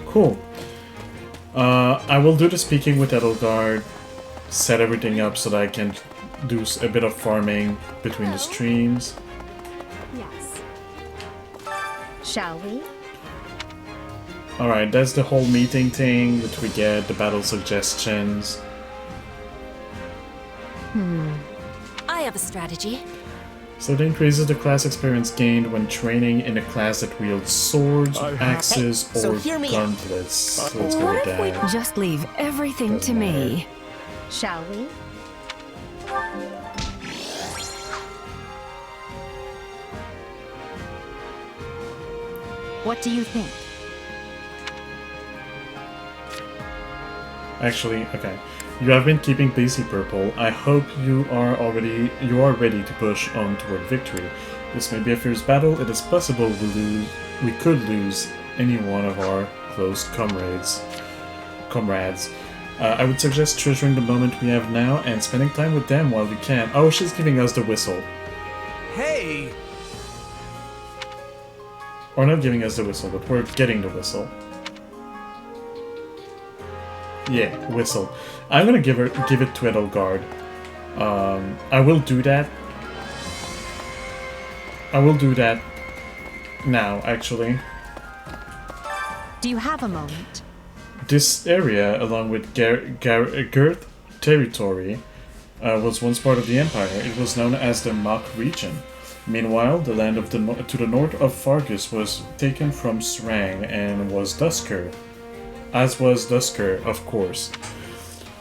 Cool. I will do the speaking with Edelgard, set everything up so that I can do a bit of farming between the streams. Yes. Shall we? Alright, that's the whole meeting thing that we get, the battle suggestions. I have a strategy. So it increases the class experience gained when training in a class that wields swords, axes, Hey, so or hear me out. gauntlets. So let's go What with if we that. just leave everything to me? Shall we? What do you think? Actually, okay. You have been keeping BC purple. I hope you are ready to push on toward victory. This may be a fierce battle. It is possible we could lose any one of our close comrades. I would suggest treasuring the moment we have now and spending time with them while we can. Oh, she's giving us the whistle. Hey! Or not giving us the whistle, but we're getting the whistle. Yeah, whistle. I'm gonna give it to Edelgard. I will do that. I will do that now, actually. Do you have a moment? This area, along with Girth territory, was once part of the Empire. It was known as the Mach region. Meanwhile, the land of to the north of Fargus was taken from Srang and was Dusker. As was Dusker, of course.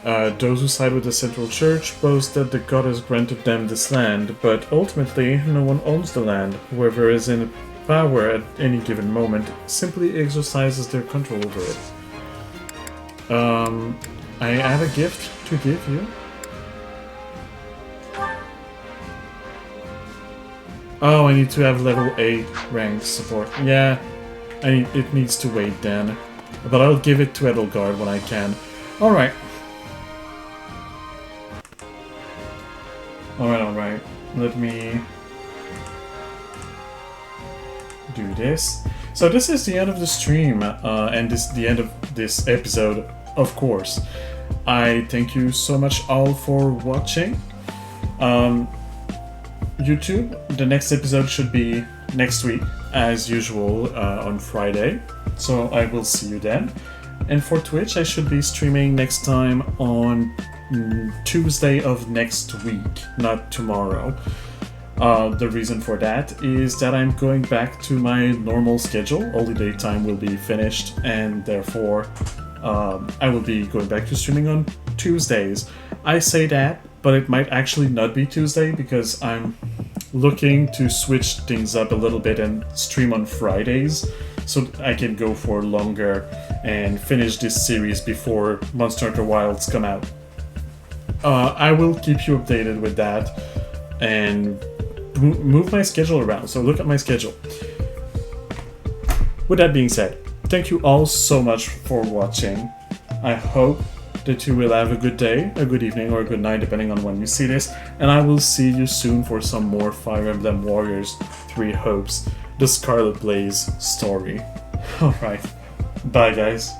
Those who side with the Central Church boast that the goddess granted them this land, but ultimately no one owns the land. Whoever is in power at any given moment simply exercises their control over it. I have a gift to give you. Oh, I need to have level 8 rank support. Yeah, it needs to wait then. But I'll give it to Edelgard when I can. Alright. Alright. Let me do this. So this is the end of the stream, and this the end of this episode, of course. I thank you so much all for watching. YouTube, the next episode should be next week, as usual, on Friday. So I will see you then. And for Twitch, I should be streaming next time on Tuesday of next week, not tomorrow. The reason for that is that I'm going back to my normal schedule. Holiday time will be finished, and therefore I will be going back to streaming on Tuesdays. I say that, but it might actually not be Tuesday because I'm looking to switch things up a little bit and stream on Fridays so I can go for longer and finish this series before Monster Hunter Wilds come out. I will keep you updated with that and move my schedule around, so look at my schedule. With that being said, thank you all so much for watching. I hope that you will have a good day, a good evening, or a good night, depending on when you see this, and I will see you soon for some more Fire Emblem Warriors 3 Hopes, the Scarlet Blaze story. Alright, bye guys.